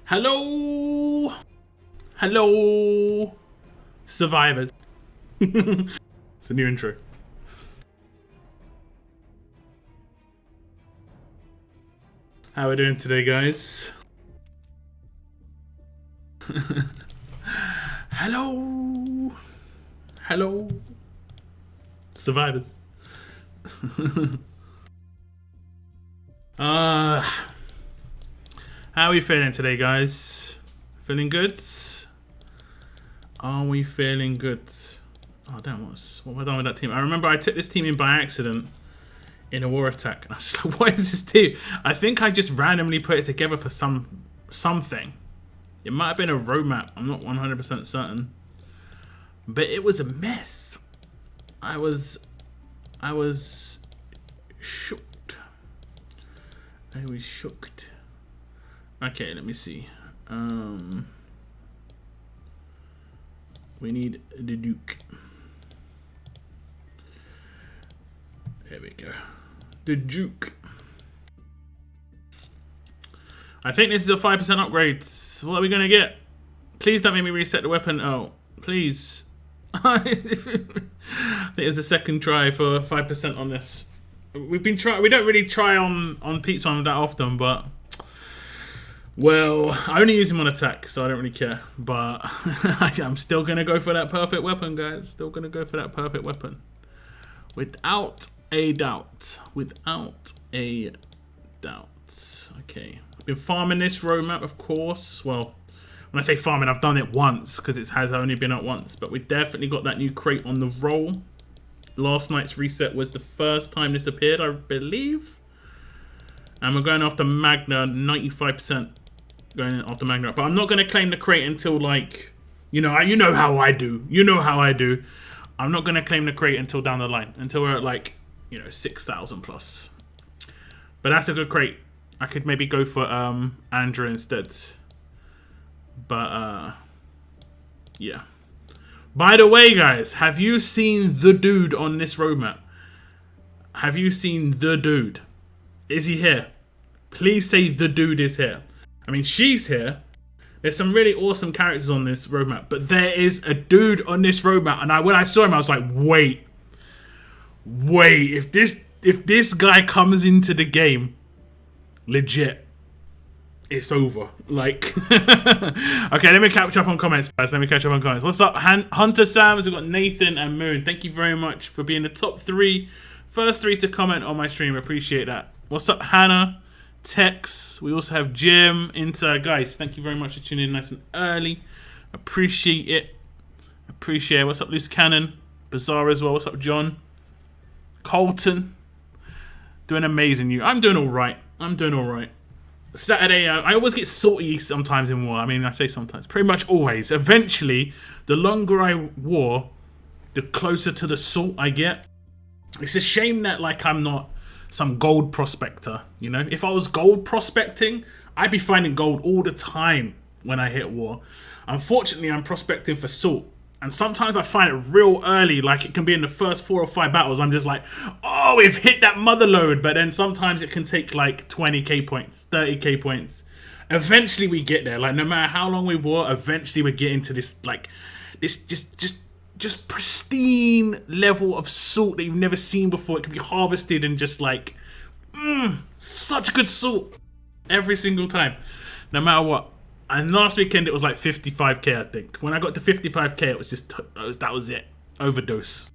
Hello, hello, survivors. The new intro. How are we doing today, guys? Hello, hello, survivors. How are we feeling today, guys? Feeling good? Are we feeling good? Oh damn, what have I done with that team? I remember I took this team in by accident in a war attack. I was like, what is this team? I think I just randomly put it together for something. It might have been a roadmap. I'm not 100% certain. But it was a mess. I was shocked. I was shocked. Okay, let me see. We need the Duke. There we go. The Duke. I think this is a 5% upgrade. What are we gonna get? Please don't make me reset the weapon. Oh, please. I think it's the second try for 5% on this. We've been trying. We don't really try on Pizza One that often, but well, I only use him on attack, so I don't really care. But I'm still gonna go for that perfect weapon, guys. Still gonna go for that perfect weapon, without a doubt. Without a doubt. Okay, I've been farming this roadmap, of course. Well, when I say farming, I've done it once because it has only been up once. But we definitely got that new crate on the roll. Last night's reset was the first time this appeared, I believe. And we're going after Magna, 95% going after Magna. But I'm not going to claim the crate until, like, you know how I do. You know how I do. I'm not going to claim the crate until down the line. Until we're at, like, 6,000 plus. But that's a good crate. I could maybe go for Andrew instead. But, yeah. By the way, guys, have you seen the dude on this roadmap? Have you seen the dude? Is he here? Please say the dude is here. I mean, she's here. There's some really awesome characters on this roadmap, but there is a dude on this roadmap, and when I saw him, I was like, wait. If this guy comes into the game, legit, it's over. Like, okay, let me catch up on comments, guys. What's up, Hunter Sams? We've got Nathan and Moon. Thank you very much for being the first three to comment on my stream. Appreciate that. What's up, Hannah? Tex. We also have Jim. Guys, thank you very much for tuning in nice and early. Appreciate it. What's up, Loose Cannon? Bizarre as well. What's up, John? Colton. Doing amazing. I'm doing all right. Saturday, I always get salty sometimes in war. I mean, I say sometimes. Pretty much always. Eventually, the longer I war, the closer to the salt I get. It's a shame that, like, I'm not some gold prospector, If I was gold prospecting, I'd be finding gold all the time when I hit war. Unfortunately, I'm prospecting for salt. And sometimes I find it real early, like it can be in the first 4 or 5 battles. I'm just like, oh, we've hit that mother load. But then sometimes it can take like 20k points, 30k points. Eventually we get there. Like, no matter how long we war, eventually we get into this, like, this just pristine level of salt that you've never seen before. It can be harvested and just like, such good salt every single time, no matter what. And last weekend it was like 55k, I think. When I got to 55k, it was just that was it. Overdose.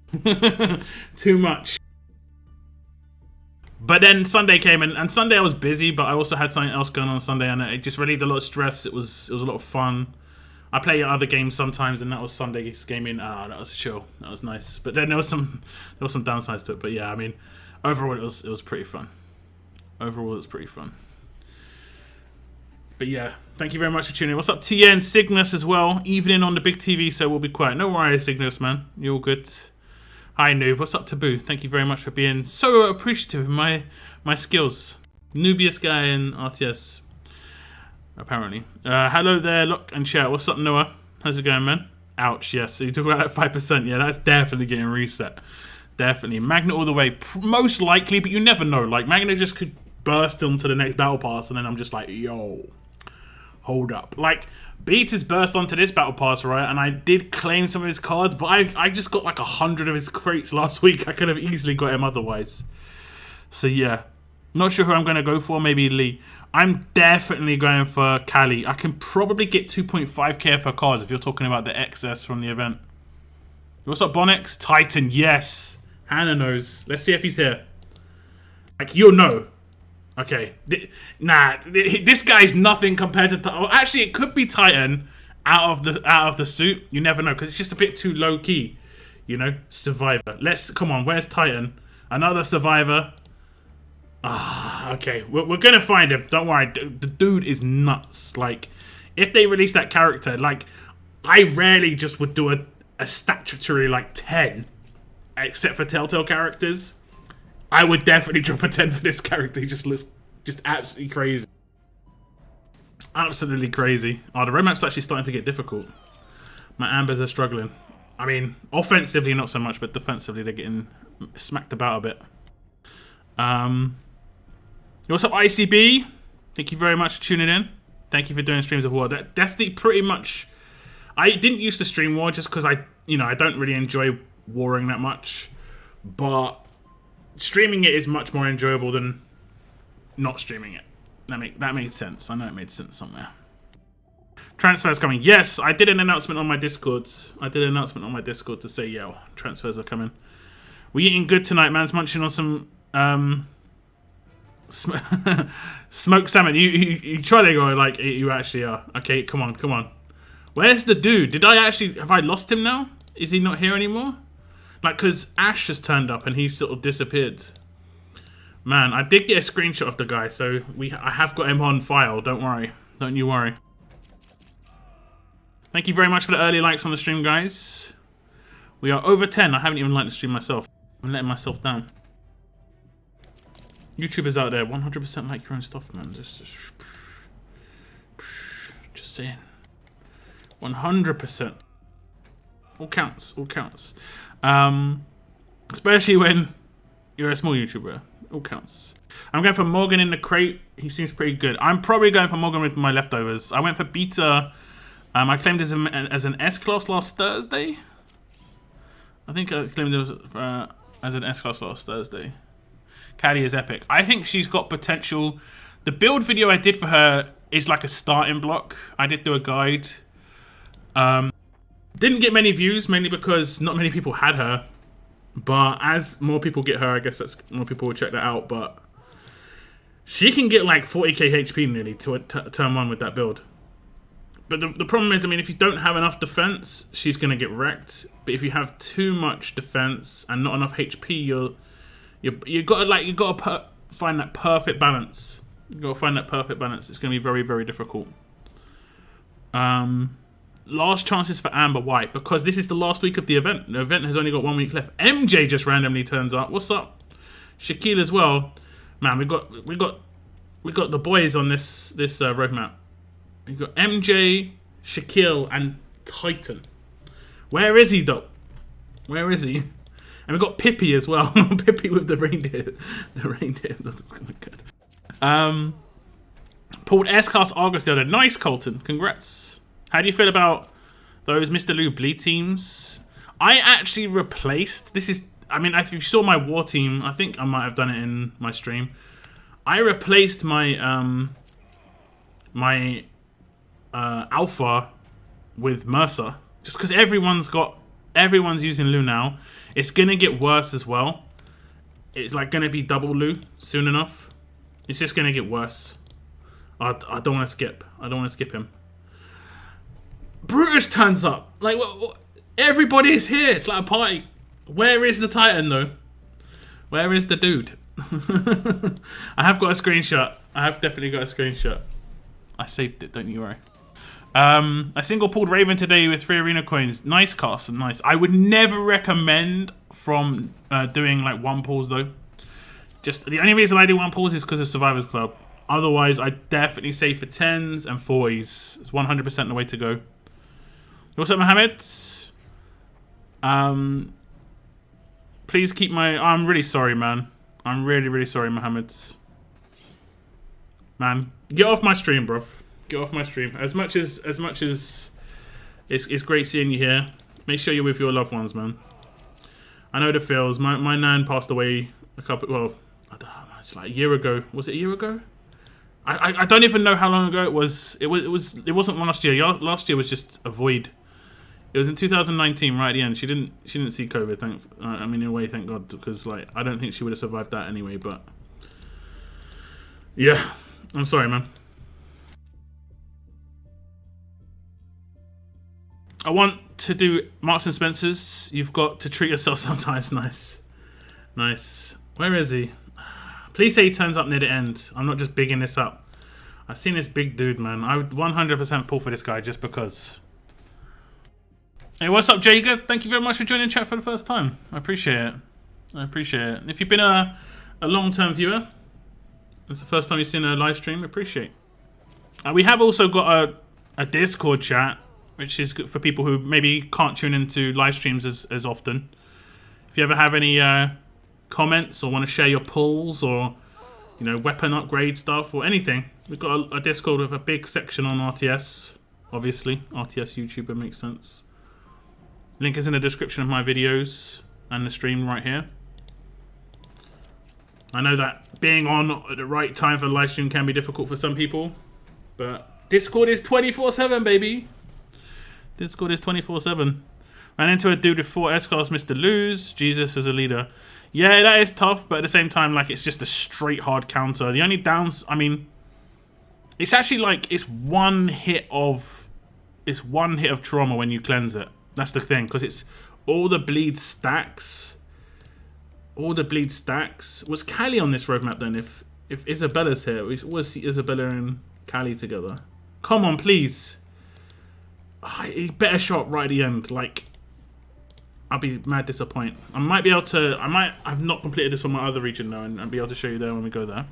Too much. But then Sunday came, and Sunday I was busy, but I also had something else going on Sunday, and it just relieved a lot of stress. It was a lot of fun. I play other games sometimes, and that was Sunday's gaming. That was chill. That was nice. But then there was some downsides to it. But yeah, I mean, overall it was pretty fun. But yeah, thank you very much for tuning in. What's up, TN and Cygnus as well? Evening on the big TV, so we'll be quiet. No worries, Cygnus, man. You're all good. Hi, Noob. What's up, Taboo? Thank you very much for being so appreciative of my skills. Noobiest guy in RTS, apparently. Hello there, Lock and Chat. What's up, Noah? How's it going, man? Ouch, yes. So you talk about that 5%. Yeah, that's definitely getting reset. Definitely. Magnet all the way. Most likely, but you never know. Like, Magnet just could burst onto the next battle pass, and then I'm just like, yo, hold up. Like, Beats has burst onto this battle pass, right? And I did claim some of his cards, but I just got like 100 of his crates last week. I could have easily got him otherwise. So yeah, not sure who I'm going to go for. Maybe Lee. I'm definitely going for Cali. I can probably get 2.5k for cards if you're talking about the excess from the event. What's up, Bonix? Titan, yes. Hannah knows. Let's see if he's here. Like, you'll know. Okay. This guy's nothing compared to... Oh, actually, it could be Titan out of the suit. You never know, because it's just a bit too low-key. You know? Survivor. Come on, where's Titan? Another Survivor. Ah, okay. We're going to find him. Don't worry. The dude is nuts. Like, if they release that character, like, I rarely just would do a statutory, like, 10. Except for Telltale characters. I would definitely drop a 10 for this character. He just looks just absolutely crazy. Absolutely crazy. Oh, the roadmap's actually starting to get difficult. My Ambers are struggling. I mean, offensively not so much, but defensively they're getting smacked about a bit. What's up, ICB? Thank you very much for tuning in. Thank you for doing streams of War. That's the pretty much... I didn't used to stream War just because I don't really enjoy warring that much. But streaming it is much more enjoyable than not streaming it. That made sense. I know it made sense somewhere. Transfers coming. Yes, I did an announcement on my Discord. To say, yeah, transfers are coming. We eating good tonight, man's munching on some smoked salmon. You try to go like you actually are. Okay, come on. Where's the dude? Have I lost him now? Is he not here anymore? Like, because Ash has turned up and he's sort of disappeared. Man, I did get a screenshot of the guy, so I have got him on file. Don't worry. Don't you worry. Thank you very much for the early likes on the stream, guys. We are over 10. I haven't even liked the stream myself. I'm letting myself down. YouTubers out there, 100% like your own stuff, man. Just saying. 100%. All counts. Especially when you're a small YouTuber. All counts. I'm going for Morgan in the crate. He seems pretty good. I'm probably going for Morgan with my leftovers. I went for Beta. I claimed as an S-Class last Thursday. I think I claimed it was as an S-Class last Thursday. Caddy is epic. I think she's got potential. The build video I did for her is like a starting block. I did do a guide. Didn't get many views, mainly because not many people had her. But as more people get her, I guess more people will check that out. But she can get like 40k HP nearly to turn 1 with that build. But the problem is, I mean, if you don't have enough defense, she's going to get wrecked. But if you have too much defense and not enough HP, you gotta find that perfect balance. You gotta find that perfect balance. It's going to be very, very difficult. Last chances for Amber. Why? Because this is the last week of the event. The event has only got 1 week left. MJ just randomly turns up. What's up? Shaquille as well. Man, we got the boys on this roadmap. We got MJ, Shaquille, and Titan. Where is he though? Where is he? And we got Pippi as well. Pippi with the reindeer. The reindeer. That's good. Pulled S-Class Argus the other. Nice, Colton. Congrats. How do you feel about those Mr. Lou bleed teams? I actually replaced... I mean, if you saw my war team, I think I might have done it in my stream. I replaced my Alpha with Mercer. Just because everyone's using Lou now. It's going to get worse as well. It's like going to be double Lou soon enough. It's just going to get worse. I don't want to skip. I don't want to skip him. Brutus turns up. Like, what? Everybody is here. It's like a party. Where is the Titan, though? Where is the dude? I have got a screenshot. I have definitely got a screenshot. I saved it, don't you worry. A single pulled Raven today with 3 arena coins. Nice, Carson, nice. I would never recommend from doing like 1 pulls, though. Just the only reason I do 1 pulls is because of Survivors Club. Otherwise, I definitely say for 10s and 40s. It's 100% the way to go. What's up, Mohammed? Please keep my... I'm really sorry, man. I'm really, really sorry, Mohammed. Man, get off my stream, bruv. Get off my stream. As much as it's great seeing you here. Make sure you're with your loved ones, man. I know the feels. My nan passed away a couple. Well, I don't know. It's like a year ago. Was it a year ago? I don't even know how long ago it was. It wasn't last year. Last year was just a void. It was in 2019, right at the end. She didn't see COVID. I mean, in a way, thank God, because like I don't think she would have survived that anyway. But yeah, I'm sorry, man. I want to do Marks and Spencer's. You've got to treat yourself sometimes. Nice. Where is he? Please say he turns up near the end. I'm not just bigging this up. I've seen this big dude, man. I would 100% pull for this guy just because. Hey, what's up, Jager? Thank you very much for joining chat for the first time. I appreciate it. If you've been a long-term viewer, it's the first time you've seen a live stream, appreciate. We have also got a Discord chat, which is good for people who maybe can't tune into live streams as often. If you ever have any comments or want to share your pulls or weapon upgrade stuff or anything, we've got a Discord with a big section on RTS. Obviously, RTS YouTuber makes sense. Link is in the description of my videos and the stream right here. I know that being on at the right time for the live stream can be difficult for some people, but Discord is 24/7, baby. Discord is 24/7. Ran into a dude with 4 S-Class, Mr. Lose. Jesus as a leader. Yeah, that is tough, but at the same time, like, it's just a straight hard counter. The only downs, I mean, it's actually like it's one hit of trauma when you cleanse it. That's the thing, because it's all the bleed stacks. Was Callie on this roadmap then? If Isabella's here, we always see Isabella and Callie together. Come on, please. He better shot right at the end. Like, I'll be mad disappointed. I might be able to. I've not completed this on my other region though, and I'll be able to show you there when we go there.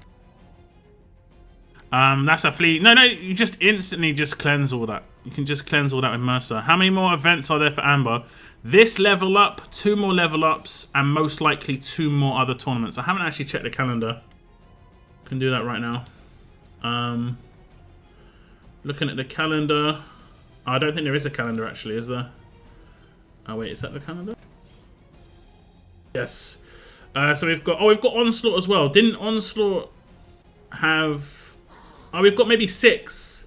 That's a flea. No, you just instantly just cleanse all that. You can just cleanse all that with Mercer. How many more events are there for Amber? This level up, 2 more level ups, and most likely 2 more other tournaments. I haven't actually checked the calendar. Can do that right now. Looking at the calendar. I don't think there is a calendar actually, is there? Oh wait, is that the calendar? Yes. So we've got Onslaught as well. Didn't Onslaught have? Oh, we've got maybe 6.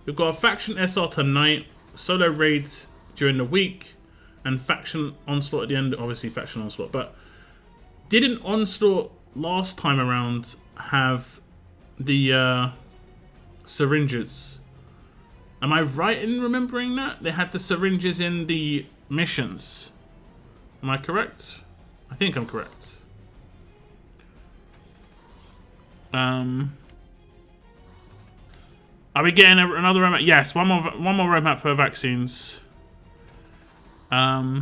We've got a faction SR tonight, solo raids during the week, and faction Onslaught at the end. Obviously, faction Onslaught. But didn't Onslaught last time around have the syringes? Am I right in remembering that? They had the syringes in the missions. Am I correct? I think I'm correct. Are we getting another roadmap? Yes, one more roadmap for vaccines. I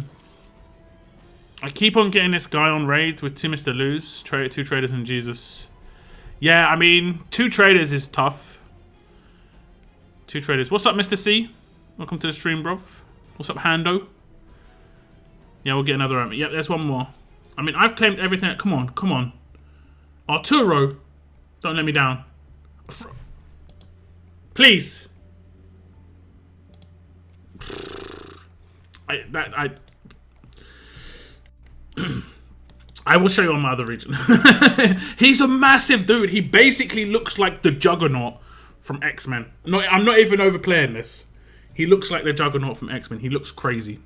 keep on getting this guy on raid with 2 Mr. Lose, 2 traders and Jesus. Yeah, I mean, 2 traders is tough. 2 traders. What's up, Mr. C? Welcome to the stream, bruv. What's up, Hando? Yeah, we'll get another roadmap. Yep, there's one more. I mean, I've claimed everything. Come on. Arturo, don't let me down. Please. I will show you on my other region. He's a massive dude. He basically looks like the Juggernaut from X-Men. I'm not even overplaying this. He looks like the Juggernaut from X-Men. He looks crazy.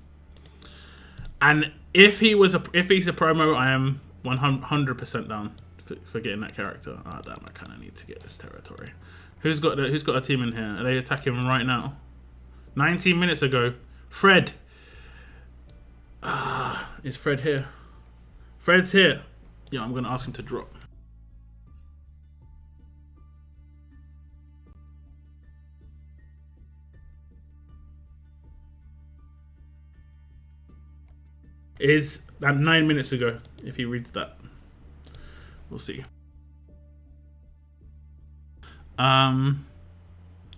And if he's a promo, I am 100% down for getting that character. Ah, damn! I kind of need to get this territory. Who's got a team in here? Are they attacking right now? 19 minutes ago. Fred. Is Fred here? Fred's here. Yeah, I'm gonna ask him to drop. Is that 9 minutes ago? If he reads that, we'll see.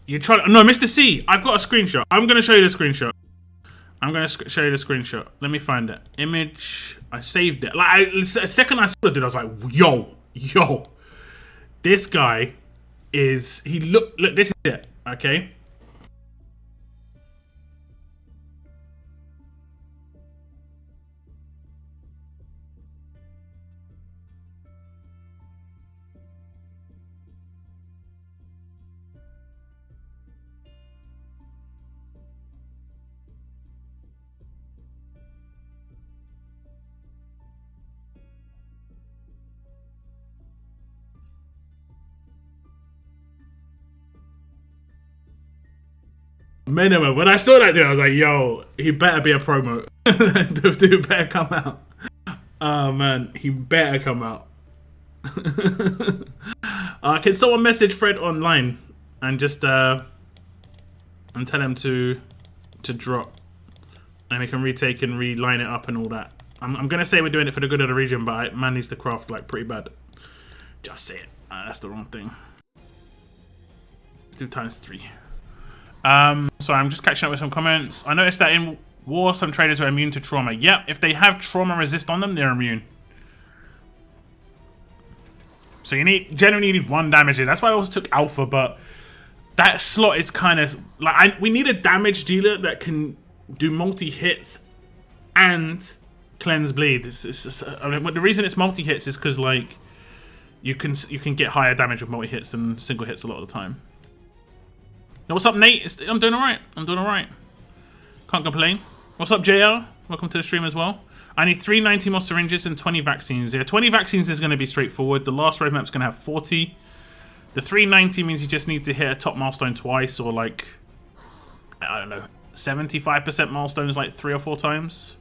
You try. No, Mr. C. I've got a screenshot. I'm gonna show you the screenshot. Let me find it. Image. I saved it. Like a second I saw the dude, I was like, yo, this guy is. Look. This is it. Okay. Minimum. When I saw that dude, I was like, yo, he better be a promo. The dude better come out. Oh man, he better come out. Can someone message Fred online and just and tell him to drop, and he can retake and reline it up and all that. I'm gonna say we're doing it for the good of the region, but man needs to craft like pretty bad. Just say it. That's the wrong thing. Let's do ×3. So I'm just catching up with some comments. I noticed that in war, some traders are immune to trauma. Yep, if they have trauma resist on them, they're immune. So you generally need 1 damage in. That's why I also took alpha, but that slot is kind of like we need a damage dealer that can do multi hits and cleanse bleed. I mean, the reason it's multi hits is because like you can get higher damage with multi hits than single hits a lot of the time. Yo, what's up, Nate? I'm doing alright. I'm doing alright. Can't complain. What's up, JR? Welcome to the stream as well. I need 390 more syringes and 20 vaccines. Yeah, 20 vaccines is going to be straightforward. The last roadmap's going to have 40. The 390 means you just need to hit a top milestone twice, or like, I don't know, 75% milestones like 3 or 4 times.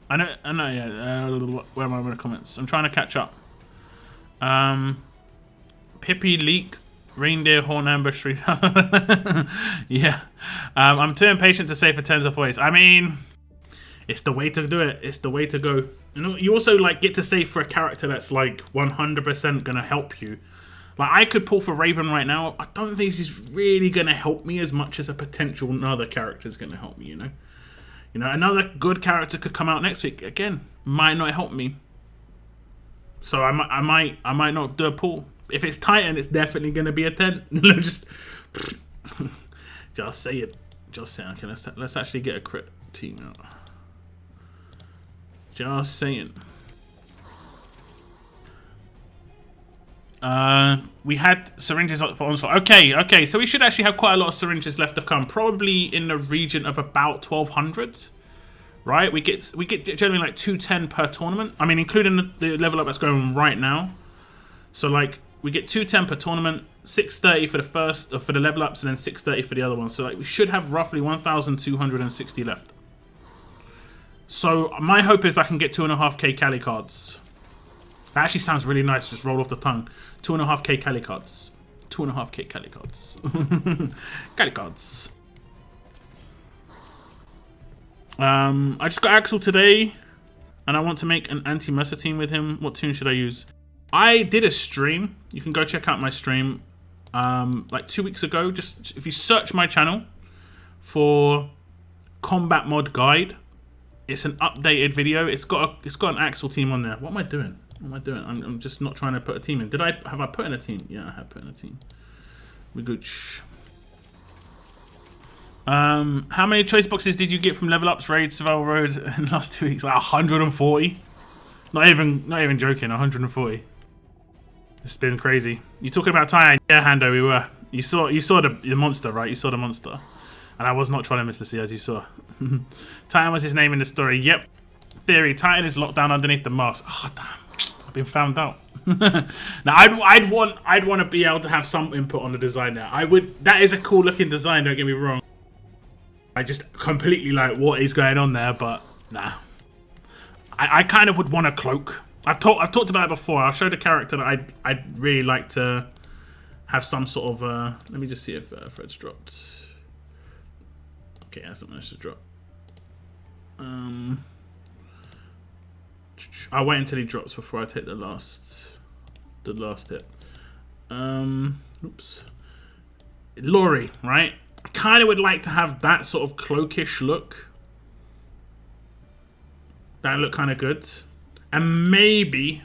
I know, yeah. Where am I in the comments? I'm trying to catch up. Pippi Leak. Reindeer horn ambush 3. Yeah. I'm too impatient to save for tens of ways. I mean, it's the way to do it. It's the way to go. You know, you also like get to save for a character that's like 100% gonna help you. Like I could pull for Raven right now. I don't think he's really gonna help me as much as a potential another character is gonna help me. You know, another good character could come out next week. Again, might not help me. So I might not do a pull. If it's Titan, it's definitely gonna be a 10. just say it. Just say it. Okay, let's actually get a crit team out. Just saying. We had syringes for onslaught. Okay. So we should actually have quite a lot of syringes left to come. Probably in the region of about 1,200. Right? We get generally like 210 per tournament. I mean, including the level up that's going on right now. So like we get 210 per tournament, 630 for the first for the level ups, and then 630 for the other one. So like we should have roughly 1,260 left. So my hope is I can get 2.5k Cali cards. That actually sounds really nice. Just roll off the tongue. 2.5k Cali cards. 2.5k Cali cards. Cali cards. I just got Axel today, and I want to make an anti-Mercer team with him. What tune should I use? I did a stream. You can go check out my stream like 2 weeks ago. Just if you search my channel for Combat Mod Guide, it's an updated video. It's got an Axel team on there. What am I doing? I'm just not trying to put a team in. Have I put in a team? Yeah, I have put in a team. We gooch. How many choice boxes did you get from Level Up's Raid Survival Road in the last 2 weeks? Like 140. Not even joking. 140. It's been crazy. You talking about Titan? Yeah, Hando, we were. You saw the monster, right? You saw the monster, and I was not trolling Mr. C, as you saw. Titan was his name in the story. Yep. Theory: Titan is locked down underneath the mask. Oh damn! I've been found out. Now I'd want to be able to have some input on the design there. I would. That is a cool looking design. Don't get me wrong. I just completely like what is going on there, but nah. I kind of would want a cloak. I've talked about it before. I'll show the character that I'd really like to have some sort of. Let me just see if Fred's dropped. Okay, that's not managed to drop. I'll wait until he drops before I take the last hit. Oops. Laurie, right? I kind of would like to have that sort of cloakish look. That look kind of good. And maybe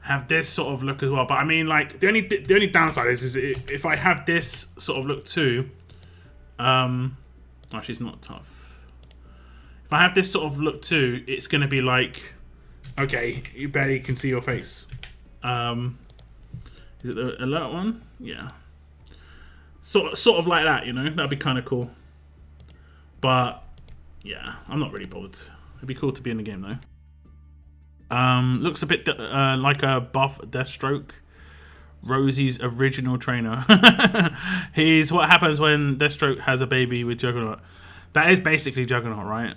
have this sort of look as well. But I mean, like the only downside is if I have this sort of look too. Oh, she's not tough. If I have this sort of look too, it's gonna be like, okay, you barely can see your face. Is it the alert one? Yeah. Sort of like that, you know. That'd be kind of cool. But yeah, I'm not really bothered. It'd be cool to be in the game though. Looks a bit like a buff Deathstroke, Rosie's original trainer. He's what happens when Deathstroke has a baby with Juggernaut. That is basically Juggernaut, right?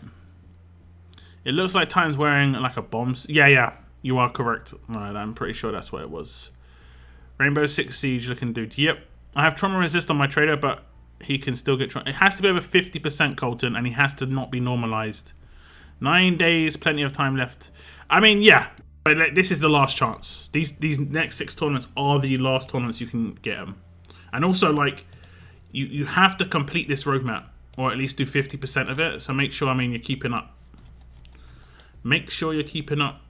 It looks like Titan's wearing like a bomb. Yeah, you are correct. Right, I'm pretty sure that's what it was. Rainbow Six Siege looking dude. Yep, I have trauma resist on my trader, but he can still get trauma. It has to be over 50% Colton, and he has to not be normalized. 9 days, plenty of time left. I mean, yeah, but this is the last chance. These next 6 tournaments are the last tournaments you can get them. And also, like, you have to complete this roadmap, or at least do 50% of it. So make sure, I mean, you're keeping up. Make sure you're keeping up.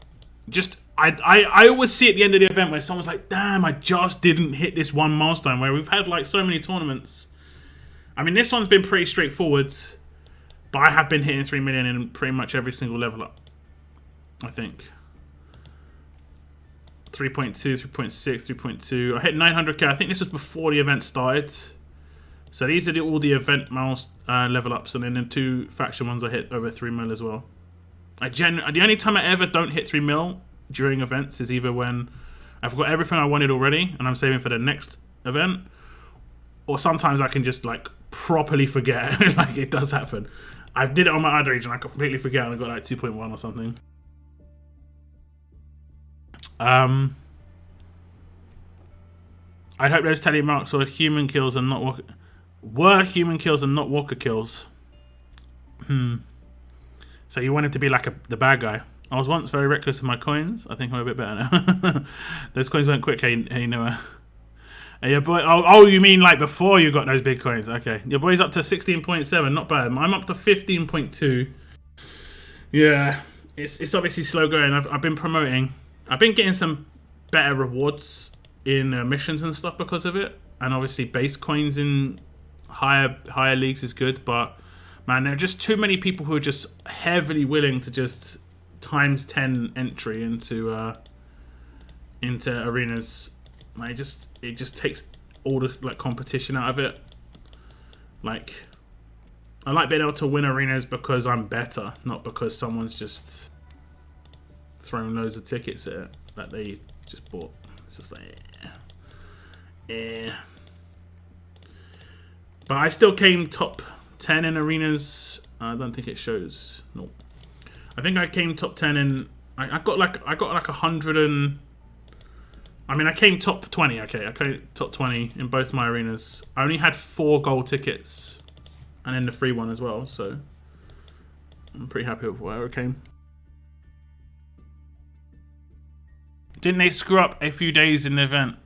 Just, I always see at the end of the event where someone's like, damn, I just didn't hit this one milestone, where we've had, like, so many tournaments. I mean, this one's been pretty straightforward. But I have been hitting 3 million in pretty much every single level up. I think. 3.2, 3.6, 3.2. I hit 900k. I think this was before the event started. So these are all the event level ups. And then the 2 faction ones I hit over 3 mil as well. The only time I ever don't hit 3 mil during events is either when I've got everything I wanted already and I'm saving for the next event. Or sometimes I can just like properly forget. Like it does happen. I did it on my other region. I completely forget and I got like 2.1 or something. I'd hope those tally marks were human kills and not walker kills. So you want him to be like the bad guy. I was once very reckless with my coins. I think I'm a bit better now. Those coins went quick. Hey Noah. Your boy. Oh, you mean like before you got those big coins? Okay, your boy's up to 16.7. Not bad. I'm up to 15.2. Yeah, it's obviously slow going. I've been promoting. I've been getting some better rewards in missions and stuff because of it, and obviously base coins in higher leagues is good. But man, there are just too many people who are just heavily willing to just times 10 entry into arenas. Like it just takes all the like competition out of it. Like I like being able to win arenas because I'm better, not because someone's just thrown loads of tickets at it that they just bought. It's just like But I still came top 10 in arenas. I don't think it shows. No, I think I came top 10 in. I got like 100 and. I mean, I came top 20. Okay, I came top 20 in both my arenas. I only had 4 gold tickets, and then the free one as well. So I'm pretty happy with where I came. Didn't they screw up a few days in the event?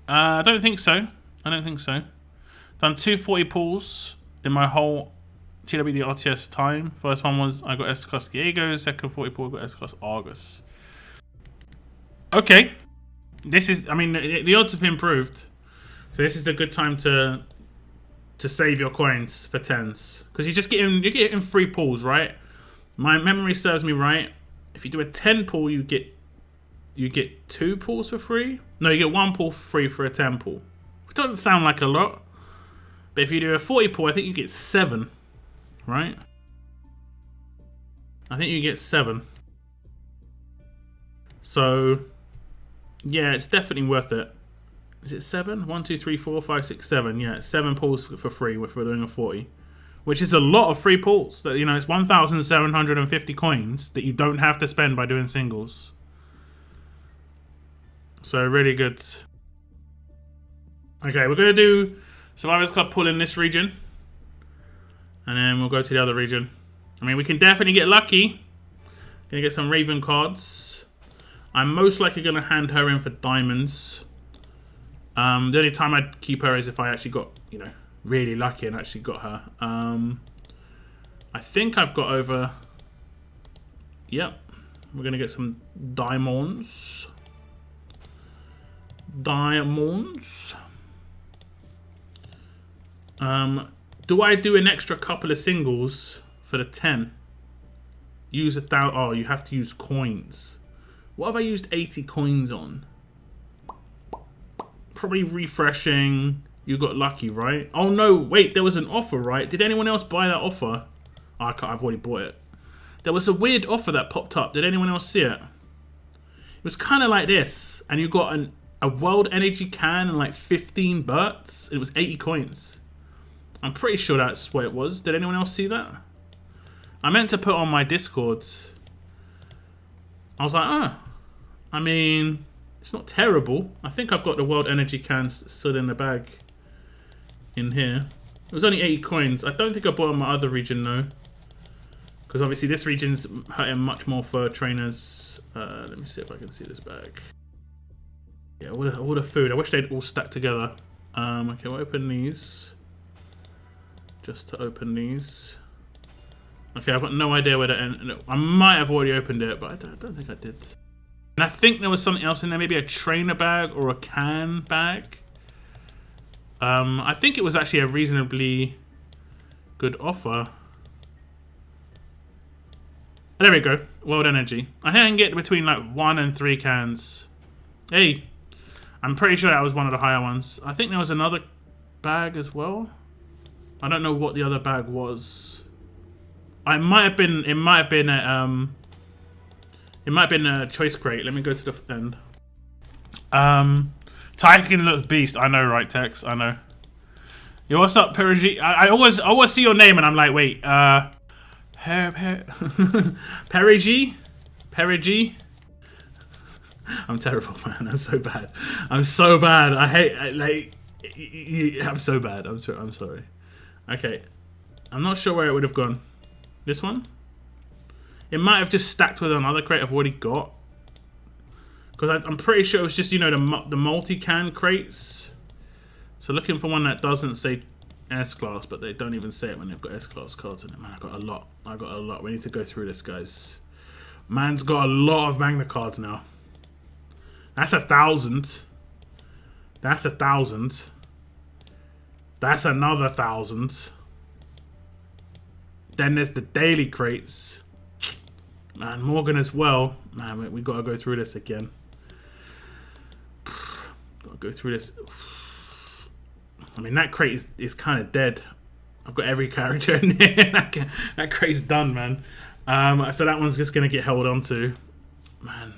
I don't think so. Done 240 pulls in my whole TWD RTS time. First one was I got S-Class Diego. Second 40 pull, I got S-Class Argus. Okay. This is, I mean, the odds have improved. So this is the good time to save your coins for 10s. Because you're getting free pulls, right? My memory serves me right. If you do a 10 pull, you get 2 pulls for free. No, you get 1 pull for free for a 10 pull. Which doesn't sound like a lot. But if you do a 40 pull, I think you get 7. Right? I think you get 7. So yeah, it's definitely worth it. Is it 7? 1, 2, 3, 4, 5, 6, 7. Yeah, 7 pulls for free if we're doing a 40. Which is a lot of free pulls. That, you know, it's 1,750 coins that you don't have to spend by doing singles. So really good. Okay, we're going to do Survivors Club pull in this region. And then we'll go to the other region. I mean, we can definitely get lucky. Gonna get some Raven cards. I'm most likely going to hand her in for diamonds. The only time I'd keep her is if I actually got, you know, really lucky and actually got her. I think I've got over... Yep. We're going to get some diamonds. diamonds. Do I do an extra couple of singles for the 10? Use 1,000. Oh, you have to use coins. What have I used 80 coins on? Probably refreshing. You got lucky, right? Oh no, wait, there was an offer, right? Did anyone else buy that offer? Oh, I've already bought it. There was a weird offer that popped up. Did anyone else see it? It was kind of like this. And you got a world energy can and like 15 birds. It was 80 coins. I'm pretty sure that's what it was. Did anyone else see that? I meant to put on my Discords. I was like, oh, I mean, it's not terrible. I think I've got the world energy cans still in the bag in here. It was only 80 coins. I don't think I bought on my other region though. Because obviously this region's hurting much more for trainers. Let me see if I can see this bag. Yeah, all the food. I wish they'd all stacked together. Okay, we'll open these. Just to open these. Okay, I've got no idea where to end. I might have already opened it, but I don't think I did. And I think there was something else in there. Maybe a trainer bag or a can bag. I think it was actually a reasonably good offer. There we go. World energy. I think I can get between like 1 and 3 cans. Hey. I'm pretty sure that was one of the higher ones. I think there was another bag as well. I don't know what the other bag was. It might have been a choice crate. Let me go to the end. Titan looks beast. I know, right, Tex? I know. Yo, what's up, Perigi? I always see your name and I'm like, wait, Perigi? Perigi? I'm terrible, man. I'm so bad. I'm so bad. I hate, I'm so bad. I'm sorry. Okay. I'm not sure where it would have gone. This one? It might have just stacked with another crate I've already got. Because I'm pretty sure it was just, you know, the multi-can crates. So looking for one that doesn't say S-Class, but they don't even say it when they've got S-Class cards in it. Man, I got a lot. I got a lot. We need to go through this, guys. Man's got a lot of Magna cards now. That's 1,000. That's 1,000. That's another 1,000. Then there's the daily crates. Man, Morgan as well. Man, we gotta go through this again. Gotta go through this. I mean, that crate is kind of dead. I've got every character in there. That crate's done, man. So that one's just gonna get held on to. Man,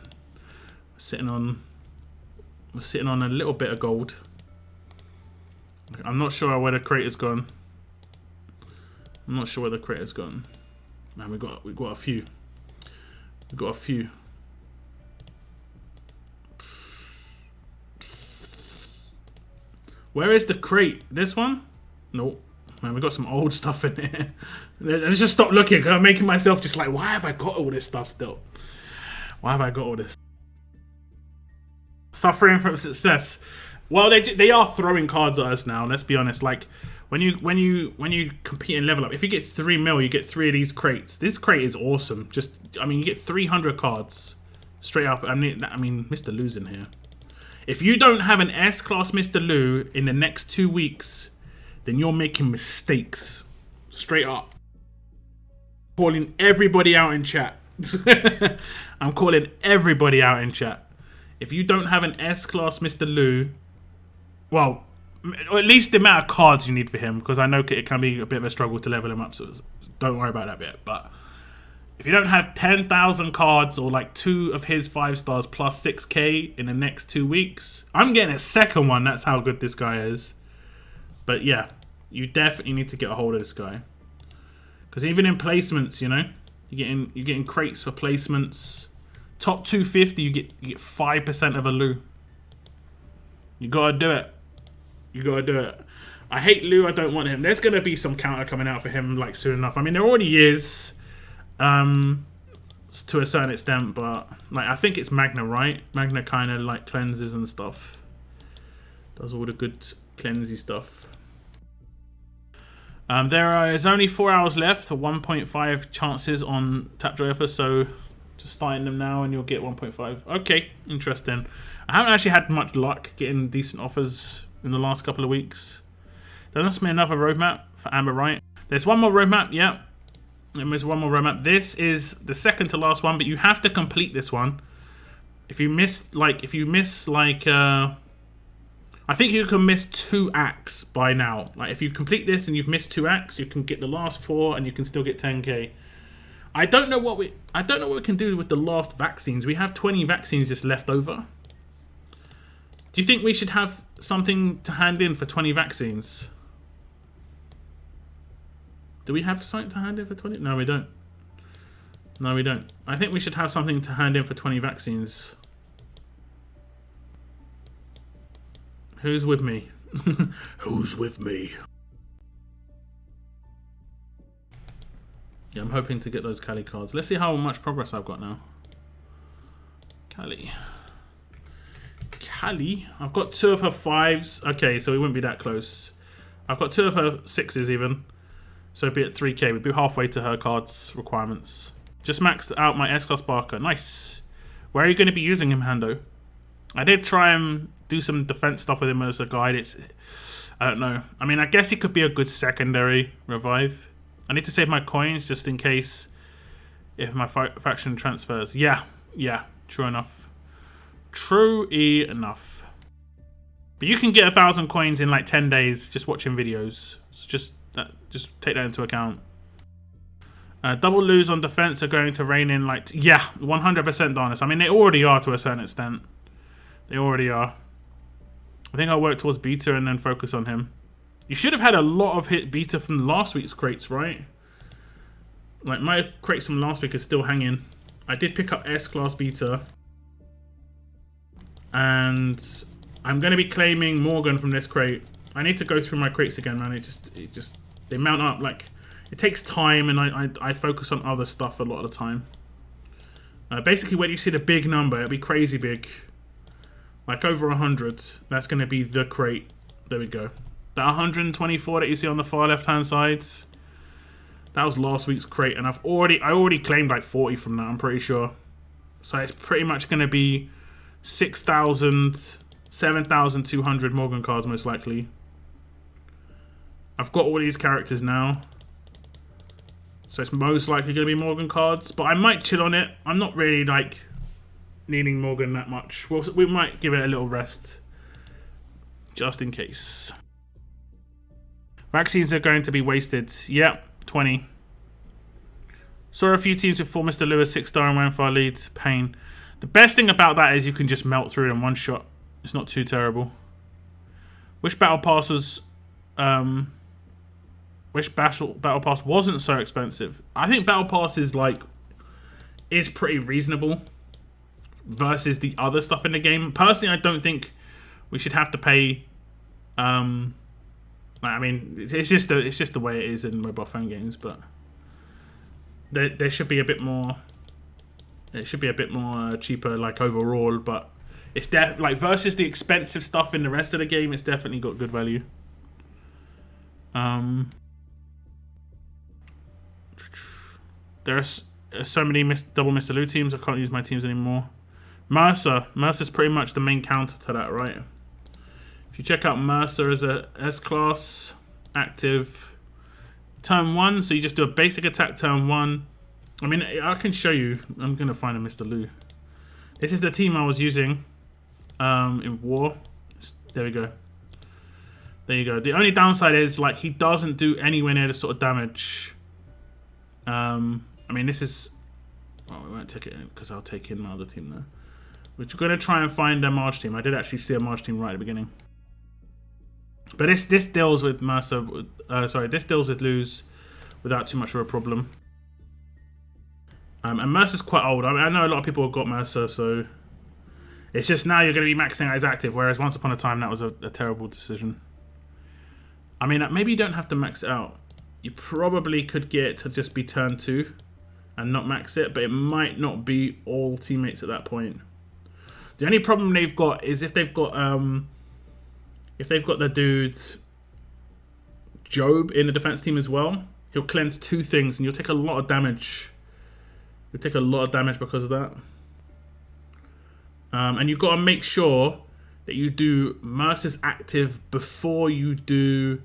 we're sitting on a little bit of gold. I'm not sure where the crate has gone. I'm not sure where the crate has gone. Man, we got a few. We got a few. Where is the crate? This one? Nope. Man, we got some old stuff in there. Let's just stop looking. I'm making myself just like, why have I got all this stuff still? Why have I got all this? Suffering from success. Well, they are throwing cards at us now. Let's be honest. Like when you compete and level up, if you get 3 mil, you get 3 of these crates. This crate is awesome. Just, I mean, you get 300 cards straight up. I mean, Mr. Lou's in here. If you don't have an S-Class Mr. Lou in the next 2 weeks, then you're making mistakes. Straight up. Calling everybody out in chat. I'm calling everybody out in chat. If you don't have an S-Class Mr. Lou, well, or at least the amount of cards you need for him, because I know it can be a bit of a struggle to level him up, so don't worry about that bit. But if you don't have 10,000 cards or like 2 of his 5 stars plus 6k in the next 2 weeks, I'm getting a second one. That's how good this guy is. But yeah, you definitely need to get a hold of this guy, because even in placements, you know, you're getting crates for placements. Top 250, you get 5% of a Lou. You gotta do it. You gotta do it. I hate Lou. I don't want him. There's gonna be some counter coming out for him like soon enough. I mean, there already is, to a certain extent, but like I think it's Magna, right? Magna kind of like cleanses and stuff. Does all the good cleansy stuff. There is only 4 hours left, 1.5 chances on Tap Joy offer, so just starting them now and you'll get 1.5. Okay, interesting. I haven't actually had much luck getting decent offers in the last couple of weeks. There must be another roadmap for Amber Wright. There's one more roadmap, yeah. There's one more roadmap. This is the second to last one, but you have to complete this one. If you miss, I think you can miss 2 acts by now. Like, if you complete this and you've missed 2 acts, you can get the last 4 and you can still get 10k. I don't know what we can do with the last vaccines. We have 20 vaccines just left over. Do you think we should have something to hand in for 20 vaccines? Do we have something to hand in for 20? No, we don't. No, we don't. I think we should have something to hand in for 20 vaccines. Who's with me? Who's with me? Yeah, I'm hoping to get those Cali cards. Let's see how much progress I've got now. Cali. I've got 2 of her 5s. Okay, so we wouldn't be that close. I've got 2 of her 6s even. So it'd be at 3k. We'd be halfway to her cards requirements. Just maxed out my S-Class Barker. Nice. Where are you going to be using him, Hando? I did try and do some defense stuff with him as a guide. I don't know. I mean, I guess he could be a good secondary revive. I need to save my coins just in case if my faction transfers. Yeah, true enough. True enough. But you can get 1,000 coins in like 10 days just watching videos. So just take that into account. Double lose on defense are going to rein in like... yeah, 100% Darnus. I mean, they already are to a certain extent. They already are. I think I'll work towards beta and then focus on him. You should have had a lot of hit beta from last week's crates, right? Like, my crates from last week are still hanging. I did pick up S-Class beta. And I'm going to be claiming Morgan from this crate. I need to go through my crates again, man. They mount up. Like, it takes time, and I focus on other stuff a lot of the time. Basically, when you see the big number, it'll be crazy big. Like over 100. That's going to be the crate. There we go. That 124 that you see on the far left-hand side, that was last week's crate, and I already claimed like 40 from that. I'm pretty sure. So it's pretty much going to be 6,000, 7,200 Morgan cards most likely. I've got all these characters now. So it's most likely going to be Morgan cards. But I might chill on it. I'm not really like needing Morgan that much. We might give it a little rest. Just in case. Vaccines are going to be wasted. Yep, 20. Saw a few teams with 4 Mr. Lewis, 6-star and 1-far leads. Pain. The best thing about that is you can just melt through it in one shot. It's not too terrible. Which battle pass was... Which battle pass wasn't so expensive? I think battle pass is pretty reasonable versus the other stuff in the game. Personally, I don't think we should have to pay. I mean, it's just the way it is in mobile phone games, but there should be a bit more. It should be a bit more cheaper, like overall, but it's like versus the expensive stuff in the rest of the game. It's definitely got good value. There are so many double Mr. Lou teams. I can't use my teams anymore. Mercer's pretty much the main counter to that, right? If you check out Mercer as a S-class, active, turn 1, so you just do a basic attack turn 1. I mean, I can show you. I'm going to find a Mr. Lou. This is the team I was using in war. There we go. There you go. The only downside is, like, he doesn't do anywhere near the sort of damage. I mean, this is... Well, we won't take it in because I'll take in my other team now. We're going to try and find a March team. I did actually see a March team right at the beginning. But this deals with Mercer... this deals with Luz without too much of a problem. And Mercer's quite old. I mean, I know a lot of people have got Mercer, so... It's just now you're going to be maxing out his active, whereas once upon a time that was a terrible decision. I mean, maybe you don't have to max it out. You probably could get it to just be turn 2 and not max it, but it might not be all teammates at that point. The only problem they've got is if they've got the dude Job in the defense team as well, he'll cleanse 2 things and you'll take a lot of damage. You'll take a lot of damage because of that. And you've got to make sure that you do Mercer's active before you do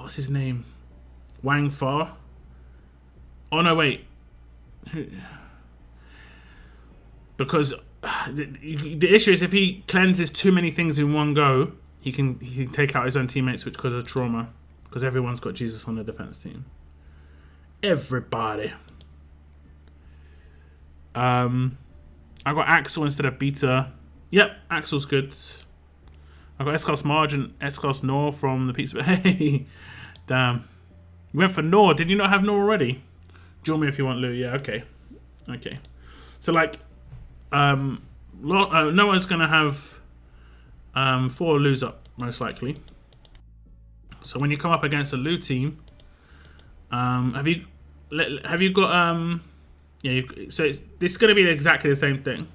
what's his name? Wang Fa. Oh no, wait. Because the issue is if he cleanses too many things in one go, he can take out his own teammates, which causes trauma. Because everyone's got Jesus on the defense team. Everybody. I got Axel instead of Beta. Yep, Axel's good. I got S-Class Marge and S-Class Nor from the pizza. Hey, damn. You went for Nor. Did you not have Nor already? Join me if you want Lou. Yeah, okay. Okay. So, like, no one's going to have 4 Lou's up, most likely. So when you come up against a Lou team, have you got yeah? So this is going to be exactly the same thing.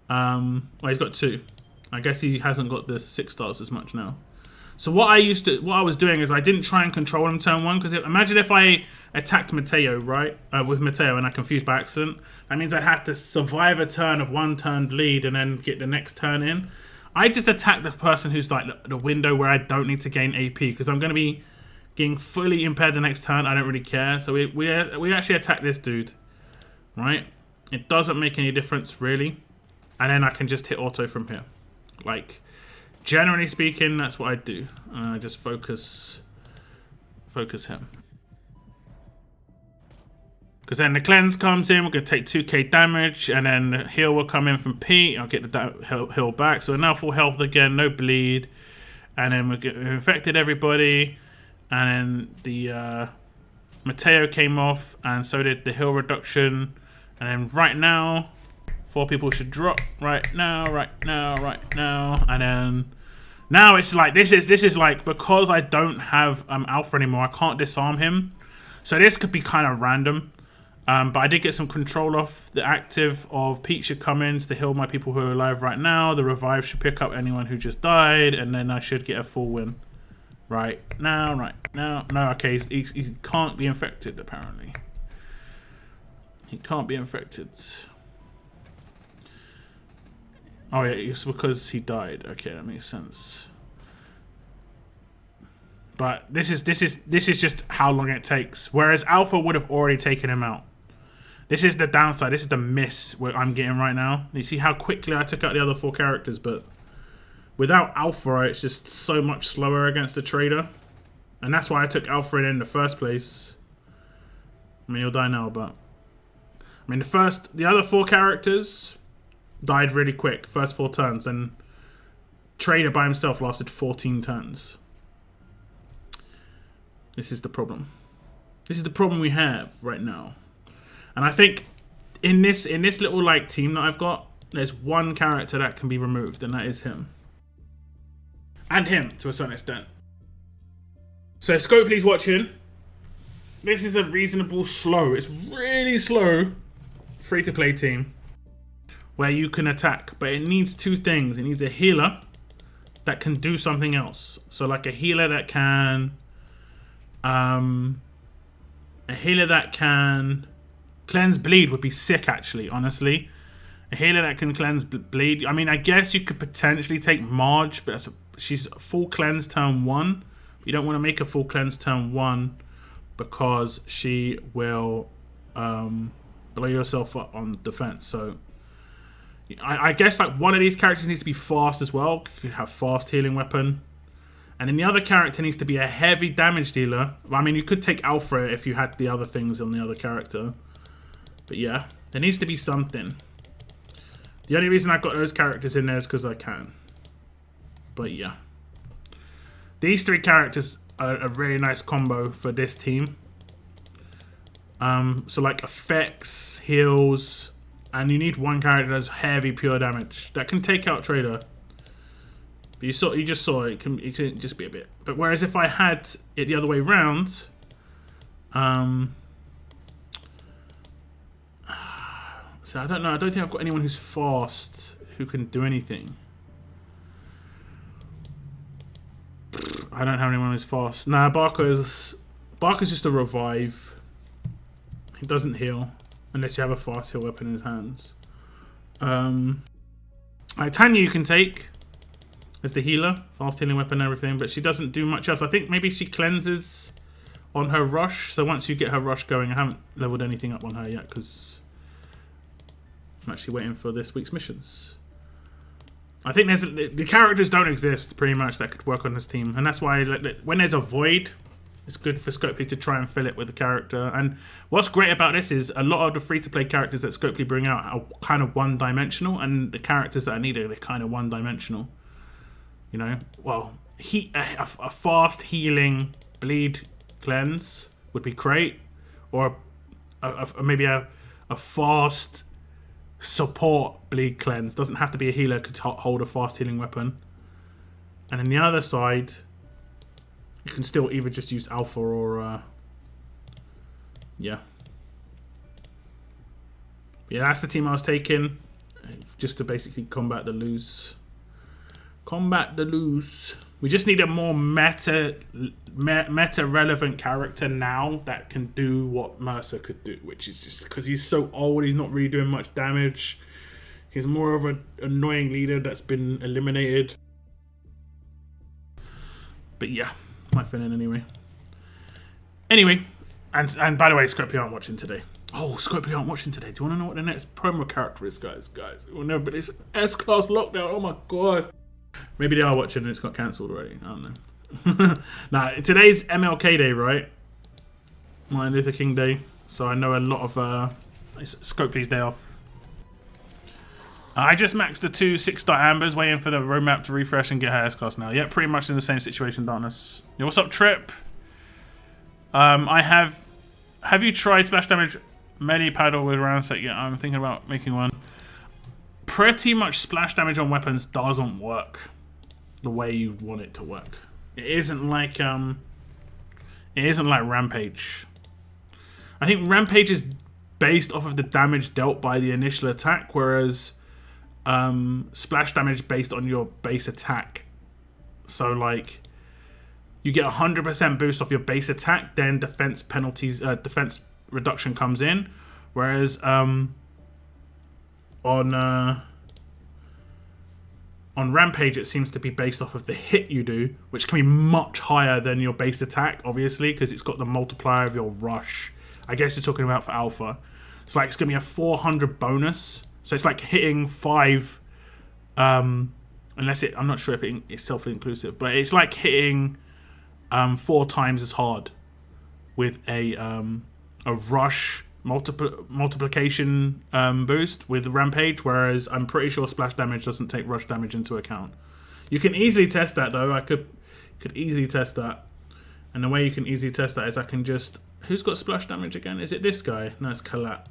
Well, he's got 2. I guess he hasn't got the 6 stars as much now. So what I was doing is I didn't try and control him turn 1, because imagine if I attacked Mateo, right, with Mateo, and I confused by accident. That means I'd have to survive a turn of 1 turn bleed and then get the next turn in. I just attack the person who's like the window where I don't need to gain AP, because I'm going to be getting fully impaired the next turn. I don't really care. So we actually attack this dude, right? It doesn't make any difference really, and then I can just hit auto from here. Like, generally speaking, that's what I do. I just focus him. Because then the cleanse comes in, we're going to take 2k damage, and then the heal will come in from Pete. I'll get the heal back. So we're now full health again, no bleed. And then we've infected everybody. And then the Mateo came off, and so did the heal reduction. And then right now, 4 people should drop right now. And then now it's like, this is like, because I don't have Alpha anymore, I can't disarm him. So this could be kind of random. But I did get some control off. The active of Pete should come in to heal my people who are alive right now. The revive should pick up anyone who just died. And then I should get a full win. Right now. No, okay, he can't be infected, apparently. He can't be infected. Oh yeah, it's because he died. Okay, that makes sense. But this is just how long it takes. Whereas Alpha would have already taken him out. This is the downside. This is the miss where I'm getting right now. You see how quickly I took out the other 4 characters, but without Alpha, it's just so much slower against the trader. And that's why I took Alpha in the first place. I mean, he'll die now, but I mean, the other 4 characters died really quick. First 4 turns, and trader by himself lasted 14 turns. This is the problem. This is the problem we have right now. And I think in this little like team that I've got, there's 1 character that can be removed, and that is him. And him to a certain extent. So Scopely's watching. This is a reasonable slow. It's really slow free-to-play team where you can attack, but it needs 2 things. It needs a healer that can do something else. So like a healer that can cleanse bleed would be sick, actually, honestly. A healer that can cleanse bleed. I mean, I guess you could potentially take Marge, but she's full cleanse turn 1. You don't want to make a full cleanse turn 1 because she will blow yourself up on defense. So I guess like one of these characters needs to be fast as well. You could have fast healing weapon. And then the other character needs to be a heavy damage dealer. I mean, you could take Alpha if you had the other things on the other character. But yeah, there needs to be something. The only reason I got those characters in there is because I can. But yeah. These 3 characters are a really nice combo for this team. So like effects, heals, and you need 1 character that has heavy pure damage that can take out Trader. But you just saw it can just be a bit. But whereas if I had it the other way around, so I don't know. I don't think I've got anyone who's fast who can do anything. I don't have anyone who's fast. Nah, Barker's just a revive. He doesn't heal unless you have a fast heal weapon in his hands. Tanya you can take as the healer, fast healing weapon and everything, but she doesn't do much else. I think maybe she cleanses on her rush, so once you get her rush going, I haven't leveled anything up on her yet because I'm actually waiting for this week's missions. I think the characters don't exist pretty much that could work on this team, and that's why when there's a void, it's good for Scopely to try and fill it with a character. And what's great about this is a lot of the free-to-play characters that Scopely bring out are kind of one-dimensional, and the characters that are needed are kind of one-dimensional. You know, well, a fast healing bleed cleanse would be great, or maybe a fast support bleed cleanse. Doesn't have to be a healer, could hold a fast healing weapon. And on the other side, you can still either just use alpha or yeah, that's the team I was taking, just to basically combat the lose. We just need a more meta relevant character now that can do what Mercer could do, which is just because he's so old, he's not really doing much damage. He's more of an annoying leader that's been eliminated. But yeah, my feeling anyway. Anyway, and by the way, Scopely aren't watching today. Oh, Scopely aren't watching today. Do you want to know what the next promo character is, guys? Well, no, but it's S-Class Lockdown. Oh my god. Maybe they are watching and it's got cancelled already. I don't know. Now, today's MLK Day, right? Martin Luther King Day. So I know a lot of Scopely's day off. I just maxed the 2 6-star Ambers, waiting for the roadmap to refresh and get her S-Class now. Yeah, pretty much in the same situation, Darkness. Yo, what's up, Trip? Have you tried splash damage melee paddle with round set yet? I'm thinking about making one. Pretty much splash damage on weapons doesn't work the way you want it to work. It isn't like Rampage. I think Rampage is based off of the damage dealt by the initial attack, whereas splash damage based on your base attack. So like you get 100% boost off your base attack, then defense penalties, defense reduction comes in, whereas on Rampage, it seems to be based off of the hit you do, which can be much higher than your base attack, obviously, because it's got the multiplier of your rush. I guess you're talking about for alpha. It's like it's going to be a 400 bonus. So it's like hitting 5, unless I'm not sure if it's self-inclusive, but it's like hitting 4 times as hard with a rush multiplication boost with Rampage, whereas I'm pretty sure splash damage doesn't take rush damage into account. You can easily test that though. I could easily test that, and the way you can easily test that is I can just, who's got splash damage again? Is it this guy? No, it's Kalat.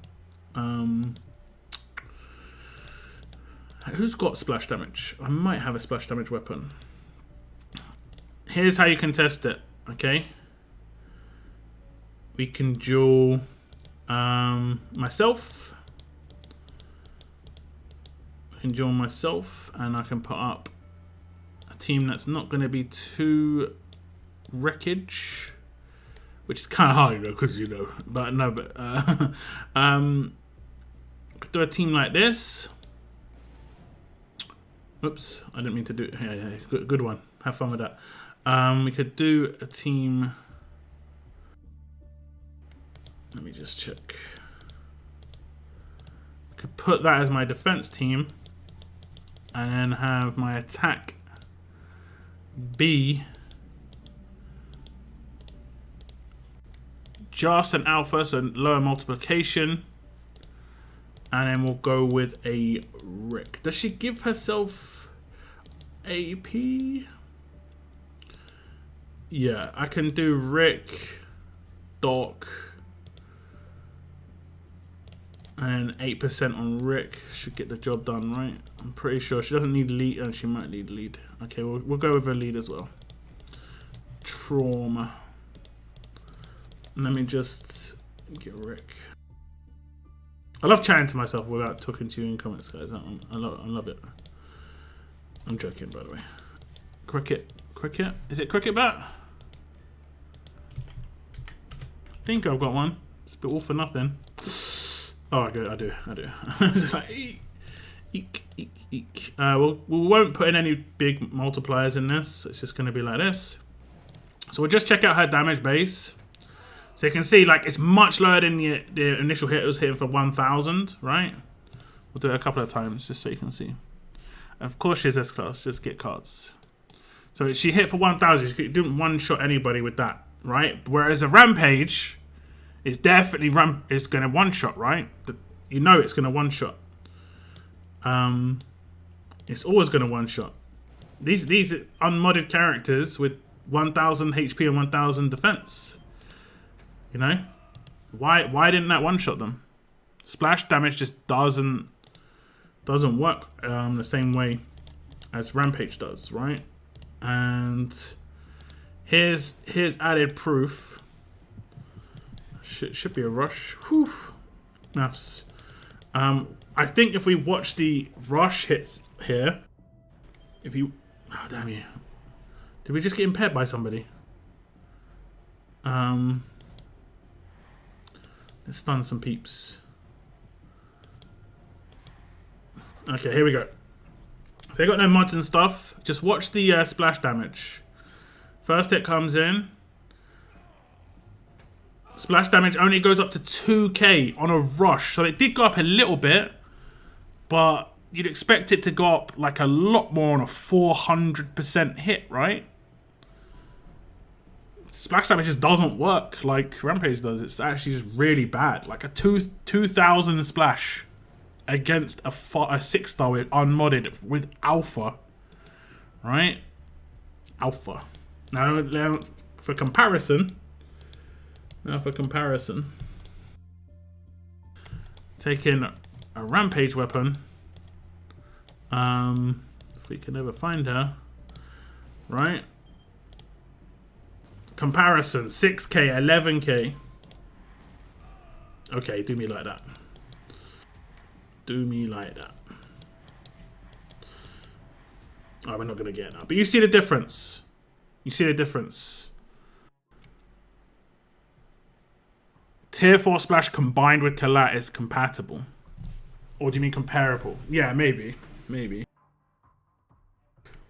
Who's got splash damage? I might have a splash damage weapon. Here's how you can test it. Okay, we can duel myself. I can duel myself, and I can put up a team that's not going to be too wreckage, which is kind of hard, because but no, but could do a team like this. Oops, I didn't mean to do it. Yeah, good one. Have fun with that. We could do a team. Let me just check. I could put that as my defense team, and then have my attack be just an alpha, so lower multiplication, and then we'll go with a Rick. Does she give herself AP? Yeah, I can do Rick, Doc, and 8% on Rick should get the job done, right? I'm pretty sure she doesn't need lead. Oh, she might need lead. Okay, we'll go with her lead as well. Trauma. Let me just get Rick. I love chatting to myself without talking to you in comments, guys. I love it. I'm joking, by the way. Cricket. Is it Cricket Bat? I think I've got one. It's a bit all for nothing. Oh, I do. It's like, eek. We won't put in any big multipliers in this. It's just going to be like this. So we'll just check out her damage base. So you can see, like, it's much lower than the initial hit. It was hitting for 1,000, right? We'll do it a couple of times just so you can see. Of course she's S-class. Just get cards. So she hit for 1,000. She didn't one-shot anybody with that, right? Whereas a Rampage is definitely it's going to one-shot, right? You know it's going to one-shot. It's always going to one-shot. These unmodded characters with 1,000 HP and 1,000 defense. You know? Why didn't that one-shot them? Splash damage just doesn't work the same way as Rampage does, right? And here's added proof. Should be a rush. Whew. Maths. I think if we watch the rush hits here, oh damn you. Did we just get impaired by somebody? Let's stun some peeps. Okay, here we go. So they got no mods and stuff. Just watch the splash damage. First hit comes in. Splash damage only goes up to 2k on a rush. So it did go up a little bit, but you'd expect it to go up like a lot more on a 400% hit, right? Splash damage just doesn't work like Rampage does. It's actually just really bad. Like a 2,000 splash against a 6-star with unmodded with alpha, right? Alpha. Now for comparison, taking a Rampage weapon, if we can ever find her, right? Comparison, 6k, 11k. Okay, do me like that. Do me like that. Oh, we're not going to get that. But you see the difference. You see the difference. Tier 4 splash combined with Collat is compatible. Or do you mean comparable? Yeah, maybe. Maybe.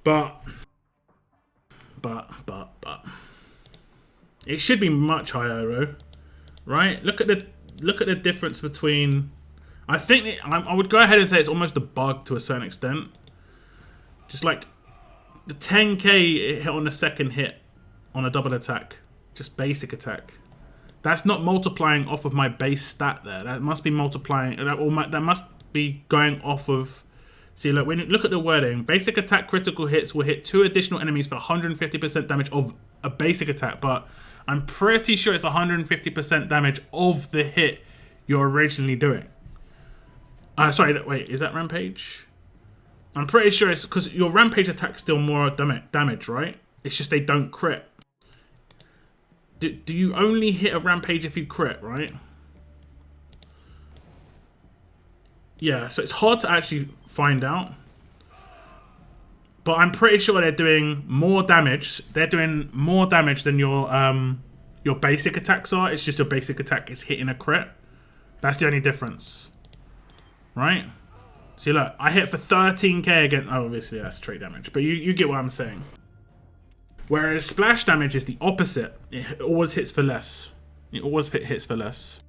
But. It should be much higher, though. Right? Look at the difference between... I think I would go ahead and say it's almost a bug to a certain extent. Just like the 10k it hit on the second hit on a double attack. Just basic attack. That's not multiplying off of my base stat there. That must be multiplying... That must be going off of... See, look, when you look at the wording. Basic attack critical hits will hit 2 additional enemies for 150% damage of a basic attack. But I'm pretty sure it's 150% damage of the hit you're originally doing. Sorry, wait, is that Rampage? I'm pretty sure it's because your Rampage attack's still more damage, right? It's just they don't crit. Do you only hit a Rampage if you crit, right? Yeah, so it's hard to actually find out. But I'm pretty sure they're doing more damage. They're doing more damage than your basic attacks are. It's just your basic attack is hitting a crit. That's the only difference. Right? See, look, I hit for 13k against... Oh, obviously, that's straight damage. But you get what I'm saying. Whereas splash damage is the opposite. It always hits for less. It always hits for less.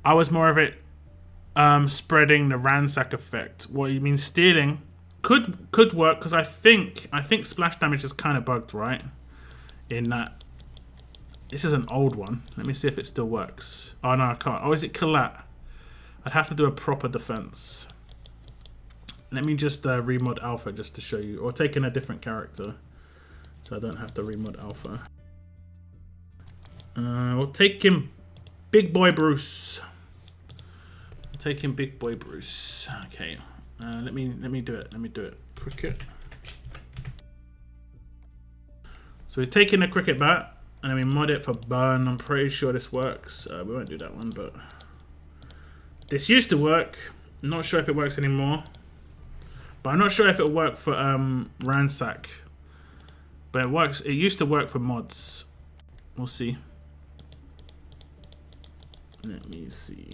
I was more of it spreading the ransack effect. What you mean stealing could work, because I think splash damage is kind of bugged, right? In that this is an old one. Let me see if it still works. Oh no, I can't. Oh, is it Collat? I'd have to do a proper defense. Let me just remod alpha just to show you, or take in a different character so I don't have to remod alpha. We'll take him Big Boy Bruce. Take him Big Boy Bruce. Okay. Let me do it. Let me do it. Cricket. So we're taking a cricket bat and then we mod it for burn. I'm pretty sure this works. We won't do that one, but this used to work. I'm not sure if it works anymore. But I'm not sure if it'll work for ransack. But it works. It used to work for mods. We'll see. Let me see.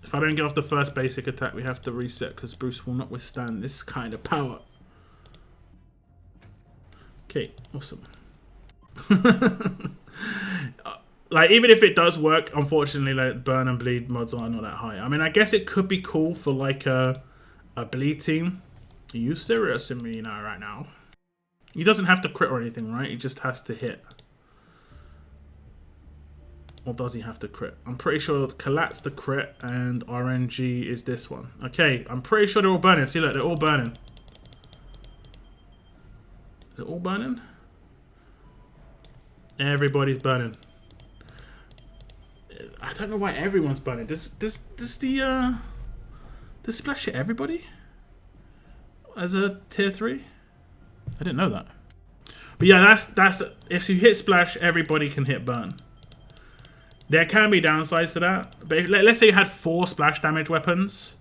If I don't get off the first basic attack, we have to reset because Bruce will not withstand this kind of power. Okay, awesome. Like, even if it does work, unfortunately, like, burn and bleed mods are not that high. I mean, I guess it could be cool for, like, a bleed team. Are you serious in me now, right now? He doesn't have to crit or anything, right? He just has to hit. Or does he have to crit? I'm pretty sure Collat's the crit and RNG is this one. Okay, I'm pretty sure they're all burning. See, look, they're all burning. Is it all burning? Everybody's burning. I don't know why everyone's burning. Does Splash hit everybody as a tier 3? I didn't know that. But yeah, that's if you hit Splash, everybody can hit burn. There can be downsides to that, but if, let's say you had 4 splash damage weapons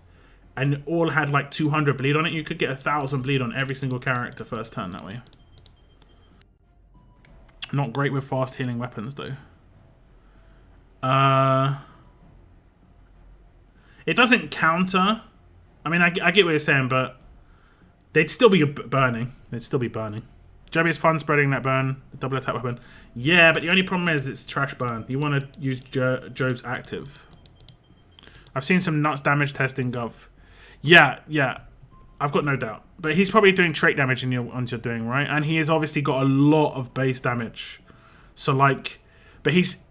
and all had like 200 bleed on it, you could get 1,000 bleed on every single character first turn that way. Not great with fast healing weapons though. It doesn't counter. I mean, I get what you're saying, but they'd still be burning. They'd still be burning. Jebby is fun spreading that burn, double attack weapon. Yeah, but the only problem is it's trash burn. You want to use Jove's active. I've seen some nuts damage testing, Gov. Yeah, I've got no doubt. But he's probably doing trait damage in your ones you're doing, right? And he has obviously got a lot of base damage. So like, but he's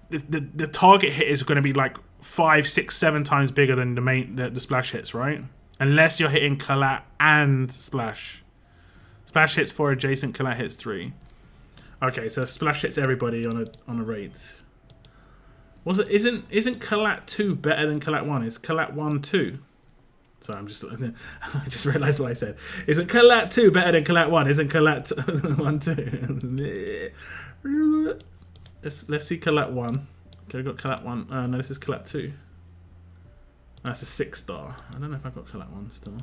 the target hit is going to be like 5, 6, 7 times bigger than the splash hits, right? Unless you're hitting Collat and Splash. Splash hits 4 adjacent, Collat hits 3. Okay, so Splash hits everybody on a raid. Isn't Collat 2 better than Collat 1? Is Collat 1 2? Sorry, I just realised what I said. Isn't Collat 2 better than Collat 1? Isn't Collat 1 2? Let's see Collat 1. Okay, I've got Collat 1. No, this is Collat 2. That's a 6-star. I don't know if I've got Collat 1 still.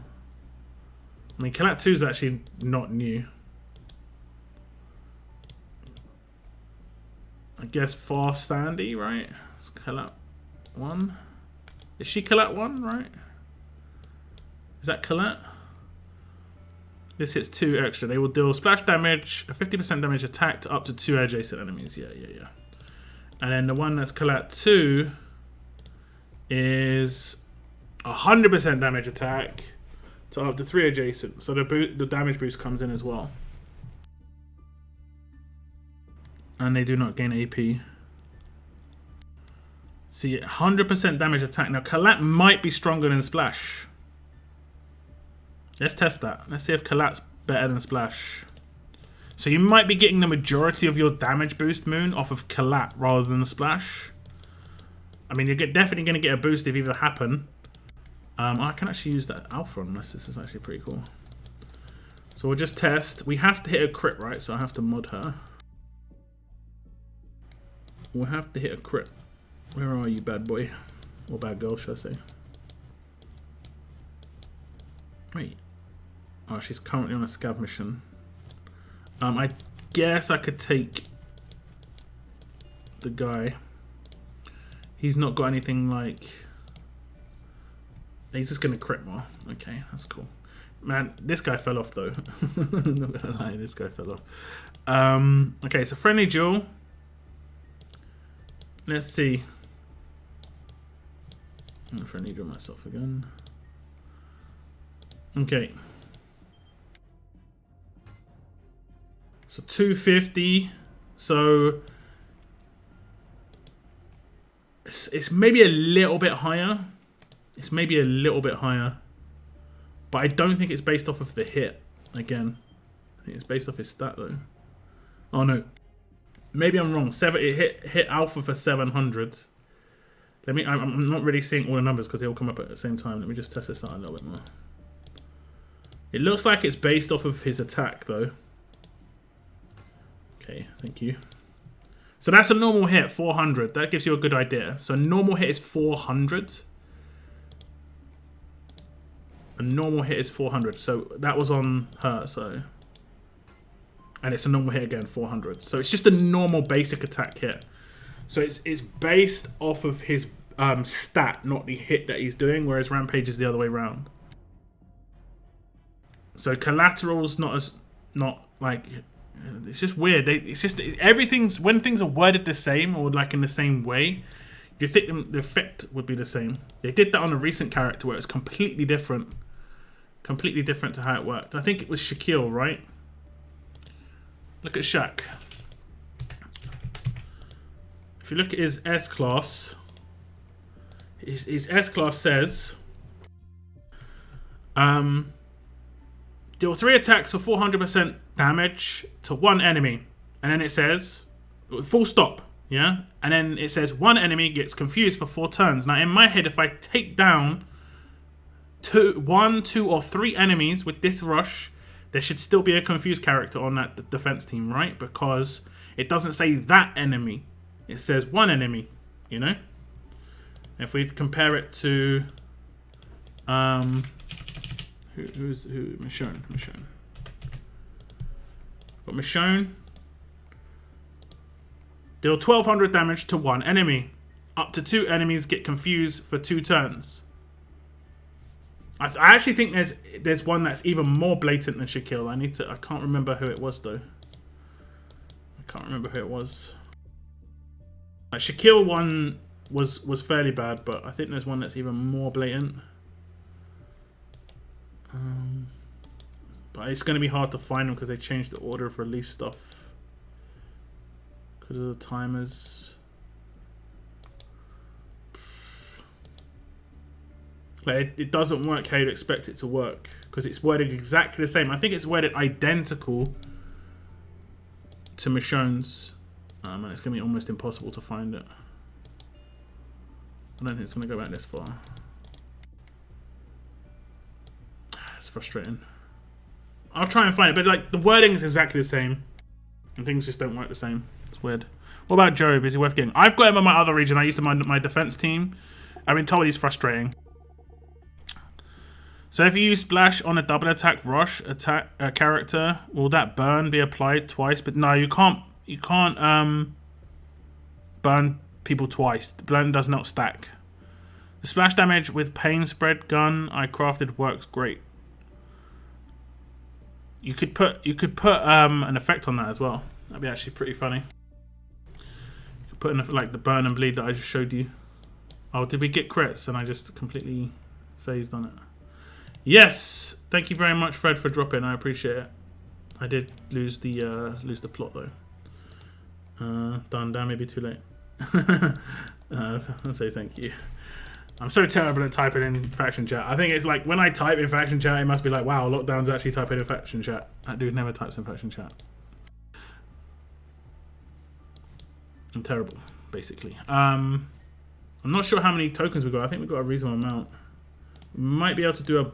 I mean, Collat 2 is actually not new. I guess Fast Standy, right? It's Collat 1. Is she Collat 1, right? Is that Collat? This hits 2 extra. They will deal splash damage, a 50% damage attack to up to 2 adjacent enemies. Yeah. And then the one that's Collat 2 is 100% damage attack to up to 3 adjacent. So the damage boost comes in as well. And they do not gain AP. See, 100% damage attack. Now, Collat might be stronger than Splash. Let's test that. Let's see if Collat's better than Splash. So you might be getting the majority of your damage boost, Moon, off of Collat rather than Splash. I mean, you're definitely going to get a boost if either happen. I can actually use that alpha on this. This is actually pretty cool. So we'll just test. We have to hit a crit, right? So I have to mod her. We'll have to hit a crit. Where are you, bad boy? Or bad girl, should I say? Wait. Oh, she's currently on a scav mission. I guess I could take the guy. He's not got anything like... He's just going to crit more. Okay, that's cool. Man, this guy fell off though. I'm not going to lie, this guy fell off. Okay, so friendly duel. Let's see. I'm going to friendly duel myself again. Okay. So 250. So it's maybe a little bit higher. It's maybe a little bit higher. But I don't think it's based off of the hit. Again. I think it's based off his stat though. Oh no. Maybe I'm wrong. It hit alpha for 700. I'm not really seeing all the numbers because they all come up at the same time. Let me just test this out a little bit more. It looks like it's based off of his attack though. Okay, thank you. So that's a normal hit, 400. That gives you a good idea. So a normal hit is 400. A normal hit is 400. So that was on her, so... And it's a normal hit again, 400. So it's just a normal basic attack hit. So it's based off of his stat, not the hit that he's doing, whereas Rampage is the other way around. So Collateral's not like, it's just weird. It's just everything's, when things are worded the same or like in the same way, you think the effect would be the same. They did that on a recent character where it's completely different to how it worked. I think it was Shaquille, right? Look at Shaq. If you look at his S class, his S class says, deal 3 attacks for 400% damage to 1 enemy. And then it says, full stop, yeah? And then it says 1 enemy gets confused for 4 turns. Now in my head, if I take down 1, 2, or 3 enemies with this rush, there should still be a confused character on that defense team, right? Because it doesn't say that enemy. It says 1 enemy, you know? If we compare it to Michonne. Got Michonne. Deal 1200 damage to 1 enemy. Up to 2 enemies get confused for 2 turns. I actually think there's one that's even more blatant than Shaquille. I can't remember who it was though. Shaquille one was fairly bad, but I think there's one that's even more blatant. But it's going to be hard to find them because they changed the order of release stuff because of the timers. Like it doesn't work how you'd expect it to work because it's worded exactly the same. I think it's worded identical to Michonne's, and it's going to be almost impossible to find it. I don't think it's going to go back this far. It's frustrating. I'll try and find it, but like the wording is exactly the same, and things just don't work the same. It's weird. What about Job? Is he worth getting? I've got him on my other region. I used him on my defense team. I've been told he's frustrating. So if you use splash on a double attack rush character, will that burn be applied twice? But no, you can't. You can't burn people twice. The burn does not stack. The splash damage with pain spread gun I crafted works great. You could put an effect on that as well. That'd be actually pretty funny. You could put in like the burn and bleed that I just showed you. Oh, did we get crits? And I just completely phased on it. Yes, thank you very much, Fred, for dropping. I appreciate it. I did lose the plot though. Done, maybe too late. I'll say thank you. I'm so terrible at typing in faction chat. I think it's like when I type in faction chat, it must be like, wow, Lockdown's actually typing in faction chat. That dude never types in faction chat. I'm terrible, basically. I'm not sure how many tokens we got. I think we got a reasonable amount. We might be able to do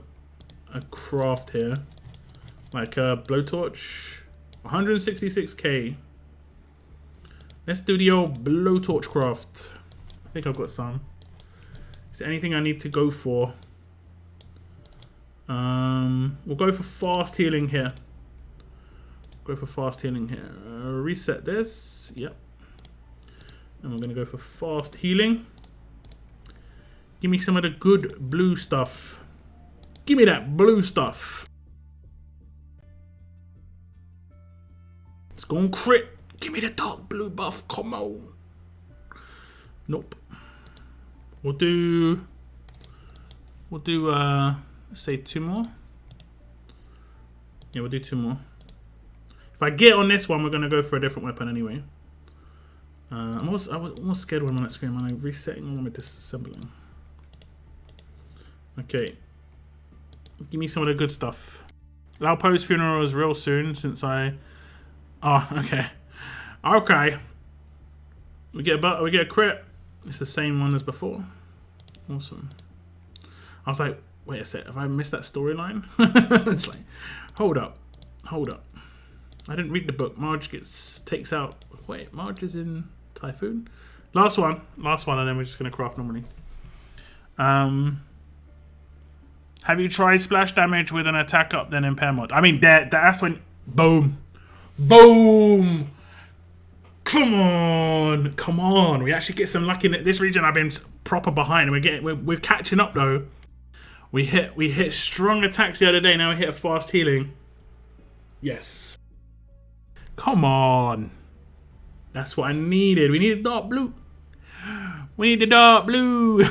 a craft here, like a blowtorch. 166k. Let's do the old blowtorch craft. I think I've got some. Is there anything I need to go for? We'll go for fast healing here. Reset this. Yep. And we're going to go for fast healing. Give me some of the good blue stuff. Give me that blue stuff. It's going crit. Give me the dark blue buff. Come on. Nope. We'll do let's say 2 more. Yeah, we'll do 2 more. If I get on this one, we're gonna go for a different weapon anyway. I was almost scared when I'm on that screen. When I'm resetting or am I disassembling? Okay. Give me some of the good stuff. Laupo's funeral is real soon since I. Oh, okay. Okay. We get a crit. It's the same one as before. Awesome. I was like, wait a sec, have I missed that storyline? It's like, hold up. I didn't read the book. Marge takes out. Wait, Marge is in Typhoon. Last one, and then we're just gonna craft normally. Have you tried splash damage with an attack up then impair mod? I mean, that's when boom. Boom! Come on! Come on! We actually get some luck in this region. I've been proper behind. We're catching up though. We hit strong attacks the other day. Now we hit a fast healing. Yes. Come on. That's what I needed. We needed dark blue. We need the dark blue.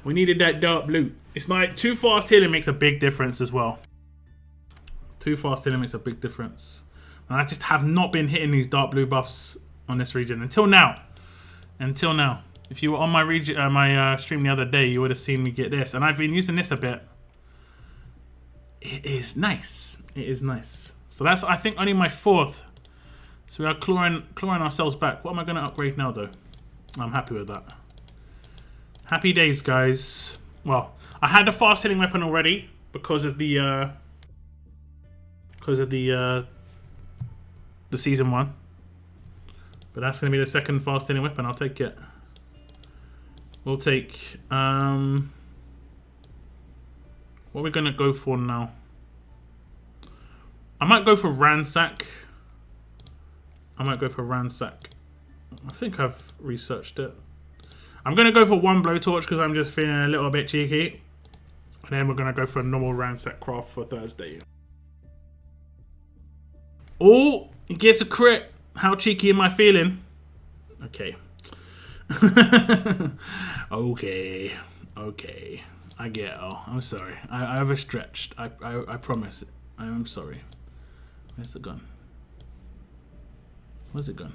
We needed that dark blue. It's like 2 fast healing makes a big difference as well. 2 fast healing makes a big difference. And I just have not been hitting these dark blue buffs on this region until now. Until now. If you were on my region, stream the other day, you would have seen me get this. And I've been using this a bit. It is nice. It is nice. So that's, I think, only my 4th. So we are clawing ourselves back. What am I going to upgrade now, though? I'm happy with that. Happy days, guys. Well, I had the fast hitting weapon already because of the season 1. But that's going to be the 2nd fast hitting weapon. I'll take it. We'll take what are we going to go for now? I might go for Ransack. I think I've researched it. I'm going to go for 1 blowtorch because I'm just feeling a little bit cheeky. And then we're going to go for a normal Ransack craft for Thursday. Oh, he gets a crit. How cheeky am I feeling? Okay. Okay. I get it. Oh, I'm sorry. I overstretched. I promise. I am sorry. Where's the gun? Where's it gone?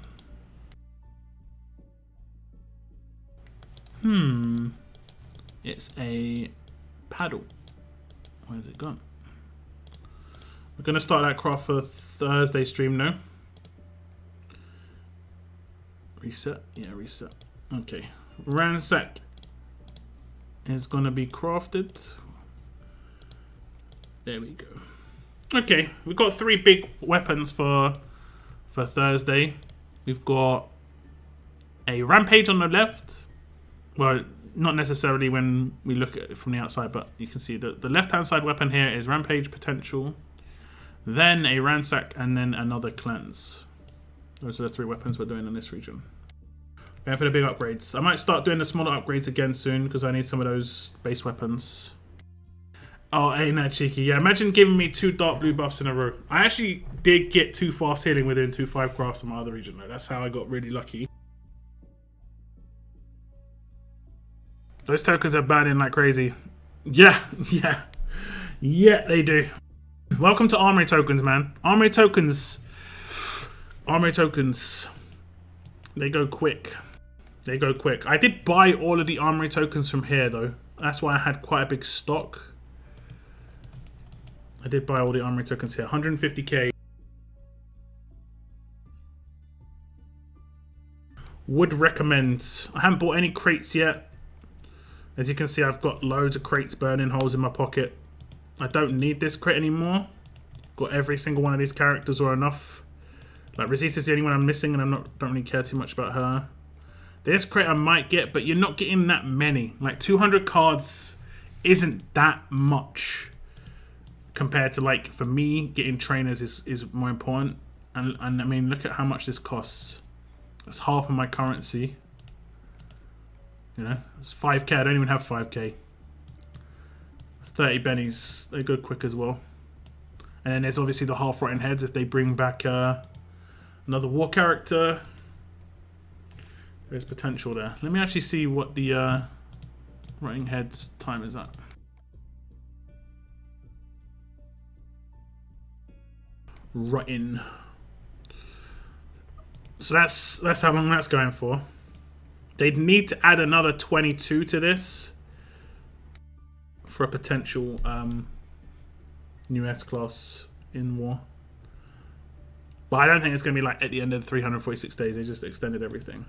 It's a paddle. Where's it gone? We're going to start that craft for Thursday stream now. Reset. Yeah, reset. Okay. Ransack is going to be crafted. There we go. Okay. We've got 3 big weapons for Thursday. We've got a rampage on the left. Well, not necessarily when we look at it from the outside, but you can see that the left-hand side weapon here is rampage potential, then a ransack, and then another cleanse. Those are the 3 weapons we're doing in this region. Going for the big upgrades. I might start doing the smaller upgrades again soon because I need some of those base weapons. Oh, ain't that cheeky. Yeah, imagine giving me 2 dark blue buffs in a row. I actually did get 2 fast healing within 2 5 crafts in my other region though. That's how I got really lucky. Those tokens are burning like crazy. Yeah, they do. Welcome to armory tokens, man. Armory tokens. They go quick. I did buy all of the armory tokens from here though. That's why I had quite a big stock. I did buy all the armory tokens here. 150k. Would recommend. I haven't bought any crates yet. As you can see, I've got loads of crates burning holes in my pocket. I don't need this crate anymore. Got every single one of these characters or enough. Like Rosita's the only one I'm missing, and don't really care too much about her. This crate I might get, but you're not getting that many. Like 200 cards isn't that much compared to, like, for me, getting trainers is more important. And I mean, look at how much this costs. That's half of my currency. You know, it's 5k. I don't even have 5k. It's 30 bennies. They go quick as well. And then there's obviously the half-rotten heads if they bring back another war character. There's potential there. Let me actually see what the rotting heads time is at. Rotting. So that's how long that's going for. They'd need to add another 22 to this for a potential new S-class in war. But I don't think it's going to be like at the end of 346 days. They just extended everything.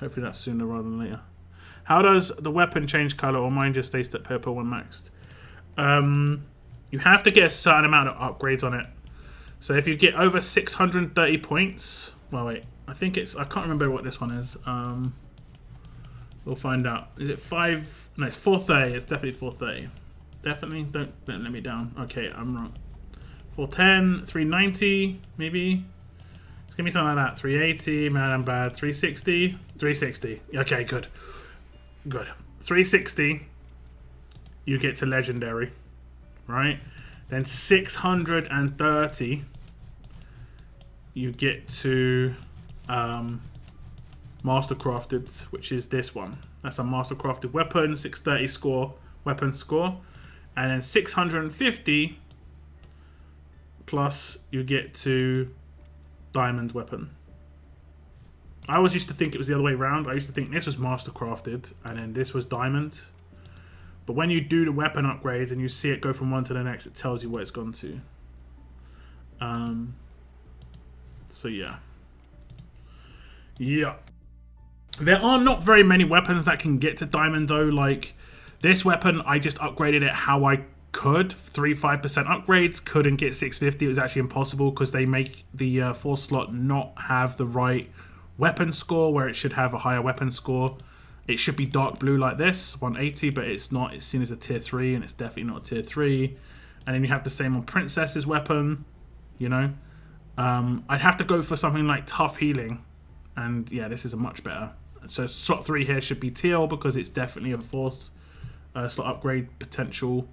Hopefully that's sooner rather than later. How does the weapon change color, or mine just stays at purple when maxed? You have to get a certain amount of upgrades on it. So if you get over 630 points... Well, wait. I think it's... I can't remember what this one is. We'll find out. Is it 5? No, it's 430. It's definitely 430. Definitely. Don't let me down. Okay, I'm wrong. 410, 390, maybe. Give me something like that. 380, man, I'm bad. 360, 360. Okay, good. Good. 360, you get to legendary, right? Then 630, you get to mastercrafted, which is this one. That's a mastercrafted weapon, 630 score, weapon score. And then 650 plus you get to diamond weapon. I always used to think it was the other way around. I used to think this was mastercrafted and then this was diamond. But when you do the weapon upgrades and you see it go from one to the next, it tells you what it's gone to. So yeah. Yeah. There are not very many weapons that can get to diamond though. Like this weapon, I just upgraded it how I could. 3-5% upgrades, couldn't get 650. It was actually impossible because they make the 4 slot not have the right weapon score where it should have a higher weapon score. It should be dark blue like this, 180, but it's not. It's seen as a tier 3 and it's definitely not a tier 3. And then you have the same on Princess's weapon, you know. I'd have to go for something like tough healing. And yeah, this is a much better. So slot 3 here should be teal because it's definitely a 4 slot upgrade potential.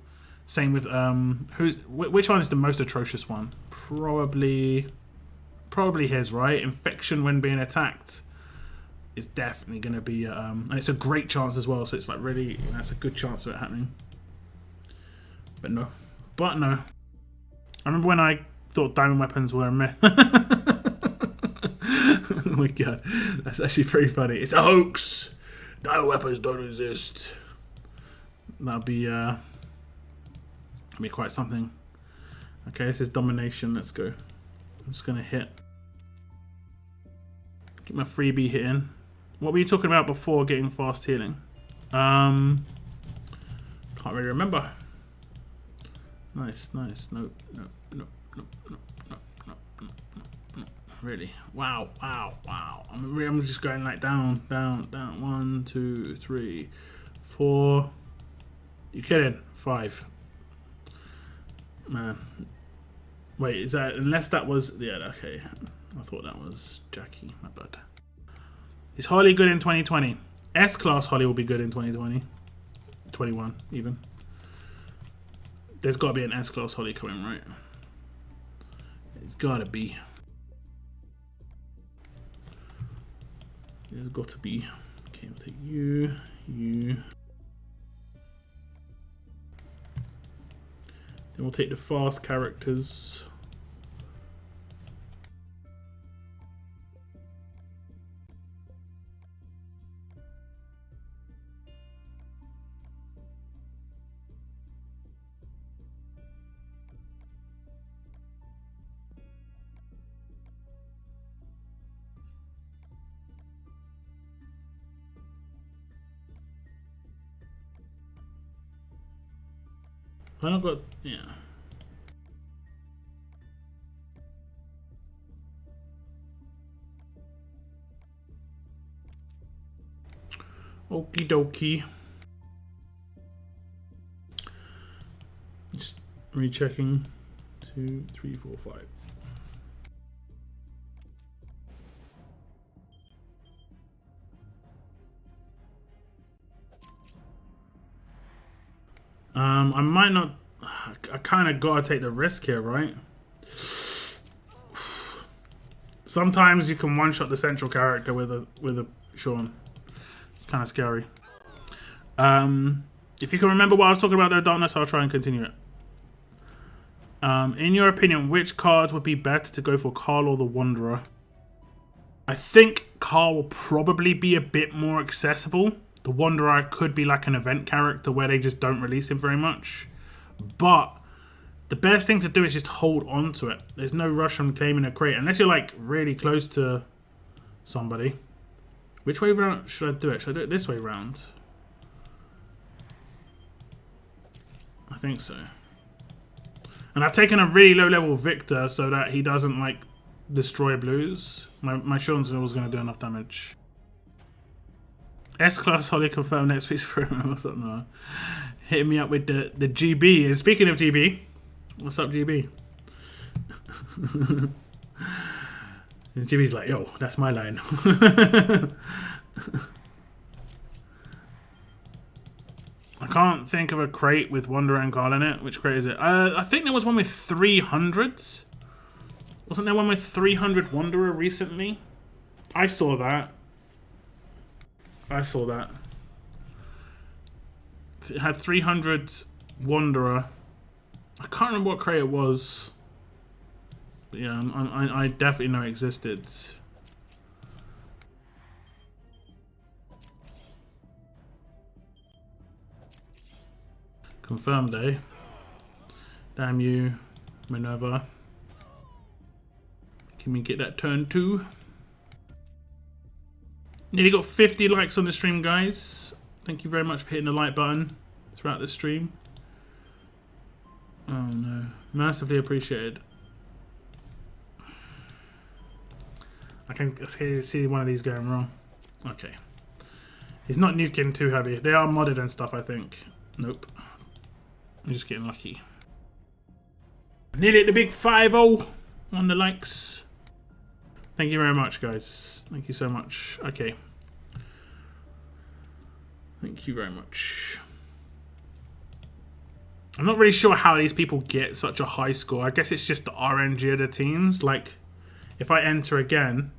Same with which one is the most atrocious one? Probably his, right? Infection when being attacked is definitely going to be and it's a great chance as well, so it's like really, that's a good chance of it happening. But no. I remember when I thought diamond weapons were a myth. Oh my god, that's actually pretty funny. It's a hoax. Diamond weapons don't exist. That'd be quite something. Okay, this is domination. Let's go. I'm just gonna hit. Get my freebie hit in. What were you talking about before getting fast healing? Can't really remember. Nice. No. Really? Wow. I'm just going like down. 1, 2, 3, 4. You kidding? 5. Man. Wait, is that, unless that was, yeah, okay. I thought that was Jackie, my bad. Is Holly good in 2020? S-Class Holly will be good in 2020. 21, even. There's got to be an S-Class Holly coming, right? It's got to be. There's got to be. Okay, we'll take you. Then we'll take the fast characters. I don't got, yeah. Okie dokie. Just rechecking. 2, 3, 4, 5. I might not. I kind of gotta take the risk here, right? Sometimes you can one-shot the central character with a Sean. It's kind of scary. If you can remember what I was talking about, though, Darkness, I'll try and continue it. In your opinion, which cards would be better to go for, Carl or the Wanderer? I think Carl will probably be a bit more accessible. The Wanderer could be like an event character where they just don't release him very much. But the best thing to do is just hold on to it. There's no rush on claiming a crate unless you're like really close to somebody. Which way round should I do it? Should I do it this way round? I think so. And I've taken a really low level Victor so that he doesn't like destroy blues. My Sean's always going to do enough damage. S-Class Holly confirmed next week's promo. What's up, Noah? Hitting me up with the GB. And speaking of GB, what's up, GB? And Jimmy's like, yo, that's my line. I can't think of a crate with Wanderer and Carl in it. Which crate is it? I think there was one with 300s. Wasn't there one with 300 Wanderer recently? I saw that. I saw that. It had 300 Wanderer. I can't remember what crate it was. But yeah, I definitely know it existed. Confirmed, eh? Damn you, Minerva. Can we get that turn 2? Nearly got 50 likes on the stream, guys. Thank you very much for hitting the like button throughout the stream. Oh no, massively appreciated. I can see one of these going wrong. Okay. He's not nuking too heavy. They are modded and stuff, I think. Nope. I'm just getting lucky. Nearly at the big 5-0 on the likes. Thank you very much, guys. Thank you so much. Okay. Thank you very much. I'm not really sure how these people get such a high score. I guess it's just the RNG of the teams. Like, if I enter again,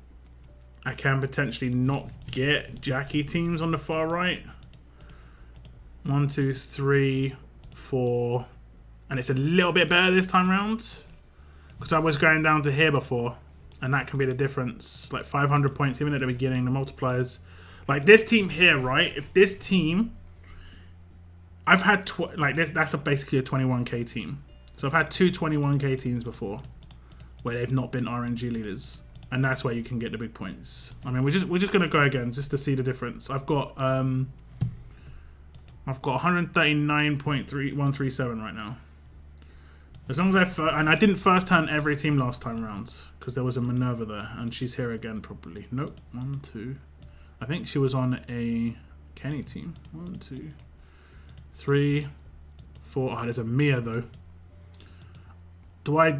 I can potentially not get Jackie teams on the far right. 1, 2, 3, 4. And it's a little bit better this time round. Because I was going down to here before. And that can be the difference. Like 500 points, even at the beginning, the multipliers. Like this team here, right? If this team... I've had... like this, that's basically a 21k team. So I've had 2 21k teams before. Where they've not been RNG leaders. And that's where you can get the big points. I mean, we're just going to go again, just to see the difference. I've got 139.3137 right now. As long as and I didn't first turn every team last time round because there was a Minerva there, and she's here again probably. Nope. 1, 2. I think she was on a Kenny team. 1, 2, 3, 4. Oh, there's a Mia though. Do I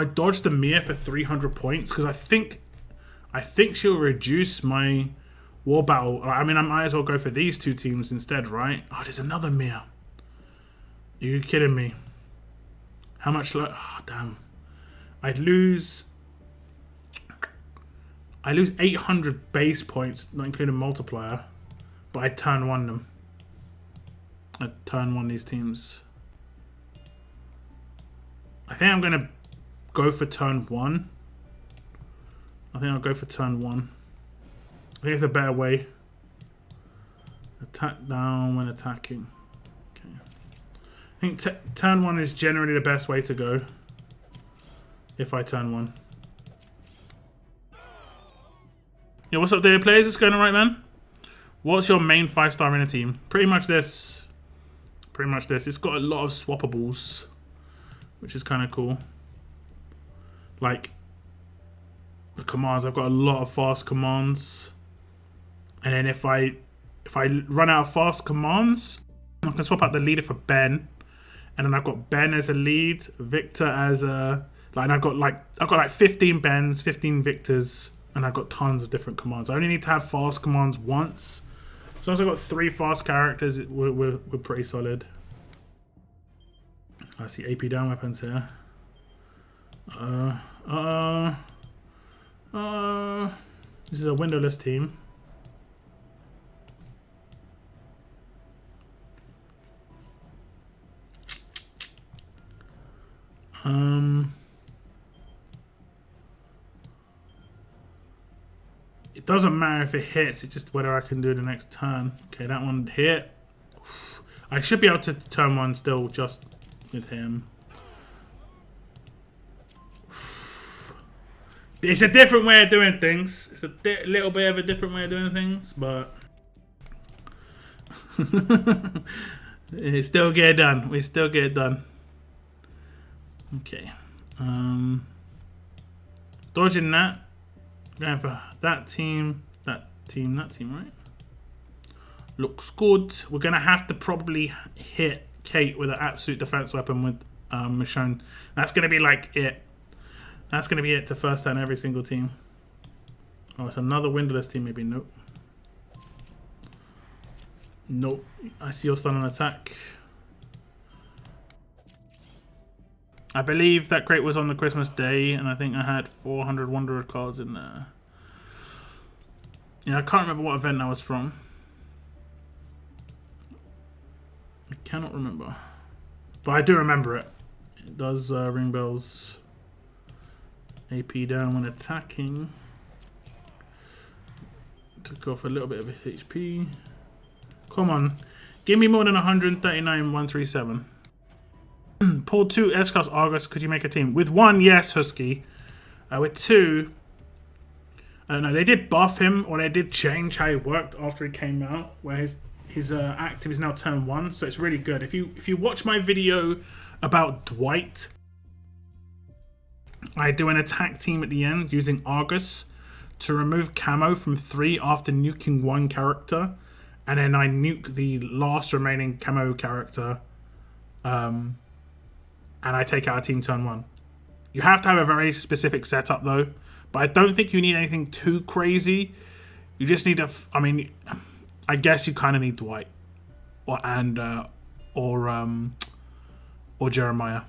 dodge the Mia for 300 points? Because I think she'll reduce my war battle. I mean, I might as well go for these 2 teams instead, right? Oh, there's another Mia. Are you kidding me? How much? Oh, damn. I'd lose 800 base points, not including multiplier, but I'd turn 1 them. I'd turn 1 these teams. I think I'm gonna go for turn 1. I think I'll go for turn 1. I think it's a better way. Attack down when attacking. I think turn 1 is generally the best way to go. If I turn 1. Yeah, what's up there, players? It's going alright, man. What's your main 5-star in a team? Pretty much this. Pretty much this. It's got a lot of swappables, which is kind of cool. Like the commands, I've got a lot of fast commands. And then if I run out of fast commands, I can swap out the leader for Ben. And then I've got Ben as a lead, Victor as a... Like, and I've got like 15 Bens, 15 Victors, and I've got tons of different commands. I only need to have fast commands once. As long as I've got 3 fast characters, we're pretty solid. I see AP down weapons here. This is a windowless team. It doesn't matter if it hits, it's just whether I can do the next turn. Okay, that one hit. I should be able to turn 1 still just with him. It's a different way of doing things. It's a little bit of a different way of doing things, but we still get it done. We still get it done. Okay. Dodging that. Going for that team, that team, right? Looks good. We're going to have to probably hit Kate with an absolute defense weapon with Michonne. That's going to be like it. That's going to be it to first turn every single team. Oh, it's another windowless team, maybe. Nope. Nope. I see you're still on attack. I believe that crate was on the Christmas day, and I think I had 400 Wanderer cards in there. Yeah, I can't remember what event that was from. I cannot remember. But I do remember it. It does ring bells. AP down when attacking. Took off a little bit of HP. Come on. Give me more than 139, 137. Pull 2 S-Class Argus. Could you make a team? With 1, yes, Husky. With 2, I don't know. They did buff him, or they did change how he worked after he came out, where his active is now turn 1, so it's really good. If you watch my video about Dwight, I do an attack team at the end using Argus to remove camo from 3 after nuking 1 character, and then I nuke the last remaining camo character, and I take out a team turn 1. You have to have a very specific setup though, but I don't think you need anything too crazy. You just need I mean, I guess you kind of need Dwight, or Jeremiah.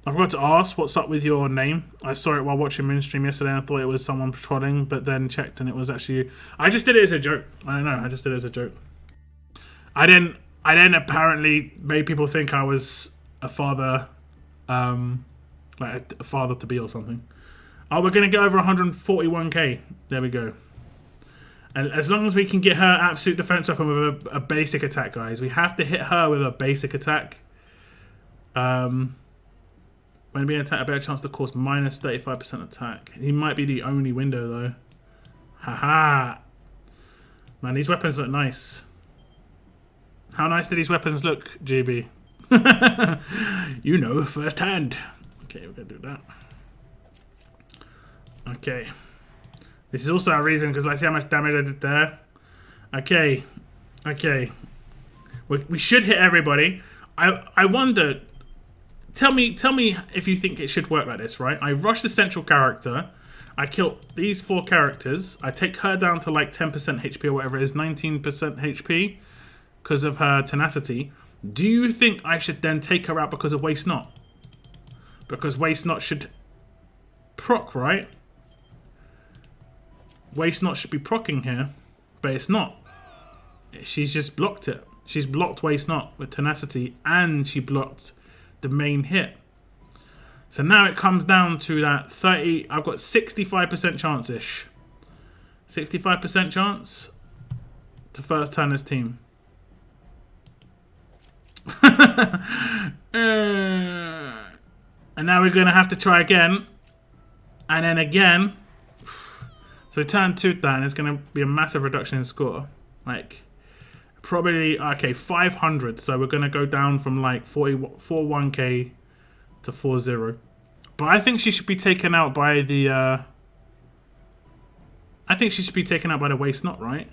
I forgot to ask, what's up with your name? I saw it while watching Moonstream yesterday and I thought it was someone trolling, but then checked and it was actually you. I just did it as a joke. I don't know, I just did it as a joke. I then apparently made people think I was a father, like a father to be or something. Oh, we're going to get over 141k. There we go. And as long as we can get her absolute defense weapon with a basic attack, guys. We have to hit her with a basic attack. When being attacked, a better chance to cause minus 35% attack. He might be the only window, though. Haha. Man, these weapons look nice. How nice do these weapons look, GB? You know, first hand. Okay, we're going to do that. Okay. This is also a reason, because let's see how much damage I did there. Okay. Okay. We should hit everybody. I wonder... Tell me if you think it should work like this, right? I rush the central character. I kill these 4 characters. I take her down to like 10% HP or whatever it is, 19% HP because of her tenacity. Do you think I should then take her out because of Waste Not? Because Waste Not should proc, right? Waste Not should be procking here, but it's not. She's just blocked it. She's blocked Waste Not with tenacity, and she blocked the main hit. So now it comes down to that 30. I've got 65% chance-ish. 65% chance to first turn this team. And now we're going to have to try again. And then again. So we turn 2 down. It's going to be a massive reduction in score. Like, probably, okay, 500. So we're going to go down from like 41k to 40. But I think she should be taken out by the... I think she should be taken out by the Waste Not, right?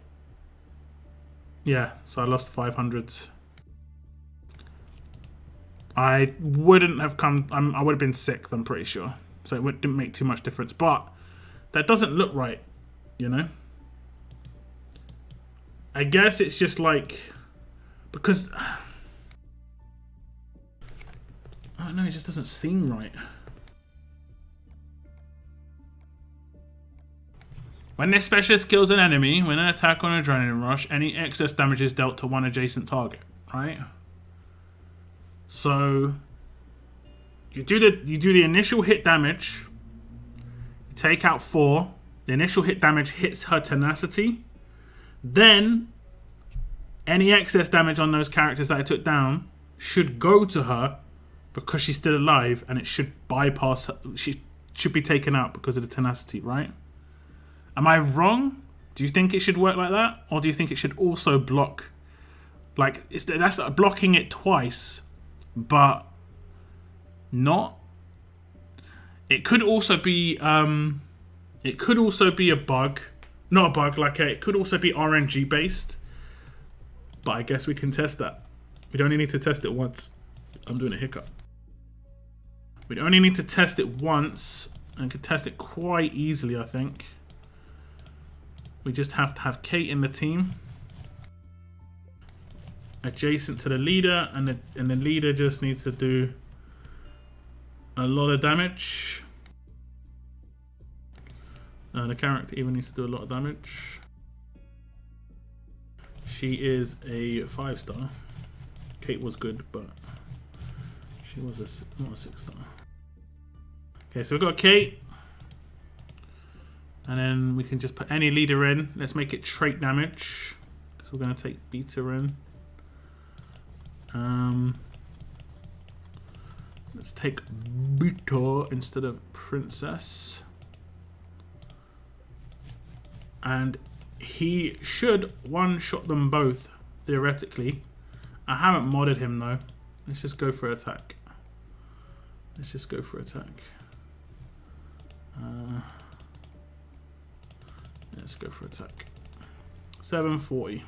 Yeah, so I lost 500s. I wouldn't have come... I would have been 6th, I'm pretty sure. So it didn't make too much difference. But that doesn't look right, you know? I guess it's just like... Because... I don't know, it just doesn't seem right. When this specialist kills an enemy, when an attack on Adrenaline Rush, any excess damage is dealt to one adjacent target, right? So you do the initial hit damage, you take out 4, the initial hit damage hits her tenacity, then any excess damage on those characters that I took down should go to her because she's still alive, and it should bypass her. She should be taken out because of the tenacity, right? Am I wrong? Do you think it should work like that? Or do you think it should also block? Like, that's like blocking it twice, but not? It could also be a bug. Not a bug, like it could also be RNG based. But I guess we can test that. We'd only need to test it once. I'm doing a hiccup. We'd only need to test it once, and could test it quite easily, I think. We just have to have Kate in the team, adjacent to the leader, and the leader just needs to do a lot of damage. The character even needs to do a lot of damage. She is a 5-star. Kate was good, but she was not a 6-star. Okay, so we've got Kate. And then we can just put any leader in. Let's make it trait damage, because we're going to take Beta in. Let's take Beta instead of Princess. And he should one-shot them both, theoretically. I haven't modded him, though. Let's just go for attack. Let's just go for attack. Let's go for attack. 740.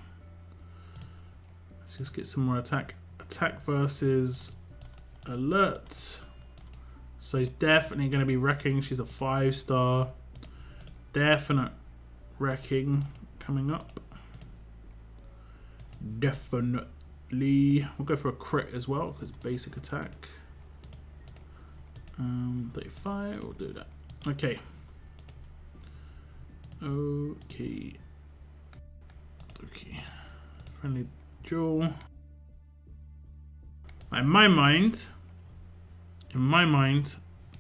Let's just get some more attack. Attack versus alert. So he's definitely going to be wrecking. She's a 5-star. Definite wrecking coming up. Definitely. We'll go for a crit as well, because basic attack. 35. We'll do that. Okay. Okay. Friendly duel. In my mind,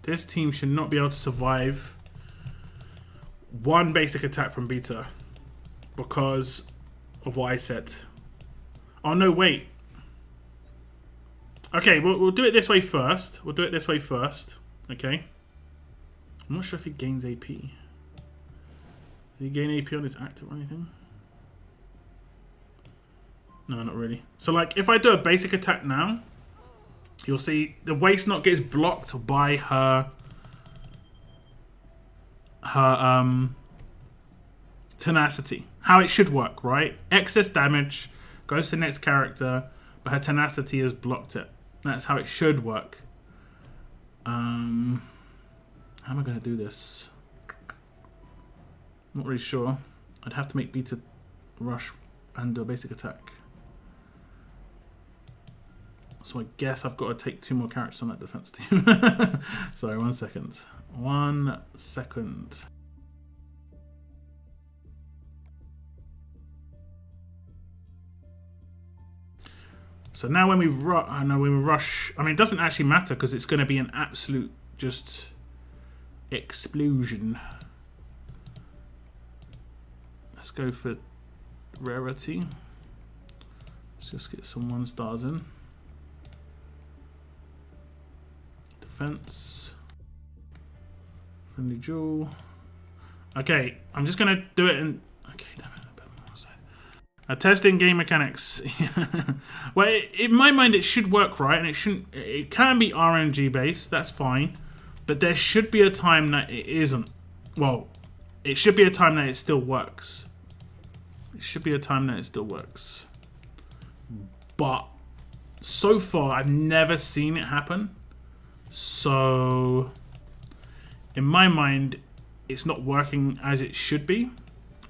this team should not be able to survive one basic attack from Beta because of what I said. Oh no, wait. Okay, we'll do it this way first. Okay. I'm not sure if he gains AP. Did he gain AP on his active or anything? No, not really. So, like, if I do a basic attack now, you'll see the waist knot gets blocked by her tenacity. How it should work, right? Excess damage goes to the next character, but her tenacity has blocked it. That's how it should work. How am I going to do this? Not really sure. I'd have to make Beta rush and do a basic attack. So I guess I've got to take 2 more characters on that defense team. Sorry, 1 second. 1 second. So now when we rush, I mean, it doesn't actually matter because it's going to be an absolute just explosion. Let's go for rarity. Let's just get some 1-stars in. Defense. Friendly duel. Okay, I'm just gonna do it in. Okay, damn it. Testing game mechanics. Well, in my mind, it should work right, and it shouldn't. It can be RNG based. That's fine, but there should be a time that it isn't. Well, it should be a time that it still works. But so far, I've never seen it happen. So, in my mind, it's not working as it should be.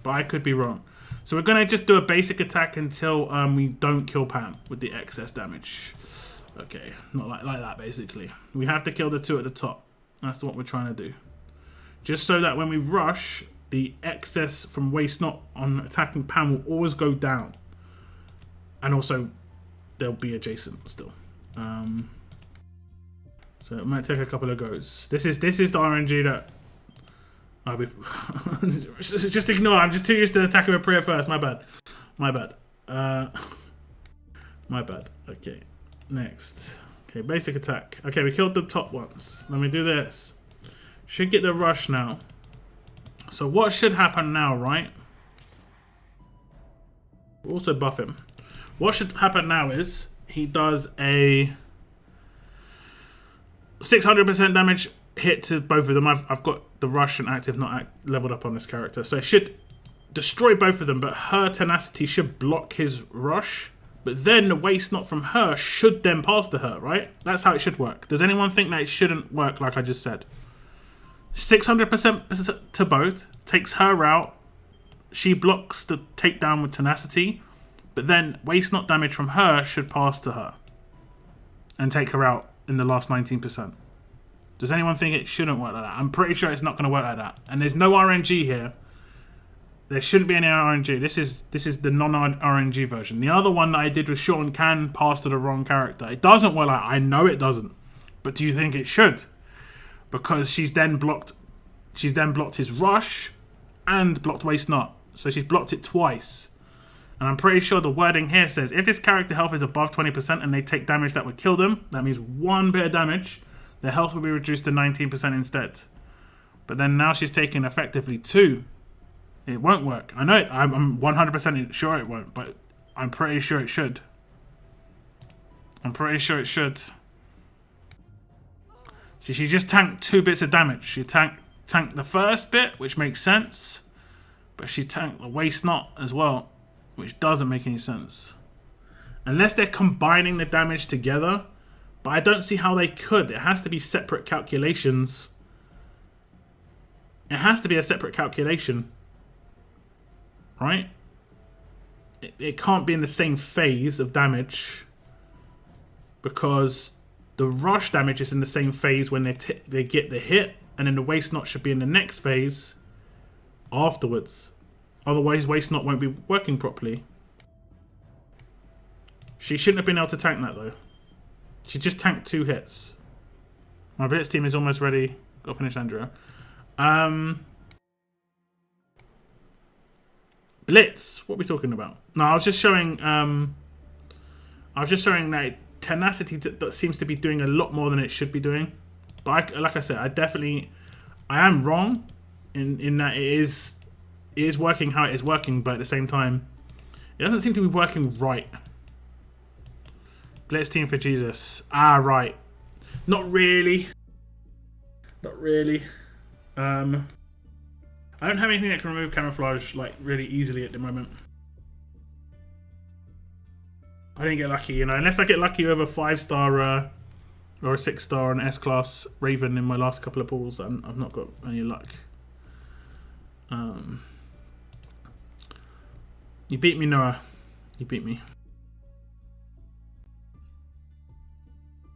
But I could be wrong. So we're going to just do a basic attack until we don't kill Pam with the excess damage. Okay, not like that, basically. We have to kill the 2 at the top. That's what we're trying to do. Just so that when we rush, the excess from waist knot on attacking Pam will always go down. And also, they'll be adjacent still. So it might take a couple of goes. This is the RNG that... just ignore. I'm just too used to attacking with prayer first. My bad. My bad. Okay. Next. Okay, basic attack. Okay, we killed the top ones. Let me do this. Should get the rush now. So what should happen now, right? We'll also buff him. What should happen now is he does a 600% damage hit to both of them. I've got the rush and active not leveled up on this character, so it should destroy both of them, but her tenacity should block his rush, but then the waste not from her should then pass to her, right? That's how it should work. Does anyone think that it shouldn't work like I just said? 600% to both, takes her out. She blocks the takedown with tenacity, but then waste not damage from her should pass to her and take her out in the last 19%. Does anyone think it shouldn't work like that? I'm pretty sure it's not going to work like that. And there's no RNG here. There shouldn't be any RNG. This is the non-RNG version. The other one that I did with Sean can pass to the wrong character. It doesn't work like that. I know it doesn't. But do you think it should? Because she's then blocked his rush and blocked waste not. So she's blocked it twice. And I'm pretty sure the wording here says if this character health is above 20% and they take damage that would kill them, that means 1 bit of damage, their health will be reduced to 19% instead. But then now she's taking effectively 2. It won't work. I know it. I'm 100% sure it won't, but I'm pretty sure it should. I'm pretty sure it should. See, she just tanked 2 bits of damage. She tanked the first bit, which makes sense, but she tanked the waste not as well, which doesn't make any sense. Unless they're combining the damage together, but I don't see how they could. It has to be separate calculations. It has to be a separate calculation. Right? It can't be in the same phase of damage because the rush damage is in the same phase when they get the hit, and then the waste not should be in the next phase afterwards. Otherwise, waste not won't be working properly. She shouldn't have been able to tank that though. She just tanked 2 hits. My blitz team is almost ready. Got to finish Andrea. Blitz. What are we talking about? No, I was just showing. That tenacity that seems to be doing a lot more than it should be doing. But like I said, I am wrong in that it is working how it is working, but at the same time, it doesn't seem to be working right. Blitz team for Jesus. Ah, right. Not really. Not really. I don't have anything that can remove camouflage like really easily at the moment. I didn't get lucky, you know. Unless I get lucky with a 5-star or a 6-star and S-class Raven in my last couple of pulls, I've not got any luck. You beat me, Noah. You beat me.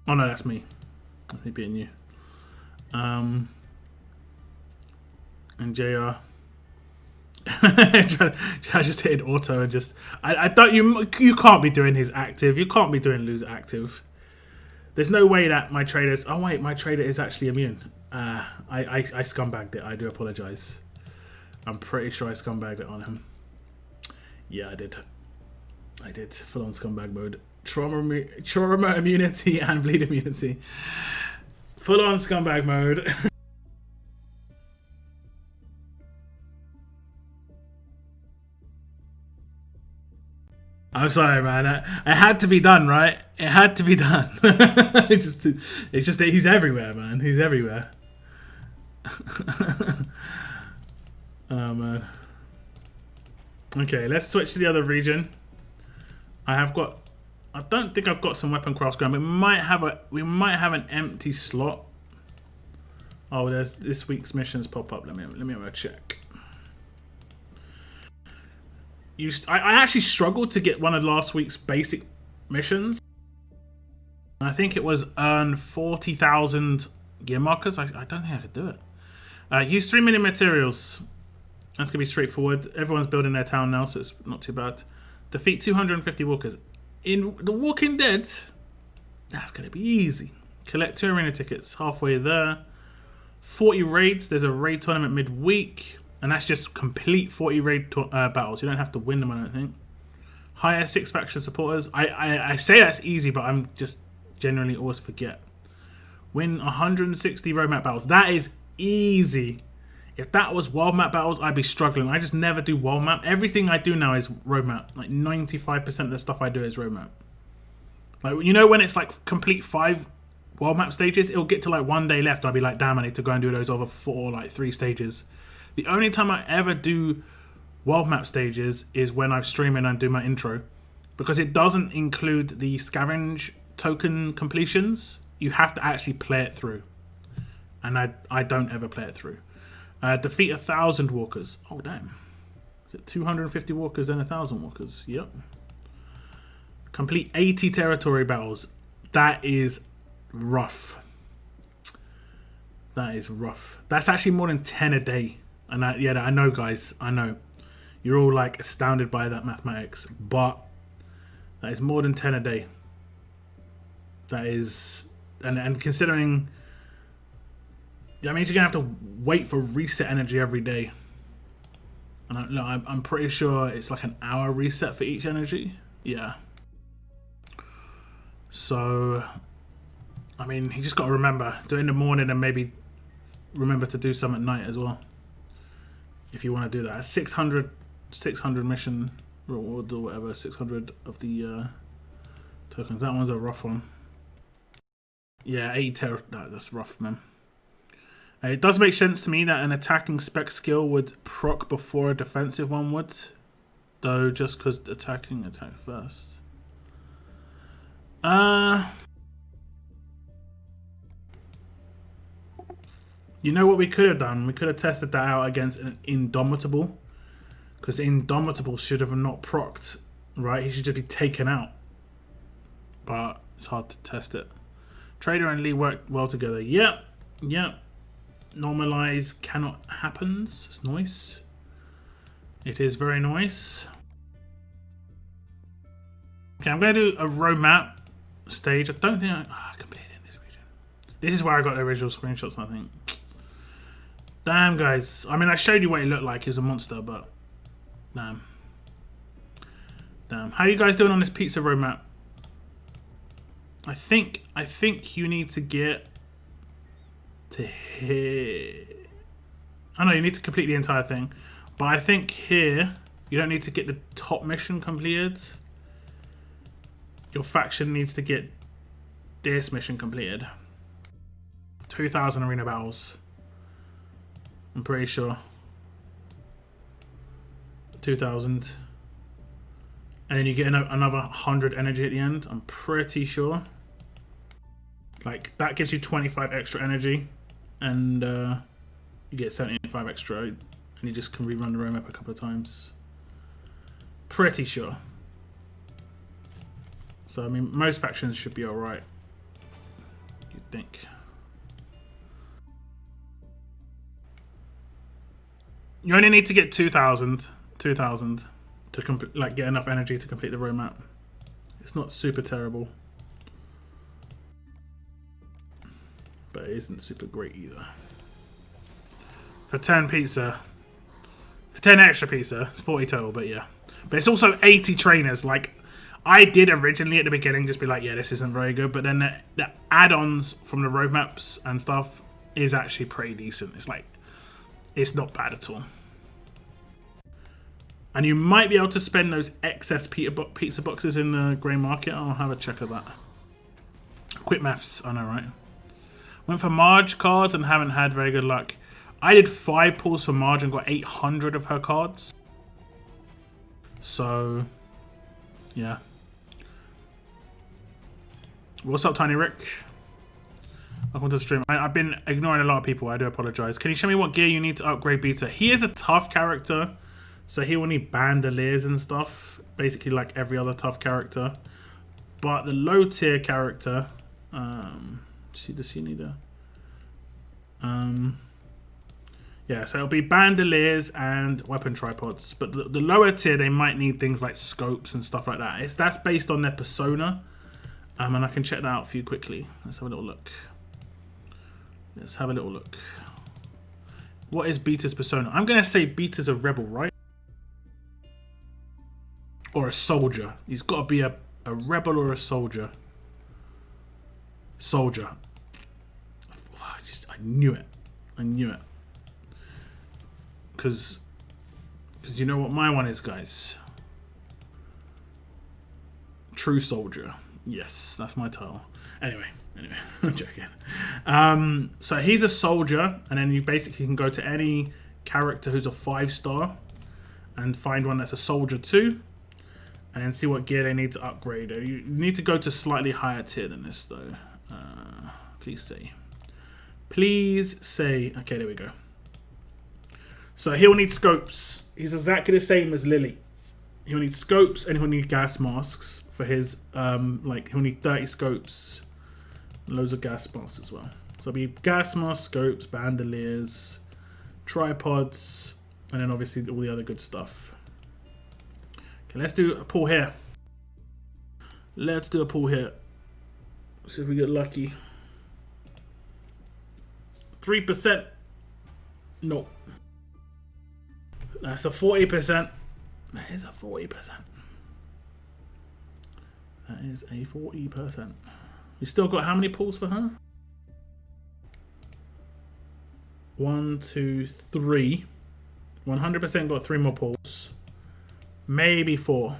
Oh no, that's me. That's me beating you. And JR. I just hit an auto and just I don't you can't be doing his active. You can't be doing lose active. There's no way that my traders. Oh wait, my trader is actually immune. I scumbagged it. I do apologize. I'm pretty sure I scumbagged it on him. Yeah, I did. I did. Full on scumbag mode. Trauma immunity and bleed immunity. Full on scumbag mode. I'm sorry, man. It had to be done, right? It had to be done. it's just that he's everywhere, man. He's everywhere. Oh man. Okay, let's switch to the other region. I don't think I've got some weapon crafts going. We might have an empty slot. Oh, there's this week's missions pop up. Let me have a check. I actually struggled to get one of last week's basic missions. I think it was earn 40,000 gear markers. I don't think I could do it. Use 3 million materials. That's going to be straightforward. Everyone's building their town now, so it's not too bad. Defeat 250 walkers. In The Walking Dead, that's going to be easy. Collect 2 arena tickets. Halfway there. 40 raids. There's a raid tournament midweek. And that's just complete 40 raid battles. You don't have to win them, I don't think. Hire 6 faction supporters. I say that's easy, but I'm just generally always forget. Win 160 road map battles. That is easy. If that was world map battles, I'd be struggling. I just never do world map. Everything I do now is road map. Like 95% of the stuff I do is road map. Like, you know when it's like complete 5 world map stages, it'll get to like 1 day left. I'll be like, damn, I need to go and do those other 4, like 3 stages. The only time I ever do world map stages is when I'm streaming and do my intro. because it doesn't include the scavenge token completions. You have to actually play it through, and I don't ever play it through. Defeat 1,000 walkers. Oh damn! Is it 250 walkers and 1,000 walkers? Yep. Complete 80 territory battles. That is rough. That is rough. That's actually more than 10 a day. And yeah, I know, guys. I know. You're all like astounded by that mathematics, but that is more than 10 a day. That is, and considering, that means you're gonna have to wait for reset energy every day. And I'm pretty sure it's like an hour reset for each energy. Yeah. So, I mean, you just got to remember, do it in the morning and maybe remember to do some at night as well. If you want to do that. 600 mission rewards or whatever, 600 of the tokens. That one's a rough one. Yeah, 8 that's rough, man. It does make sense to me that an attacking spec skill would proc before a defensive one would. Though, just because attacking attack first. You know what we could have done? We could have tested that out against an Indomitable. Because Indomitable should have not procced, right? He should just be taken out. But it's hard to test it. Trader and Lee work well together. Yep. Yep. Normalize cannot happens. It's nice. It is very nice. Okay, I'm going to do a roadmap stage. I don't think I completed in this region. This is where I got the original screenshots, I think. Damn, guys. I mean, I showed you what he looked like. He was a monster, but damn. Damn. How are you guys doing on this pizza roadmap? I think you need to get to here. I know you need to complete the entire thing, but I think here you don't need to get the top mission completed. Your faction needs to get this mission completed. 2,000 arena battles. I'm pretty sure. 2,000. And then you get another 100 energy at the end. I'm pretty sure. Like, that gives you 25 extra energy. And you get 75 extra. And you just can rerun the roadmap a couple of times. Pretty sure. So, I mean, most factions should be alright. You'd think. You only need to get 2,000 to like get enough energy to complete the roadmap. It's not super terrible, but it isn't super great either. For 10 pizza, for 10 extra pizza, it's 40 total, but yeah. But it's also 80 trainers. Like, I did originally at the beginning just be like, yeah, this isn't very good, but then the add-ons from the roadmaps and stuff is actually pretty decent. It's like, it's not bad at all. And you might be able to spend those excess pizza boxes in the grey market. I'll have a check of that. Quick maths, I know, right? Went for Marge cards and haven't had very good luck. I did 5 pulls for Marge and got 800 of her cards. So, yeah. What's up, Tiny Rick? Welcome to the stream. I've been ignoring a lot of people. I do apologize. Can you show me what gear you need to upgrade Beta? He is a tough character, so he will need bandoliers and stuff. Basically like every other tough character. But the low tier character... does she need a... yeah, so it'll be bandoliers and weapon tripods. But the lower tier, they might need things like scopes and stuff like that. That's based on their persona. And I can check that out for you quickly. Let's have a little look. Let's have a little look. What is Beta's persona? I'm going to say Beta's a rebel, right? Or a soldier. He's got to be a rebel or a soldier. Soldier. I knew it. I knew it. Because you know what my one is, guys. True soldier. Yes, that's my title. Anyway, I'm joking. So he's a soldier, and then you basically can go to any character who's a 5-star and find one that's a soldier too. and then see what gear they need to upgrade. You need to go to slightly higher tier than this, though. Please say. Please say. Okay, there we go. So he'll need scopes. He's exactly the same as Lily. He'll need scopes and he'll need gas masks for his, like, he'll need 30 scopes. Loads of gas masks as well. So it'll be gas masks, scopes, bandoliers, tripods, and then obviously all the other good stuff. Okay, let's do a pull here. Let's do a pull here. See if we get lucky. 3%. No. That's a 40%. That is a 40%. That is a 40%. We still got how many pulls for her? 1, 2, 3. 100% got 3 more pulls. Maybe 4.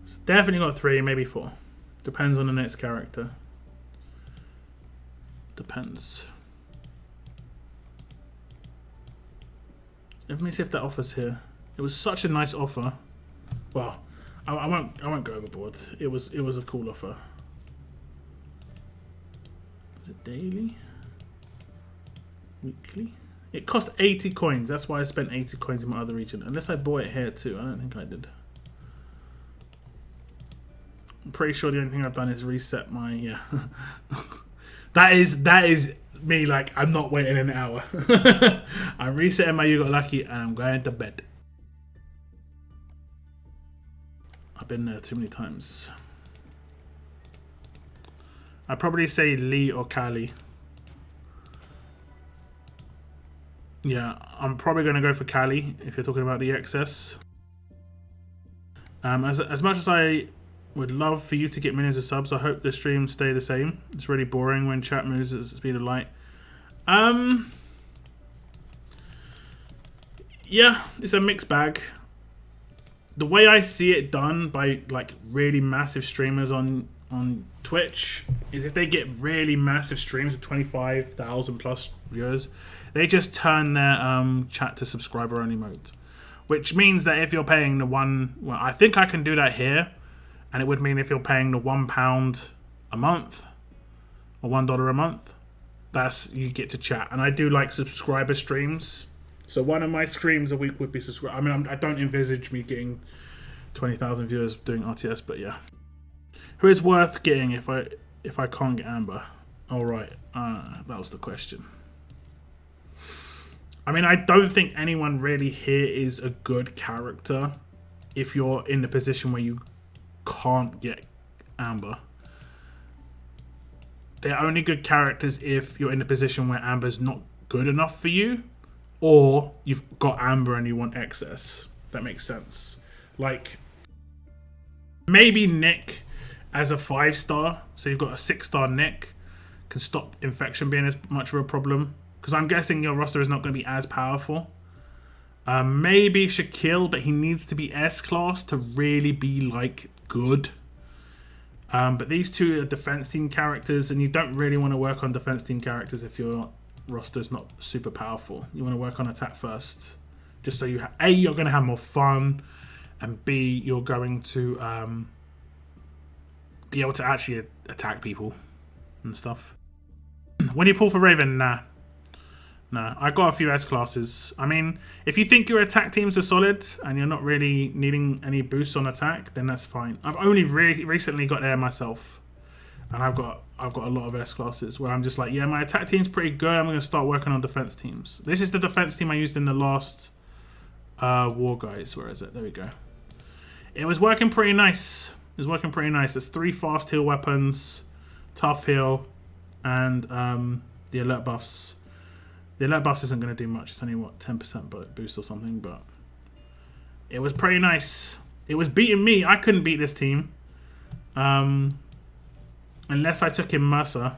It's definitely got 3, maybe 4. Depends on the next character. Depends. Let me see if that offer's here. It was such a nice offer. Well, I won't go overboard. It was a cool offer. Is it daily? Weekly? It cost 80 coins. That's why I spent 80 coins in my other region. Unless I bought it here too. I don't think I did. I'm pretty sure the only thing I've done is reset my, yeah. that is me, like, I'm not waiting an hour. I'm resetting my You Got Lucky and I'm going to bed. I've been there too many times. I'd probably say Lee or Kali. Yeah, I'm probably going to go for Kali if you're talking about the XS. As much as I would love for you to get millions of subs, I hope the streams stay the same. It's really boring when chat moves at the speed of light. Yeah, it's a mixed bag. The way I see it done by like really massive streamers on Twitch is if they get really massive streams with 25,000 plus viewers, they just turn their chat to subscriber only mode, which means that if you're paying the I think I can do that here, and it would mean if you're paying the £1 a month or $1 a month, you get to chat. And I do like subscriber streams, so one of my streams a week would be subscribe. I mean, I don't envisage me getting 20,000 viewers doing RTS, but yeah. Who is worth getting if I can't get Amber? All right, that was the question. I mean, I don't think anyone really here is a good character if you're in the position where you can't get Amber. They're only good characters if you're in the position where Amber's not good enough for you, or you've got Amber and you want excess. That makes sense. Like, maybe Nick as a 5-star, so you've got a 6-star Nick, can stop infection being as much of a problem. Because I'm guessing your roster is not going to be as powerful. Maybe Shaquille, but he needs to be S-class to really be, like, good. But these two are defense team characters, and you don't really want to work on defense team characters if your roster is not super powerful. You want to work on attack first. Just so you A, you're going to have more fun, and B, you're going to be able to actually attack people and stuff. When you pull for Raven, nah. Nah, I got a few S-classes. I mean, if you think your attack teams are solid and you're not really needing any boosts on attack, then that's fine. I've only recently got there myself, and I've got a lot of S-classes where I'm just like, yeah, my attack team's pretty good. I'm going to start working on defense teams. This is the defense team I used in the last War Guys. Where is it? There we go. It was working pretty nice. It was working pretty nice. There's 3 fast heal weapons, tough heal, and the alert buffs. The alert buffs isn't going to do much. It's only, what, 10% boost or something, but it was pretty nice. It was beating me. I couldn't beat this team. Unless I took in Mercer.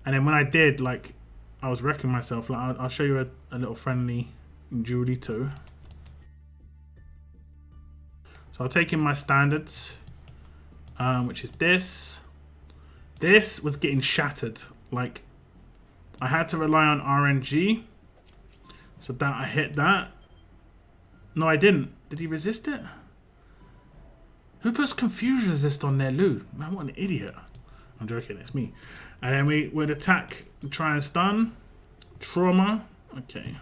And then when I did, like, I was wrecking myself. Like, I'll show you a little friendly Julito. So I'll take in my standards, which is this. This was getting shattered. Like, I had to rely on RNG. So that I hit that. No, I didn't. Did he resist it? Who puts confusion resist on their loot? Man, what an idiot. I'm joking, it's me. And then we would attack, try and stun. Trauma. Okay.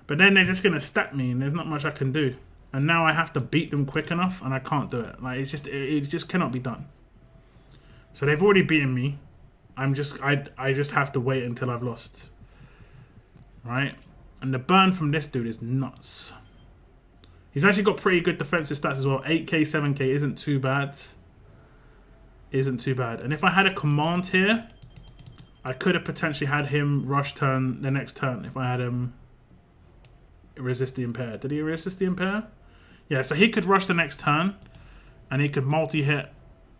But then they're just going to stack me and there's not much I can do. And now I have to beat them quick enough and I can't do it. Like, it just cannot be done. So they've already beaten me. I just have to wait until I've lost. Right? And the burn from this dude is nuts. He's actually got pretty good defensive stats as well. 8k, 7k isn't too bad. Isn't too bad. And if I had a command here, I could have potentially had him rush turn the next turn if I had him resist the impair. Did he resist the impair? Yeah, so he could rush the next turn and he could multi-hit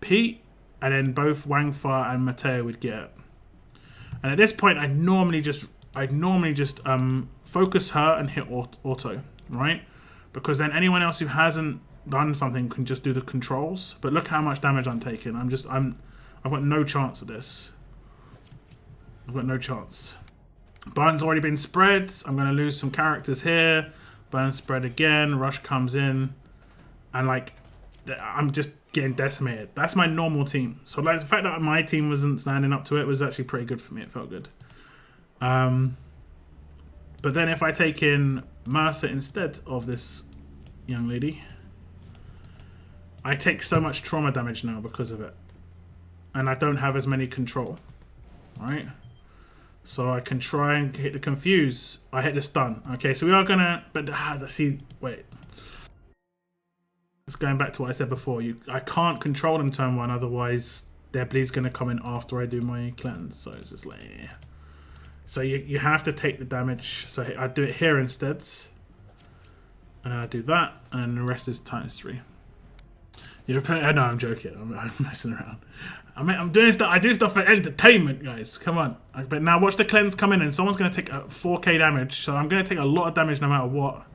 Pete and then both Wang Fa and Mateo would get it. And at this point I'd normally just focus her and hit auto, right? Because then anyone else who hasn't done something can just do the controls. But look how much damage I'm taking. I've got no chance of this. I've got no chance. Burn's already been spread. I'm going to lose some characters here. Burn spread again. Rush comes in. And like, I'm just getting decimated. That's my normal team. So like the fact that my team wasn't standing up to it was actually pretty good for me. It felt good. But then if I take in Mercer instead of this young lady, I take so much trauma damage now because of it. And I don't have as many control. Right? So I can try and hit the confuse. I hit the stun. Okay, so we are gonna, but let's see, wait. It's going back to what I said before. I can't control them turn one, otherwise their bleed's gonna come in after I do my cleanse. So it's just like, yeah. So you have to take the damage. So I do it here instead. And then I do that, and then the rest is ×3. No, I'm joking. I'm messing around. I'm doing stuff. I do stuff for entertainment, guys. Come on. But now watch the cleanse come in, and someone's going to take 4k damage. So I'm going to take a lot of damage no matter what.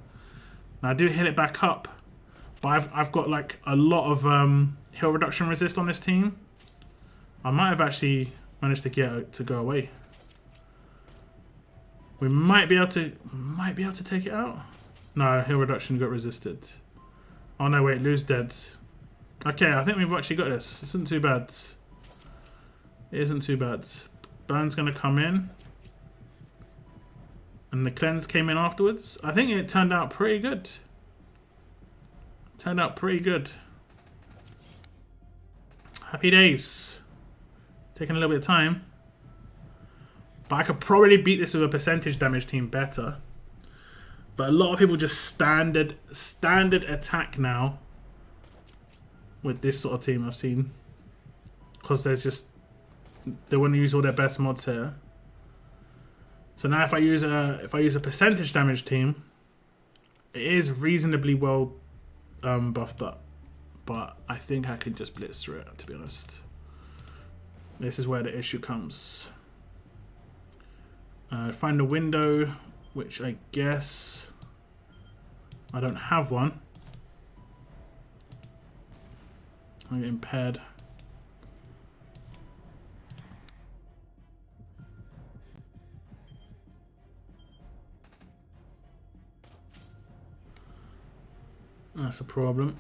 Now I do hit it back up, but I've got like a lot of heal reduction resist on this team. I might have actually managed to get it to go away. We might be able to take it out. No, heal reduction got resisted. Oh no, wait, lose dead. Okay, I think we've actually got this. It isn't too bad. It isn't too bad. Burn's gonna come in. And the cleanse came in afterwards. I think it turned out pretty good. Turned out pretty good. Happy days. Taking a little bit of time. But I could probably beat this with a percentage damage team better. But a lot of people just standard attack now with this sort of team I've seen. Because there's just, they want to use all their best mods here. So now if I use a percentage damage team, it is reasonably well buffed up. But I think I can just blitz through it, to be honest. This is where the issue comes. Find a window, which I guess I don't have one. I get impaired. That's a problem.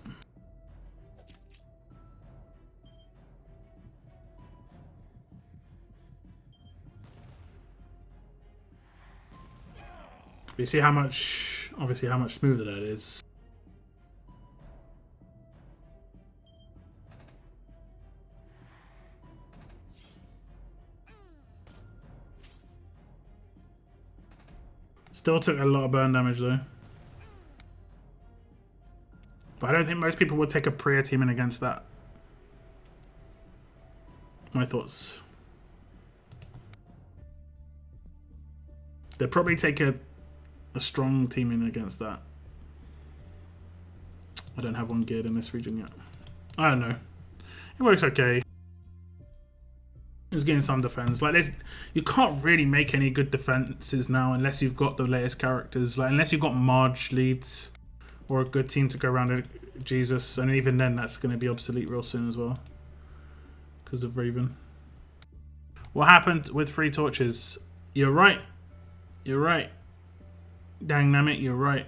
You see how much, obviously how much smoother that is. Still took a lot of burn damage though. But I don't think most people would take a Priya team in against that. My thoughts. They'd probably take a strong team in against that. I don't have one geared in this region yet. I don't know. It works okay. It's getting some defense. Like this, you can't really make any good defenses now unless you've got the latest characters. Like unless you've got Marge leads or a good team to go around Jesus, and even then that's going to be obsolete real soon as well because of Raven. What happened with free torches? You're right. You're right. Dynamic, you're right.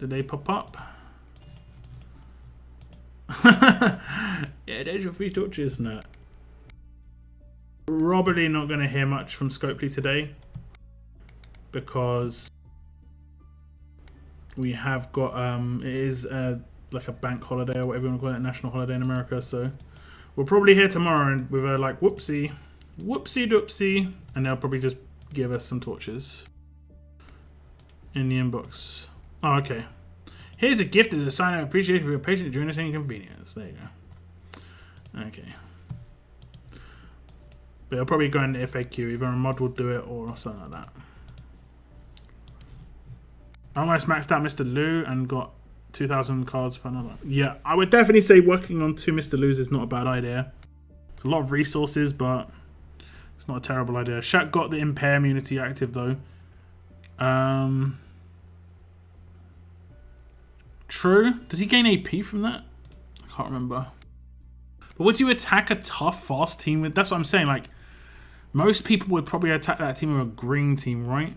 Did they pop up? Yeah, there's your 3 torches, isn't it? Probably not going to hear much from Scopely today because we have got it is like a bank holiday or whatever you want to call it, a national holiday in America. So we'll probably hear tomorrow and with a like whoopsie doopsie, and they'll probably just give us some torches in the inbox. Oh, okay. Here's a gift as a sign of appreciation for your patience during this inconvenience. There you go. Okay. But it'll probably go into FAQ. Either a mod will do it or something like that. I almost maxed out Mr. Lou and got 2,000 cards for another. Yeah, I would definitely say working on 2 Mr. Lou's is not a bad idea. It's a lot of resources, but it's not a terrible idea. Shaq got the impair immunity active though. True. Does he gain AP from that? I can't remember. But would you attack a tough, fast team with? That's what I'm saying. Like, most people would probably attack that team with a green team, right?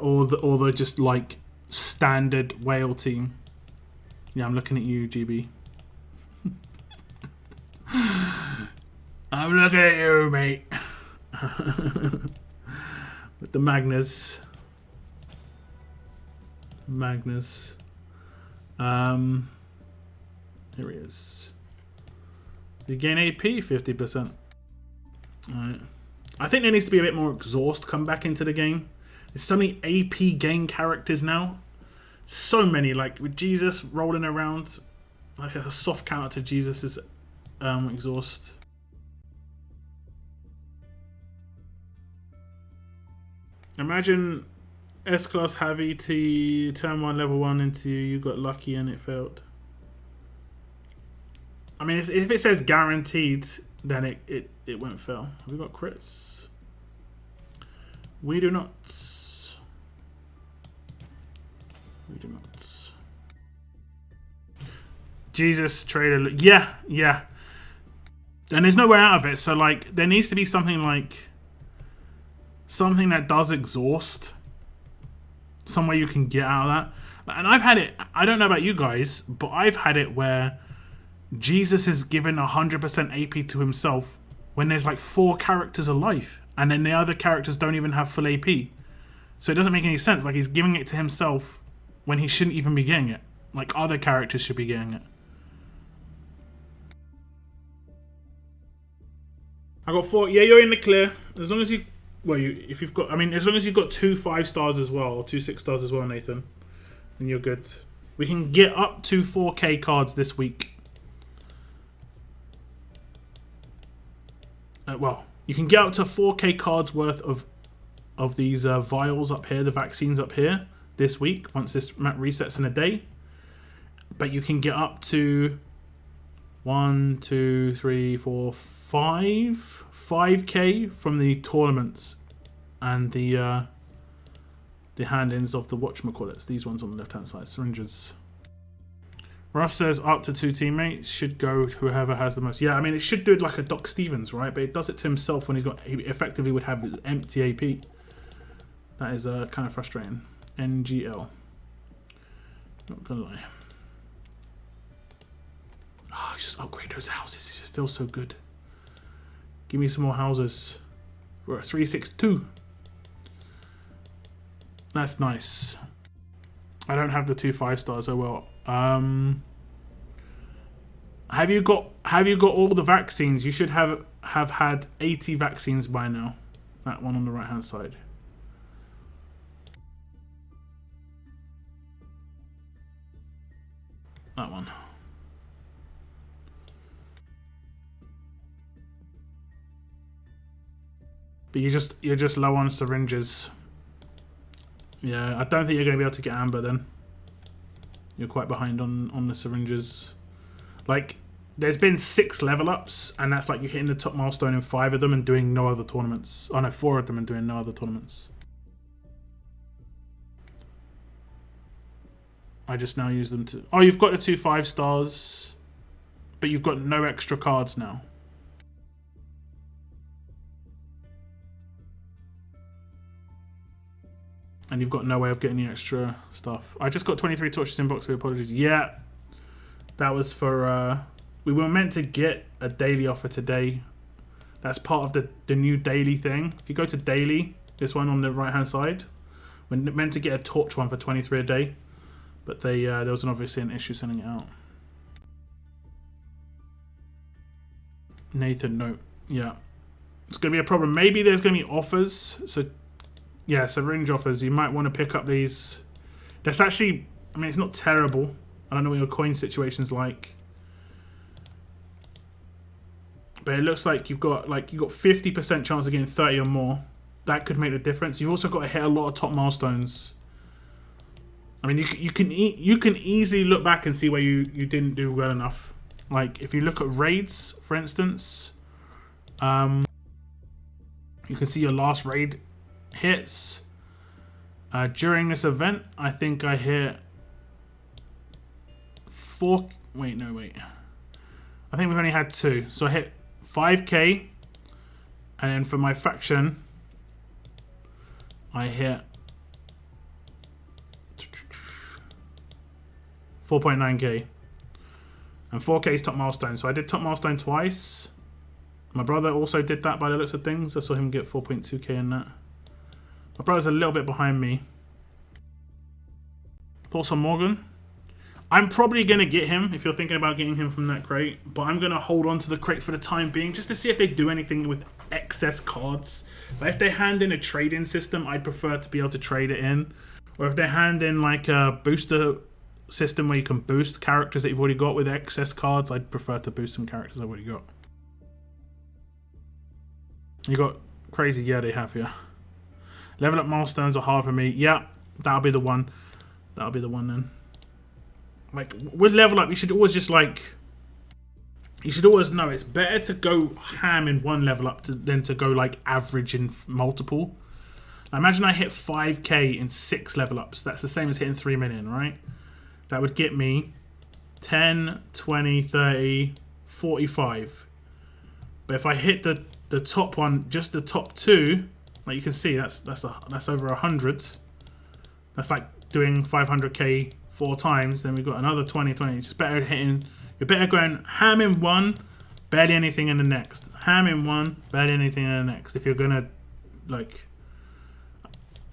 Or the just like standard whale team. Yeah, I'm looking at you, GB. I'm looking at you, mate. With the Magnus. Here he is. You gain AP 50%. Alright. I think there needs to be a bit more exhaust come back into the game. There's so many AP gain characters now. So many, like with Jesus rolling around. Like a soft counter to Jesus's exhaust. Imagine S-Class have ET turn 1 level 1 into you got lucky and it failed. I mean, if it says guaranteed, then it won't fail. Have we got crits? We do not. We do not. Jesus trader. Yeah, yeah. And there's no way out of it. So like, there needs to be something like something that does exhaust. Some way you can get out of that. And I've had it. I don't know about you guys, but I've had it where Jesus is given 100% AP to himself when there's like 4 characters alive, and then the other characters don't even have full AP. So it doesn't make any sense. Like, he's giving it to himself when he shouldn't even be getting it. Like, other characters should be getting it. I got 4. Yeah, you're in the clear. As long as you, well, if you've got, I mean, as long as you've got 2 5-stars as well, or 2 6-stars as well, Nathan, then you're good. We can get up to 4K cards this week. Well, you can get up to 4K cards worth of these vials up here, the vaccines up here, this week, once this map resets in a day. But you can get up to 1, 2, 3, 4, 5K from the tournaments and the hand-ins of the whatchamacallits. These ones on the left-hand side, syringes. Russ says up to 2 teammates should go whoever has the most. Yeah, I mean, it should do it like a Doc Stevens, right? But it does it to himself when he effectively would have empty AP. That is kind of frustrating. NGL. Not gonna lie. Oh, just upgrade those houses. It just feels so good. Give me some more houses. We're at 362. That's nice. I don't have the 2 5-stars. Oh well. Have you got all the vaccines? You should have had 80 vaccines by now. That one on the right hand side. That one. But you're just low on syringes. Yeah, I don't think you're going to be able to get amber then. You're quite behind on the syringes. Like, there's been 6 level ups, and that's like you're hitting the top milestone in 5 of them and doing no other tournaments. Oh no, 4 of them and doing no other tournaments. I just now use them to... Oh, you've got the 2 5-stars, but you've got no extra cards now. and you've got no way of getting the extra stuff. I just got 23 torches in box with apologies. Yeah, that was for, we were meant to get a daily offer today. That's part of the new daily thing. If you go to daily, this one on the right hand side, we're meant to get a torch one for 23 a day, but they there was obviously an issue sending it out. Nathan, no. Yeah. It's going to be a problem. Maybe there's going to be offers. So, yeah, syringe offers. You might want to pick up these. That's actually, I mean, it's not terrible. I don't know what your coin situation's like. But it looks like you've got 50% chance of getting 30 or more. That could make the difference. You've also got to hit a lot of top milestones. I mean, you can easily look back and see where you didn't do well enough. Like, if you look at raids, for instance, you can see your last raid hits. During this event, I think I hit 4... Wait, no, wait. I think we've only had 2. So I hit 5k. And then for my faction, I hit 4.9k. And 4k is top milestone. So I did top milestone twice. My brother also did that by the looks of things. I saw him get 4.2k in that. My brother's a little bit behind me. Thoughts on Morgan? I'm probably going to get him if you're thinking about getting him from that crate. But I'm going to hold on to the crate for the time being just to see if they do anything with excess cards. But if they hand in a trade-in system, I'd prefer to be able to trade it in. Or if they hand in like a booster system where you can boost characters that you've already got with excess cards, I'd prefer to boost some characters I've already got. You got crazy? Yeah, they have, yeah. Level up milestones are hard for me. Yeah, that'll be the one. That'll be the one then. Like, with level up, you should always just like... You should always know it's better to go ham in one level up than to go like average in multiple. Now, imagine I hit 5k in 6 level ups. That's the same as hitting 3 million, right? That would get me 10, 20, 30, 45. But if I hit the top one, just the top 2, like you can see, that's over 100. That's like doing 500k 4 times. Then we've got another 20. It's just better hitting. You're better going ham in one, barely anything in the next. Ham in one, barely anything in the next. If you're gonna like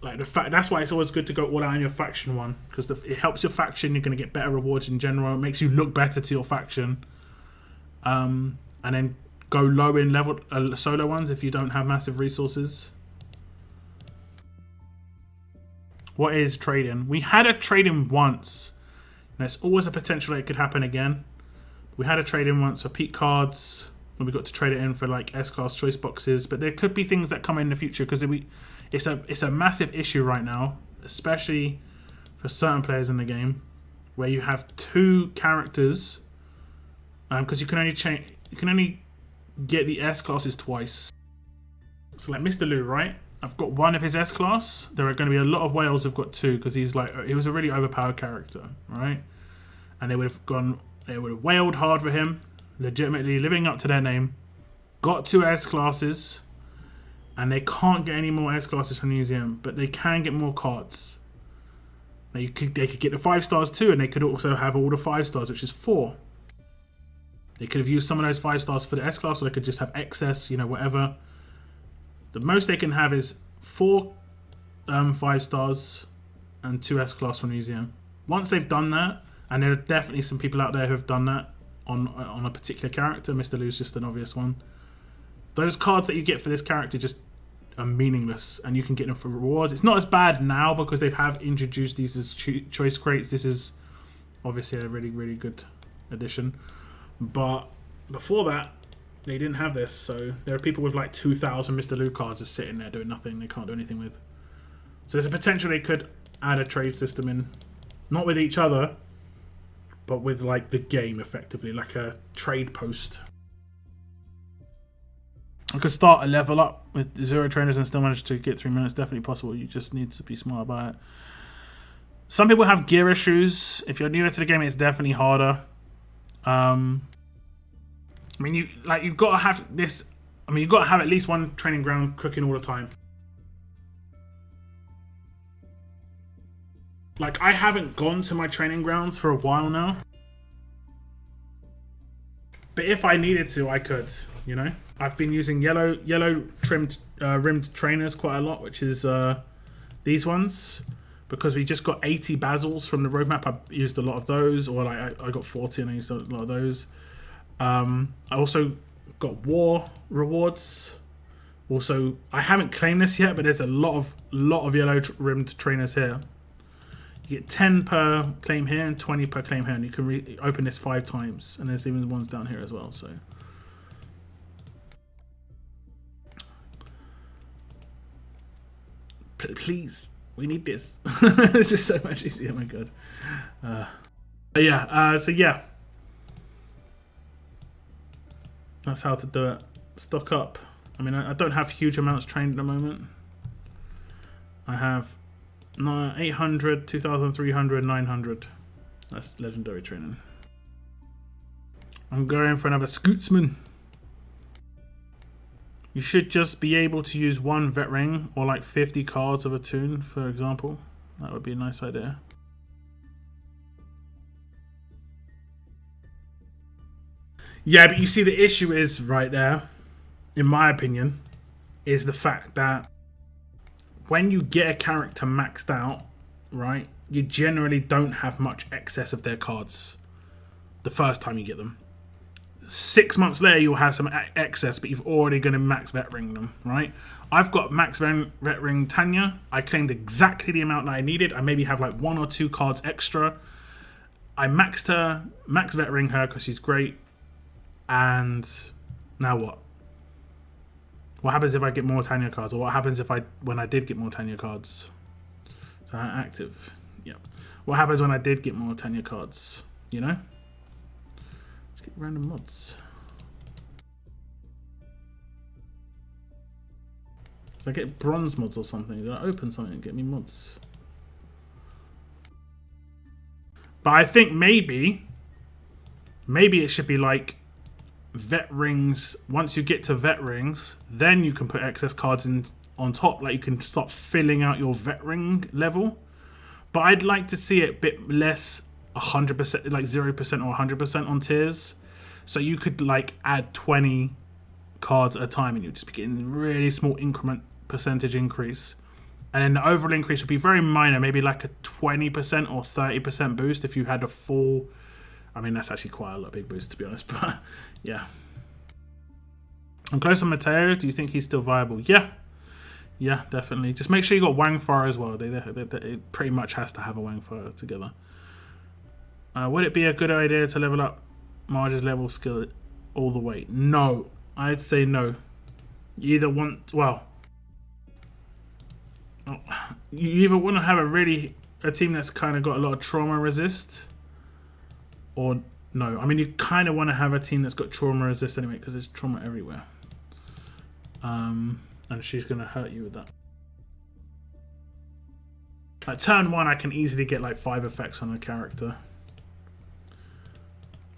the fact, that's why it's always good to go all out on your faction one, because it helps your faction. You're gonna get better rewards in general. It makes you look better to your faction. And then go low in level solo ones if you don't have massive resources. What is trading? We had a trading once. There's always a potential that it could happen again. We had a trade-in once for peak cards when we got to trade it in for like S-Class choice boxes, but there could be things that come in the future because it's a massive issue right now, especially for certain players in the game, where you have 2 characters, because you can only get the S-Classes twice. So like Mr. Lou, right? I've got 1 of his S-Class. There are going to be a lot of whales who've got 2 because he was a really overpowered character, right? And they would have whaled hard for him, legitimately living up to their name, got 2 S-Classes, and they can't get any more S-Classes from the museum, but they can get more cards. They could get the 5 stars too, and they could also have all the 5 stars, which is 4. They could have used some of those 5 stars for the S-Class, or they could just have excess, you know, whatever. The most they can have is 4 5 stars and 2 S-Class from the museum. Once they've done that, and there are definitely some people out there who have done that on a particular character. Mr. Lou's just an obvious one. Those cards that you get for this character just are meaningless, and you can get them for rewards. It's not as bad now because they have introduced these as choice crates. This is obviously a really, really good addition. But before that, they didn't have this. So there are people with like 2,000 Mr. Lou cards just sitting there doing nothing. They can't do anything with. So there's a potential they could add a trade system in. Not with each other, but with like the game effectively, like a trade post. I could start a level up with 0 trainers and still manage to get 3 minutes. Definitely possible. You just need to be smart about it. Some people have gear issues. If you're newer to the game, it's definitely harder. I mean, you've got to have this. I mean, you've got to have at least one training ground cooking all the time. Like, I haven't gone to my training grounds for a while now. But if I needed to, I could, you know? I've been using yellow trimmed rimmed trainers quite a lot, which is these ones. Because we just got 80 basils from the roadmap, I used a lot of those. Or like I got 40 and I used a lot of those. I also got war rewards. Also, I haven't claimed this yet, but there's a lot of yellow rimmed trainers here. You get 10 per claim here and 20 per claim here, and you can open this 5 times. And there's even ones down here as well. So, please, we need this. This is so much easier. Oh my god. So yeah, that's how to do it. Stock up. I mean, I don't have huge amounts trained at the moment. I have 800, 2,300, 900. That's legendary training. I'm going for another Scootsman. You should just be able to use one vet ring or like 50 cards of a toon, for example. That would be a nice idea. Yeah, but you see the issue is right there, in my opinion, is the fact that when you get a character maxed out, right, you generally don't have much excess of their cards the first time you get them. 6 months later, you'll have some excess, but you've already going to max vet ring them, right? I've got max vet ring Tanya. I claimed exactly the amount that I needed. I maybe have like 1 or 2 cards extra. I maxed her, max vet ring her because she's great. And now what? What happens if I get more Tanya cards? Or what happens if when I did get more Tanya cards? So active. Yeah. What happens when I did get more Tanya cards? You know? Let's get random mods. So I get bronze mods or something. Did I open something and get me mods? But I think maybe it should be like vet rings. Once you get to vet rings, then you can put excess cards in on top. Like you can start filling out your vet ring level. But I'd like to see it a bit less 100%, like 0% or 100% on tiers. So you could like add 20 cards at a time and you'd just be getting really small increment percentage increase. And then the overall increase would be very minor, maybe like a 20% or 30% boost if you had a full... I mean, that's actually quite a lot of big boost, to be honest. But, yeah. I'm close on Mateo. Do you think he's still viable? Yeah. Yeah, definitely. Just make sure you got Wangfire as well. It pretty much has to have a Wangfire together. Would it be a good idea to level up Marge's level skill all the way? No. I'd say no. You either want... Well... You either want to have a team that's kind of got a lot of trauma resist... Or no, I mean you kind of want to have a team that's got trauma resist anyway because there's trauma everywhere. And she's going to hurt you with that. At turn 1 I can easily get like 5 effects on a character.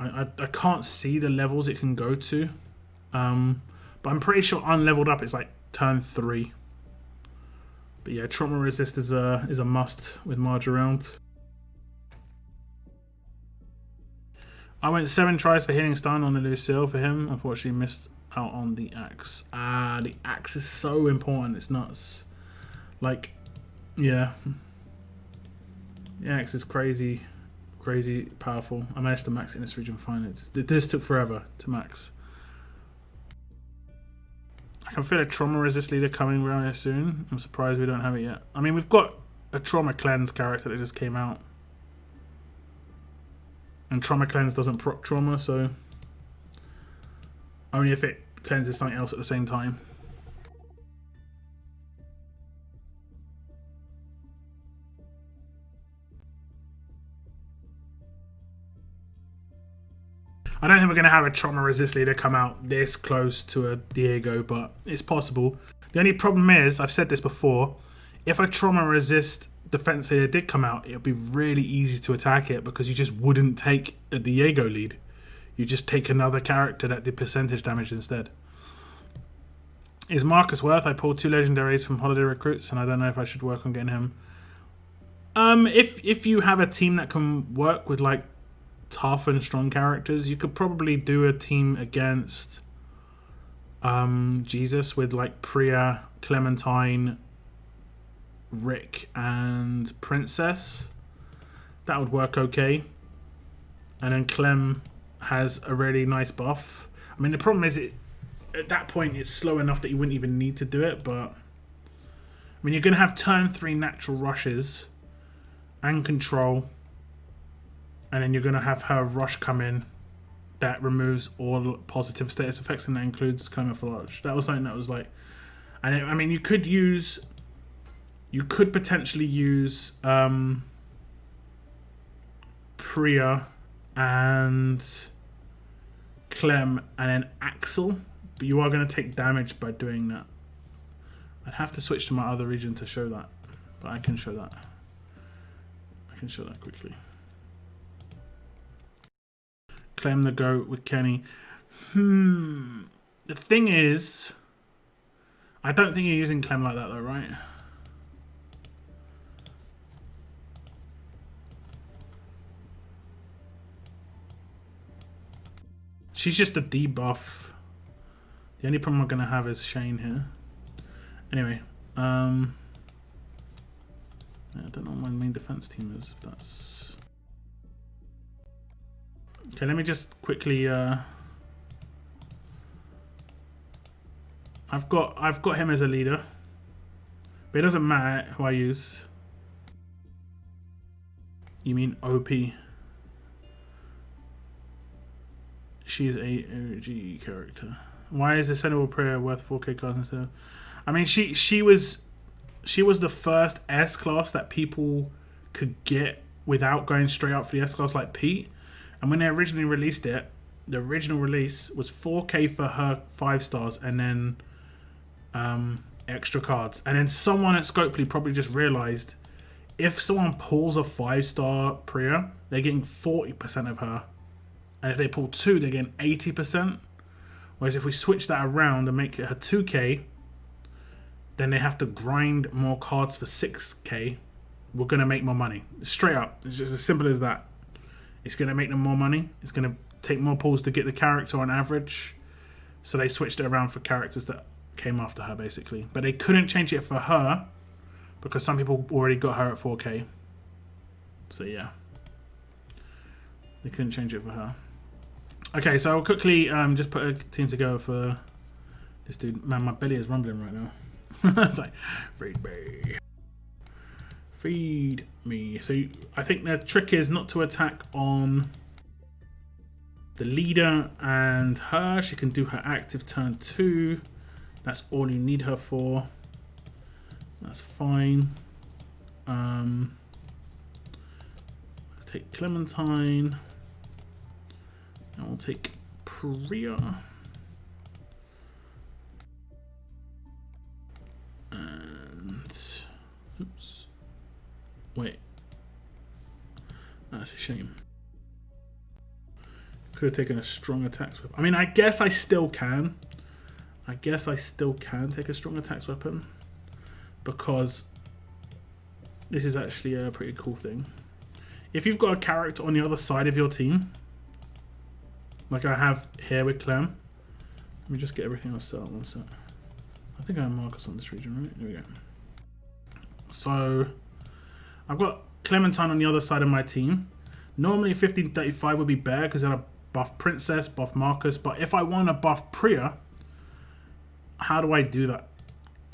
I can't see the levels it can go to. But I'm pretty sure unleveled up it's like turn 3. But yeah, trauma resist is a must with Marge around. I went 7 tries for Healing Stun on the Lucille for him. Unfortunately missed out on the axe. The axe is so important. It's nuts. Like, yeah. The axe is crazy powerful. I managed to max it in this region finally. This took forever to max. I can feel a trauma resist leader coming around here soon. I'm surprised we don't have it yet. I mean, we've got a trauma cleanse character that just came out. And trauma cleanse doesn't proc trauma, so only if it cleanses something else at the same time. I don't think we're going to have a trauma resist leader come out this close to a Diego, but it's possible. The only problem is, I've said this before, if a trauma resist defense leader did come out, it would be really easy to attack it because you just wouldn't take a Diego lead. You just take another character that did percentage damage instead. Is Marcus worth? I pulled 2 legendaries from holiday recruits and I don't know if I should work on getting him. If you have a team that can work with like tough and strong characters, you could probably do a team against Jesus with like Priya, Clementine, Rick, and Princess. That would work okay. And then Clem has a really nice buff. I mean, the problem is at that point it's slow enough that you wouldn't even need to do it, but I mean, you're going to have turn 3 natural rushes and control, and then you're going to have her rush come in that removes all positive status effects, and that includes camouflage. That was something that was like, and I mean, you could potentially use Priya and Clem and then Axel, but you are going to take damage by doing that. I'd have to switch to my other region to show that, but I can show that. I can show that quickly. Clem the goat with Kenny. The thing is, I don't think you're using Clem like that though, right? She's just a debuff. The only problem we're going to have is Shane here. Anyway, I don't know what my main defense team is, if that's... Okay, let me just quickly... I've got him as a leader. But it doesn't matter who I use. You mean OP? She's a OG character. Why is the Sentinel Prayer worth 4K cards instead of... I mean, she was the first S class that people could get without going straight out for the S class like Pete. And when they originally released it, the original release was 4K for her 5 stars and then extra cards. And then someone at Scopely probably just realized if someone pulls a 5-star Priya, they're getting 40% of her. And if they pull 2, they're getting 80%. Whereas if we switch that around and make it her 2K, then they have to grind more cards for 6K. We're going to make more money. Straight up. It's just as simple as that. It's going to make them more money. It's going to take more pulls to get the character on average. So they switched it around for characters that came after her, basically. But they couldn't change it for her because some people already got her at 4K. So, yeah. They couldn't change it for her. Okay, so I'll quickly just put a team together for this dude. Man, my belly is rumbling right now. It's like, feed me. Feed me. So I think the trick is not to attack on the leader and her. She can do her active turn 2. That's all you need her for. That's fine. Take Clementine. And we'll take Priya. Oops. Wait. That's a shame. Could have taken a strong attacks weapon. I mean, I guess I still can. I guess I still can take a strong attacks weapon. Because this is actually a pretty cool thing. If you've got a character on the other side of your team, like I have here with Clem. Let me just get everything else set up. One sec. I think I have Marcus on this region, right? There we go. So I've got Clementine on the other side of my team. Normally 1535 would be better because then I buff Princess, buff Marcus. But if I want to buff Priya, how do I do that?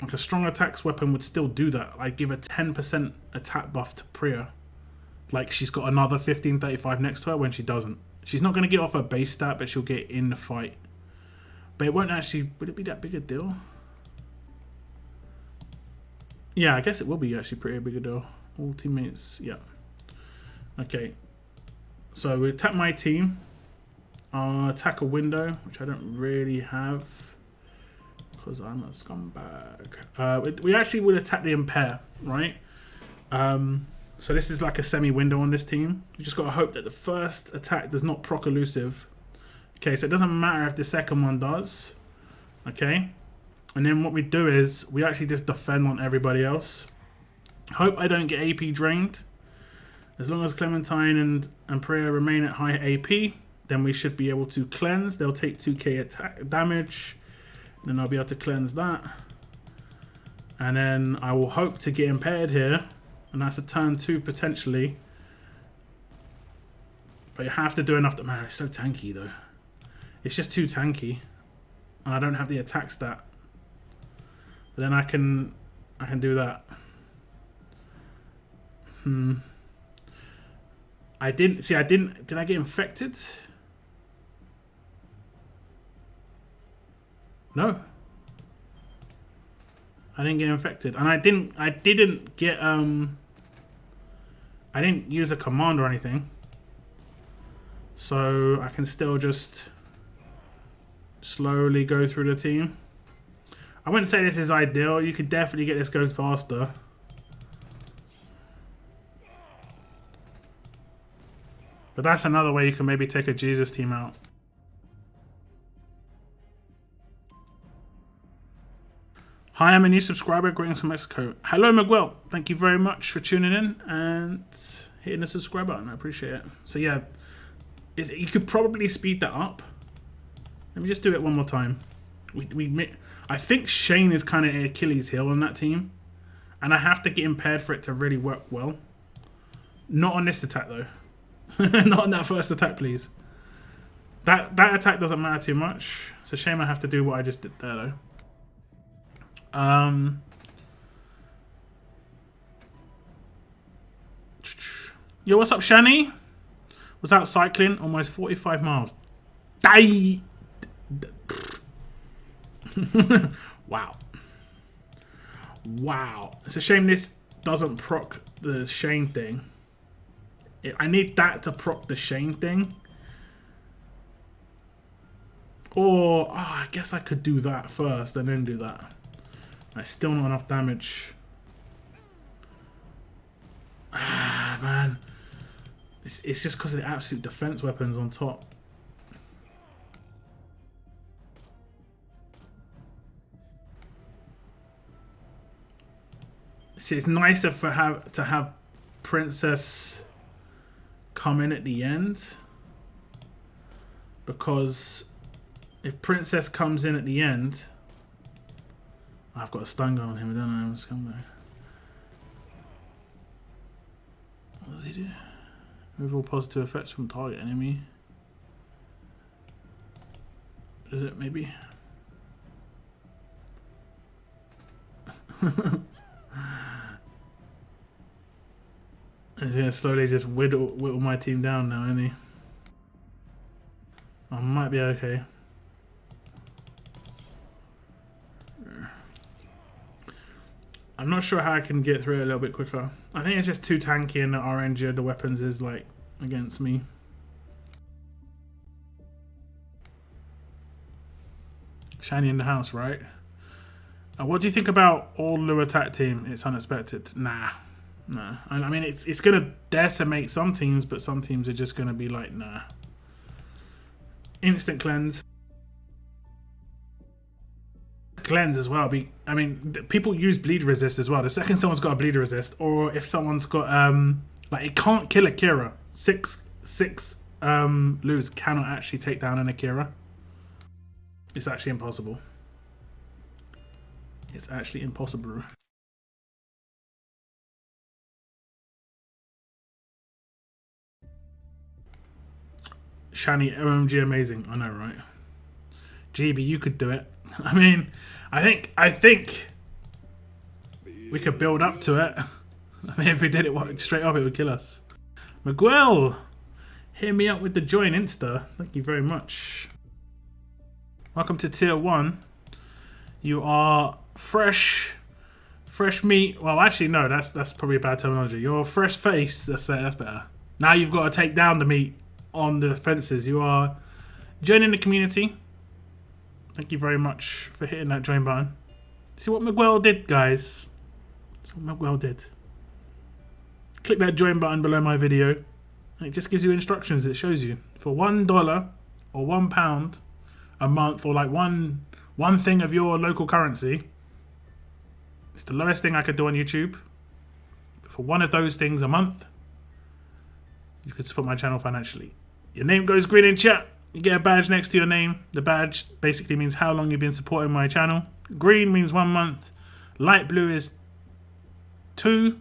Like a strong attacks weapon would still do that. I give a 10% attack buff to Priya. Like she's got another 1535 next to her when she doesn't. She's not going to get off her base stat, but she'll get in the fight. But it won't actually... Would it be that big a deal? Yeah, I guess it will be actually pretty big a deal. All teammates, yeah. Okay. So we attack my team. I'll attack a window, which I don't really have. Because I'm a scumbag. We actually would attack the impair, right? So this is like a semi-window on this team. You just got to hope that the first attack does not proc elusive. Okay, so it doesn't matter if the second one does. Okay. And then what we do is we actually just defend on everybody else. Hope I don't get AP drained. As long as Clementine and Priya remain at high AP, then we should be able to cleanse. They'll take 2k attack damage. Then I'll be able to cleanse that. And then I will hope to get impaired here. And that's a turn 2 potentially. But you have to do enough. Man, it's so tanky though. It's just too tanky. And I don't have the attack stat. But then I can do that. Did I get infected? No. I didn't get infected. And I didn't get I didn't use a command or anything. So I can still just slowly go through the team. I wouldn't say this is ideal. You could definitely get this go faster. But that's another way you can maybe take a Jesus team out. Hi, I'm a new subscriber. Greetings from Mexico. Hello, Miguel. Thank you very much for tuning in and hitting the subscribe button. I appreciate it. So yeah, you could probably speed that up. Let me just do it one more time. I think Shane is kind of Achilles heel on that team. And I have to get impaired for it to really work well. Not on this attack though. Not on that first attack, please. That attack doesn't matter too much. It's a shame I have to do what I just did there though. Yo, what's up, Shani? Was out cycling, almost 45 miles. Die. Wow. Wow. It's a shame this doesn't proc the Shane thing. I need that to proc the Shane thing. Or, I guess I could do that first and then do that. That's still not enough damage. Ah, man. It's just because of the absolute defense weapons on top. See, it's nicer to have Princess come in at the end. Because if Princess comes in at the end... I've got a stun gun on him, don't I? I'm a scumbag. What does he do? Remove all positive effects from target enemy. Is it maybe? He's gonna slowly just whittle my team down now, isn't he? I might be okay. I'm not sure how I can get through it a little bit quicker. I think it's just too tanky and the RNG of the weapons is like against me. Shiny in the house, right? What do you think about all Lu attack team? It's unexpected. Nah. I mean, it's gonna decimate some teams, but some teams are just gonna be like, nah. Instant cleanse. Cleanse as well. I mean, people use bleed resist as well. The second someone's got a bleed resist, or if someone's got like, it can't kill Akira. Six Lus cannot actually take down an Akira. It's actually impossible. It's actually impossible. Shani, OMG, amazing. I know, right? GB, you could do it. I mean, I think we could build up to it. I mean, if we did it straight off, it would kill us. Miguel, hit me up with the join Insta. Thank you very much. Welcome to Tier 1. You are fresh meat. Well, actually, no, that's probably a bad terminology. You're fresh face. That's better. Now you've got to take down the meat on the fences. You are joining the community. Thank you very much for hitting that join button. See what Miguel did, guys. See what Miguel did. Click that join button below my video. And it just gives you instructions. It shows you. For $1 or £1 a month, or like one thing of your local currency. It's the lowest thing I could do on YouTube. For one of those things a month, you could support my channel financially. Your name goes green in chat. You get a badge next to your name. The badge basically means how long you've been supporting my channel. Green means 1 month. Light blue is 2.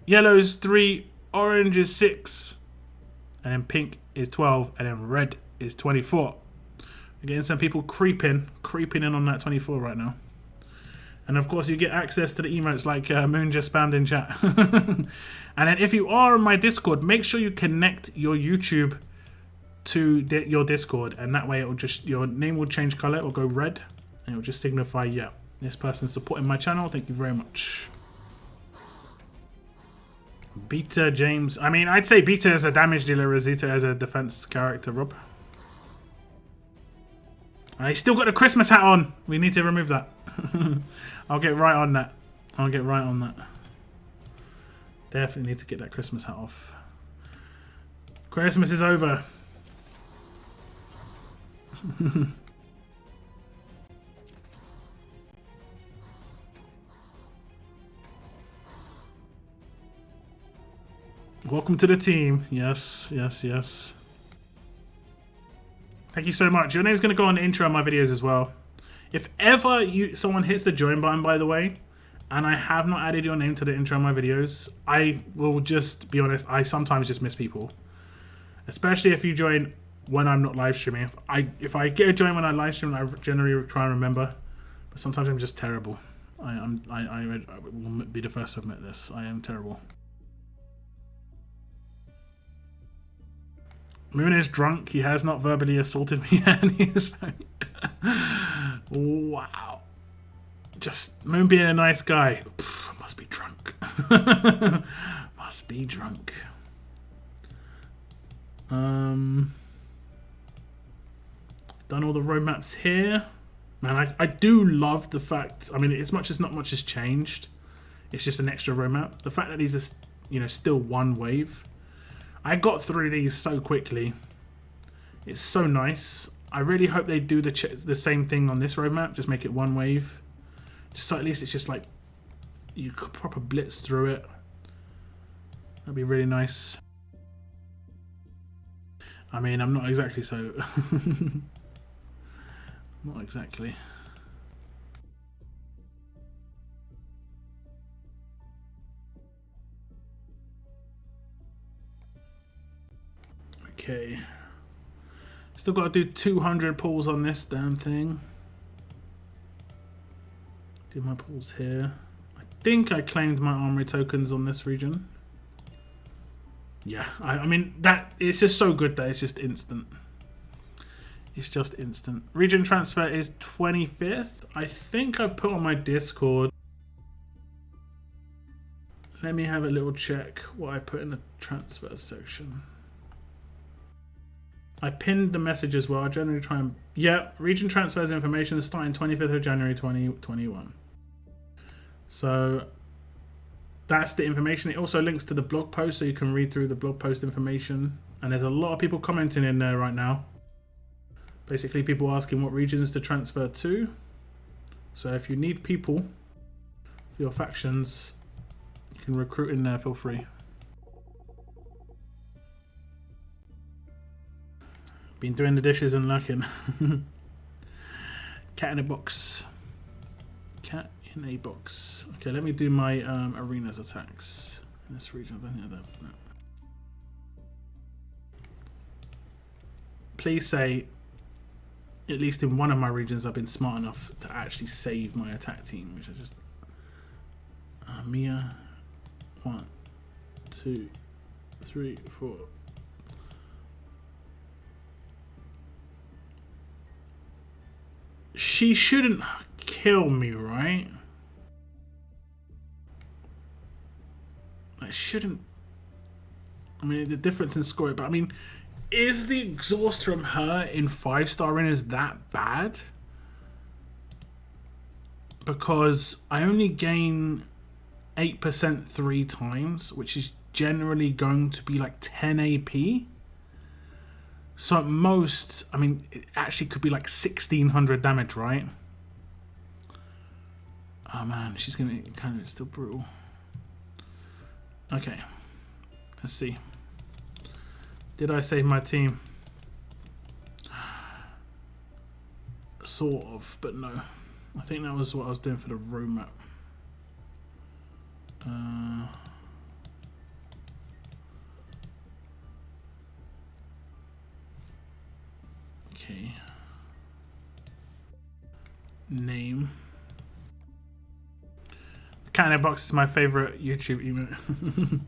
Yellow is 3. Orange is 6. And then pink is 12. And then red is 24. We're getting some people creeping in on that 24 right now. And of course you get access to the emotes like Moon just spammed in chat. And then if you are on my Discord, make sure you connect your YouTube to your Discord, and that way it will just, your name will change color, it will go red, and it will just signify, yeah, this person's supporting my channel. Thank you very much. Beta James. I mean, I'd say Beta as a damage dealer, Rosita as a defense character, Rob. I still got the Christmas hat on. We need to remove that. I'll get right on that. I'll get right on that. Definitely need to get that Christmas hat off. Christmas is over. Welcome to the team. Yes, yes, yes. Thank you so much. Your name's going to go on the intro of my videos as well. If ever someone hits the join button, by the way, and I have not added your name to the intro of my videos, I will just be honest, I sometimes just miss people. Especially if you join when I'm not live streaming. If I get a join when I live stream, I generally try and remember. But sometimes I'm just terrible. I will be the first to admit this. I am terrible. Moon is drunk. He has not verbally assaulted me, and he is wow. Just Moon being a nice guy. Pff, must be drunk. Must be drunk. Done all the roadmaps here. Man, I do love the fact, I mean, as much as not much has changed, it's just an extra roadmap. The fact that these are, you know, still one wave. I got through these so quickly. It's so nice. I really hope they do the same thing on this roadmap. Just make it one wave. Just so at least it's just like you could proper blitz through it. That'd be really nice. I mean, I'm not exactly so. Not exactly. Okay. Still got to do 200 pulls on this damn thing. Do my pulls here. I think I claimed my armory tokens on this region. Yeah, I mean, that it's just so good that it's just instant. It's just instant. Region transfer is 25th. I think I put on my Discord. Let me have a little check what I put in the transfer section. I pinned the message as well. I generally try and... Yeah, region transfers information starting 25th of January 2021. So that's the information. It also links to the blog post, so you can read through the blog post information. And there's a lot of people commenting in there right now. Basically, people asking what regions to transfer to. So if you need people for your factions, you can recruit in there, feel free. Been doing the dishes and lurking. Cat in a box. Cat in a box. Okay, let me do my arenas attacks in this region. I don't think I have that. No. Please say, at least in one of my regions, I've been smart enough to actually save my attack team, which I just... Mia. 1, 2, 3, 4. She shouldn't kill me, right? I shouldn't... I mean, the difference in score, but I mean, is the exhaust from her in 5-star arenas that bad? Because I only gain 8% 3 times, which is generally going to be like 10 AP. So at most, I mean, it actually could be like 1600 damage, right? Oh man, she's gonna still brutal. Okay, let's see. Did I save my team? Sort of, but no. I think that was what I was doing for the road map. Okay. Name. Cat in a Box is my favorite YouTube emote.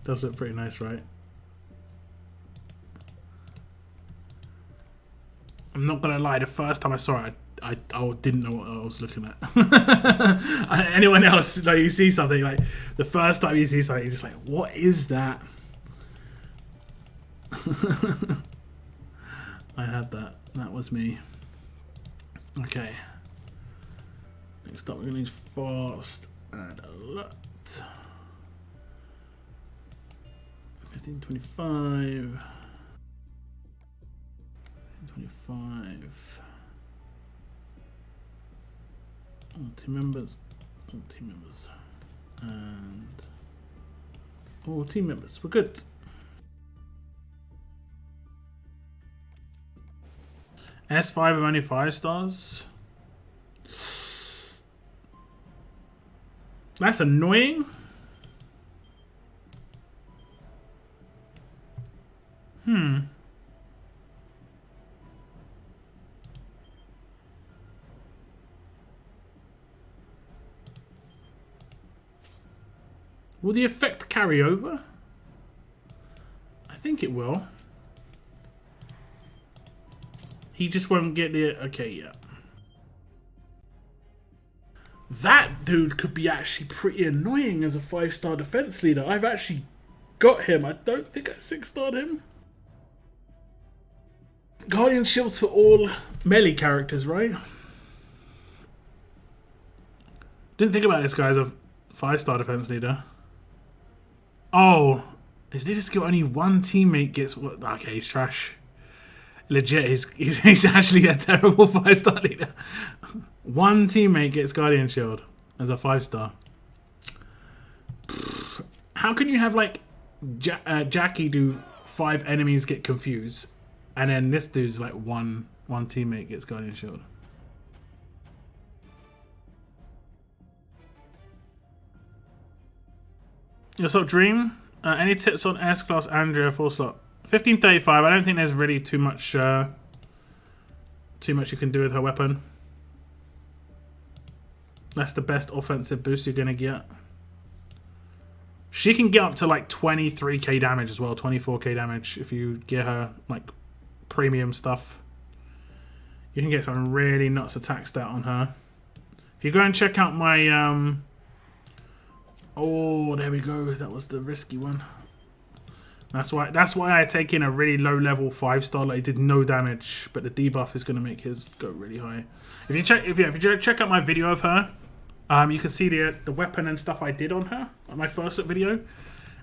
Does look pretty nice, right? I'm not gonna lie, the first time I saw it, I didn't know what I was looking at. Anyone else, like, you see something, like, the first time you see something, you're just like, what is that? I had that. That was me. Okay. Next up, we're gonna use fast and alert. 1525. 25. All team members. All team members. And all team members. We're good. S5 of only 5 stars. That's annoying. Will the effect carry over? I think it will. He just won't get the... Okay, yeah. That dude could be actually pretty annoying as a 5-star defense leader. I've actually got him. I don't think I 6-starred him. Guardian shields for all melee characters, right? Didn't think about this guy as a 5-star defense leader. Oh, his leader skill only one teammate gets what? Okay, he's trash. Legit, he's actually a terrible 5-star leader. One teammate gets Guardian Shield as a 5-star. How can you have like Jackie do 5 enemies get confused, and then this dude's like one teammate gets Guardian Shield? What's up, Dream? Any tips on S-Class Andrea 4-slot? 1535. I don't think there's really too much you can do with her weapon. That's the best offensive boost you're gonna get. She can get up to like 23k damage as well, 24k damage if you get her like premium stuff. You can get some really nuts attack stat on her. If you go and check out my oh, there we go. That was the risky one. That's why I take in a really low level 5-star. Like, it did no damage, but the debuff is going to make his go really high. If you check out my video of her, you can see the weapon and stuff I did on her on my first look video,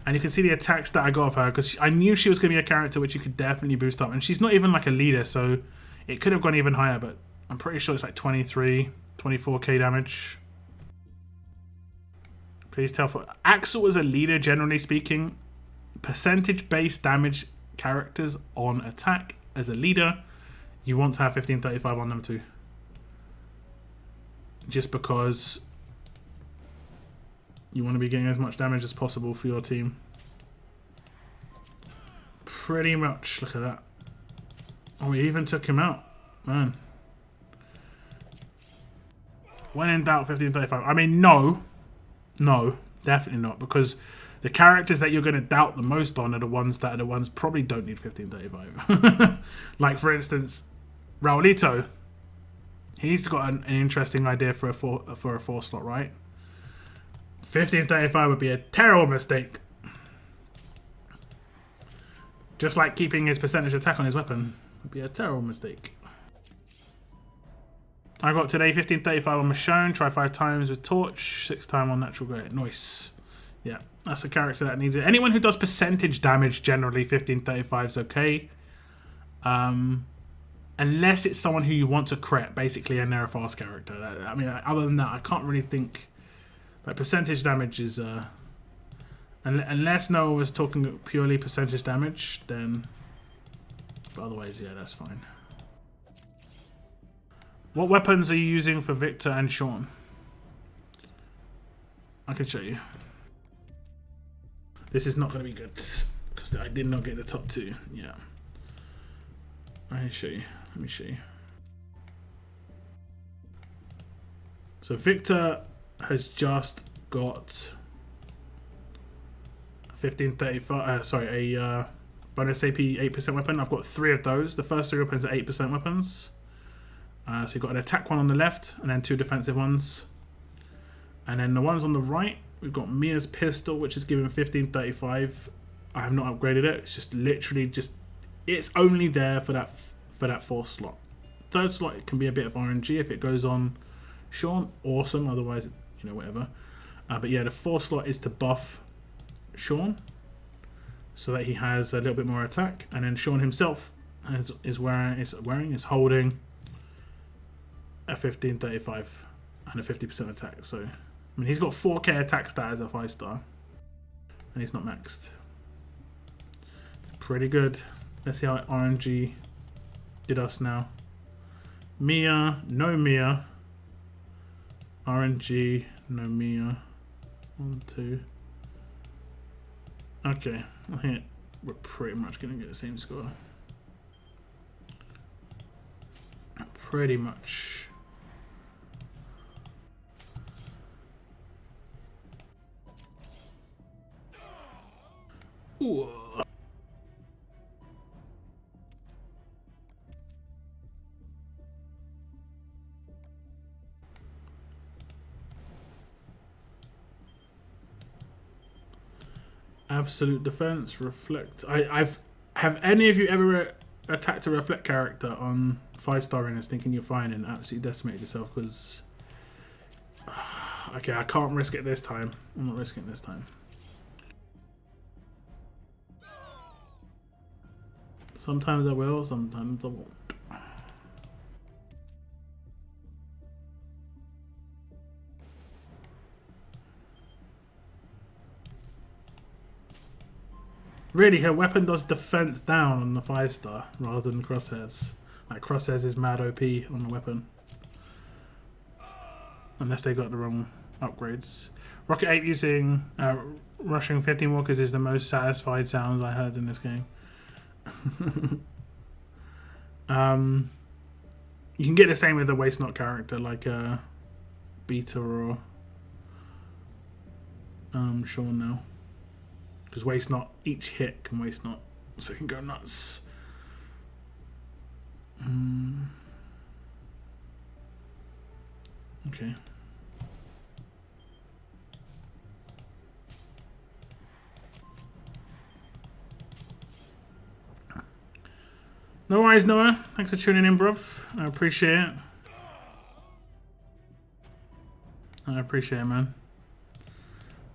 and you can see the attacks that I got of her because I knew she was going to be a character which you could definitely boost up, and she's not even like a leader, so it could have gone even higher. But I'm pretty sure it's like 24k damage. Please tell for Axel as a leader, generally speaking. Percentage based damage characters on attack as a leader, you want to have 1535 on them too, just because you want to be getting as much damage as possible for your team. Pretty much. Look at that. Oh, we even took him out, man. When in doubt, 1535. I mean, no, definitely not, because the characters that you're going to doubt the most on are the ones probably don't need 1535. Like, for instance, Raulito. He's got an interesting idea for a 4-slot, right? 1535 would be a terrible mistake. Just like keeping his percentage attack on his weapon would be a terrible mistake. I got today 1535 on Michonne. Try 5 times with Torch. 6 times on Natural Great. Nice. Yeah, that's a character that needs it. Anyone who does percentage damage, generally 1535 is okay. Unless it's someone who you want to crit, basically, and they're a fast character. I mean, other than that, I can't really think. Like, percentage damage is Unless Noah was talking purely percentage damage, then... But otherwise, yeah, that's fine. What weapons are you using for Victor and Sean? I can show you. This is not going to be good, because I did not get the top 2. Yeah. I can show you. Let me show you. So Victor has just got 1535. Sorry, a bonus AP 8% weapon. I've got 3 of those. The first 3 weapons are 8% weapons. So you've got an attack one on the left, and then 2 defensive ones. And then the ones on the right, we've got Mia's pistol, which is given 1535. I have not upgraded it. It's just literally just. It's only there for that 4th slot. 3rd slot, it can be a bit of RNG if it goes on Sean. Awesome. Otherwise, you know, whatever. But yeah, the 4th slot is to buff Sean, so that he has a little bit more attack, and then Sean himself is holding a 1535 and a 50% attack. So I mean, he's got 4k attack stat as a 5-star, and he's not maxed. Pretty good. Let's see how RNG did us now. Mia, no Mia. RNG, no Mia. 1, 2. Okay, I think we're pretty much going to get the same score. Pretty much. Ooh. Absolute defense, reflect. Have any of you ever attacked a reflect character on 5-star winners thinking you're fine and absolutely decimated yourself? Because okay, I can't risk it this time. I'm not risking it this time. Sometimes I will, sometimes I won't. Really, her weapon does defense down on the 5-star rather than Crosshairs. Like, Crosshairs is mad OP on the weapon. Unless they got the wrong upgrades. Rocket Ape using rushing 15 walkers is the most satisfied sounds I heard in this game. You can get the same with a Waste Not character like Beta or Sean now. Because Waste Not, each hit can Waste Not, so it can go nuts. Okay. No worries, Noah. Thanks for tuning in, bruv. I appreciate it. I appreciate it, man.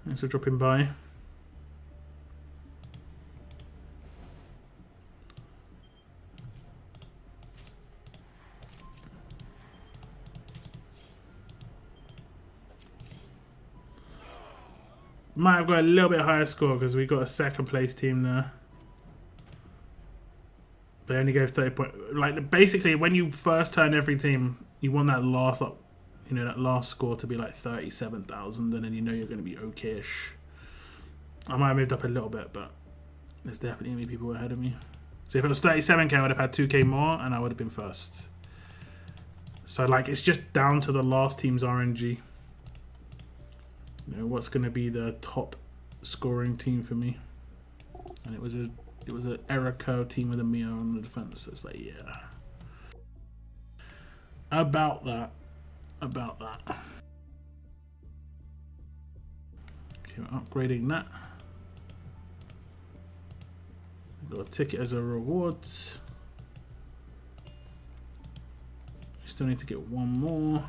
Thanks for dropping by. Might have got a little bit higher score because we got a 2nd place team there. But only gave 30 points. Like, basically, when you first turn every team, you want that last, like, you know, that last score to be like 37,000, and then you know you're going to be okay-ish. I might have moved up a little bit, but there's definitely going to be people ahead of me. So if it was 37k, I would have had 2k more, and I would have been first. So, like, it's just down to the last team's RNG. You know, what's going to be the top scoring team for me? And it was an Erico team with a Mio on the defense. So it's like, yeah. About that. Okay, we're upgrading that. We've got a ticket as a reward. We still need to get one more.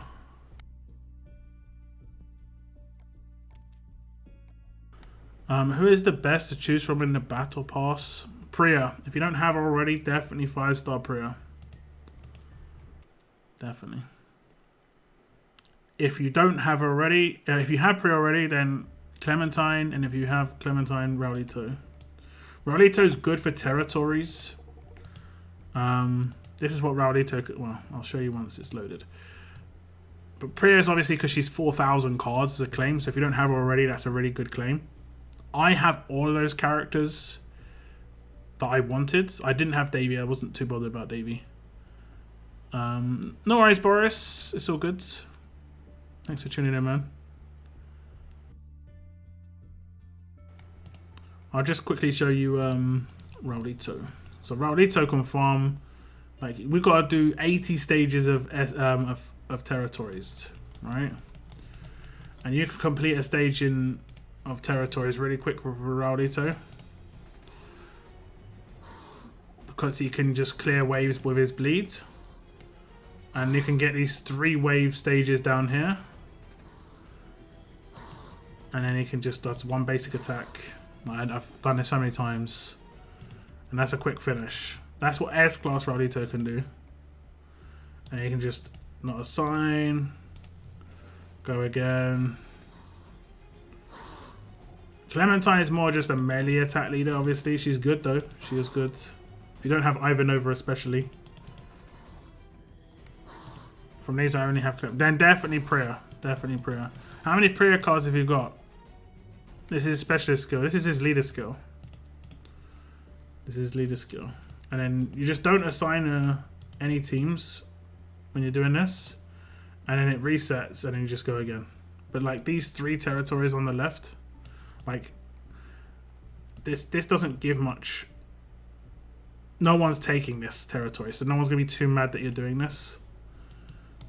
Who is the best to choose from in the battle pass? Priya. If you don't have her already, definitely 5-star Priya. Definitely. If you don't have her already, if you have Priya already, then Clementine, and if you have Clementine, Raulito. Raulito's good for territories. This is what Raulito... Well, I'll show you once it's loaded. But Priya is obviously because she's 4,000 cards as a claim, so if you don't have her already, that's a really good claim. I have all of those characters that I wanted. I didn't have Davey. I wasn't too bothered about Davey. No worries, Boris. It's all good. Thanks for tuning in, man. I'll just quickly show you Raulito. So Raulito can farm, like, we've got to do 80 stages of territories, right? And you can complete a stage of territories really quick with Raulito, because he can just clear waves with his bleeds, and you can get these 3 wave stages down here, and then he can just does 1 basic attack. I've done this so many times, and that's a quick finish. That's what S-Class Raulito can do. And you can just not assign, go again. Clementine is more just a melee attack leader, obviously. She's good though, she is good. If you don't have Ivanova especially. From these I only have Clementine. Then definitely Priya, definitely Priya. How many Priya cards have you got? This is specialist skill. This is his leader skill. This is leader skill. And then you just don't assign any teams when you're doing this. And then it resets and then you just go again. But like these 3 territories on the left, like this doesn't give much. No one's taking this territory, so no one's going to be too mad that you're doing this.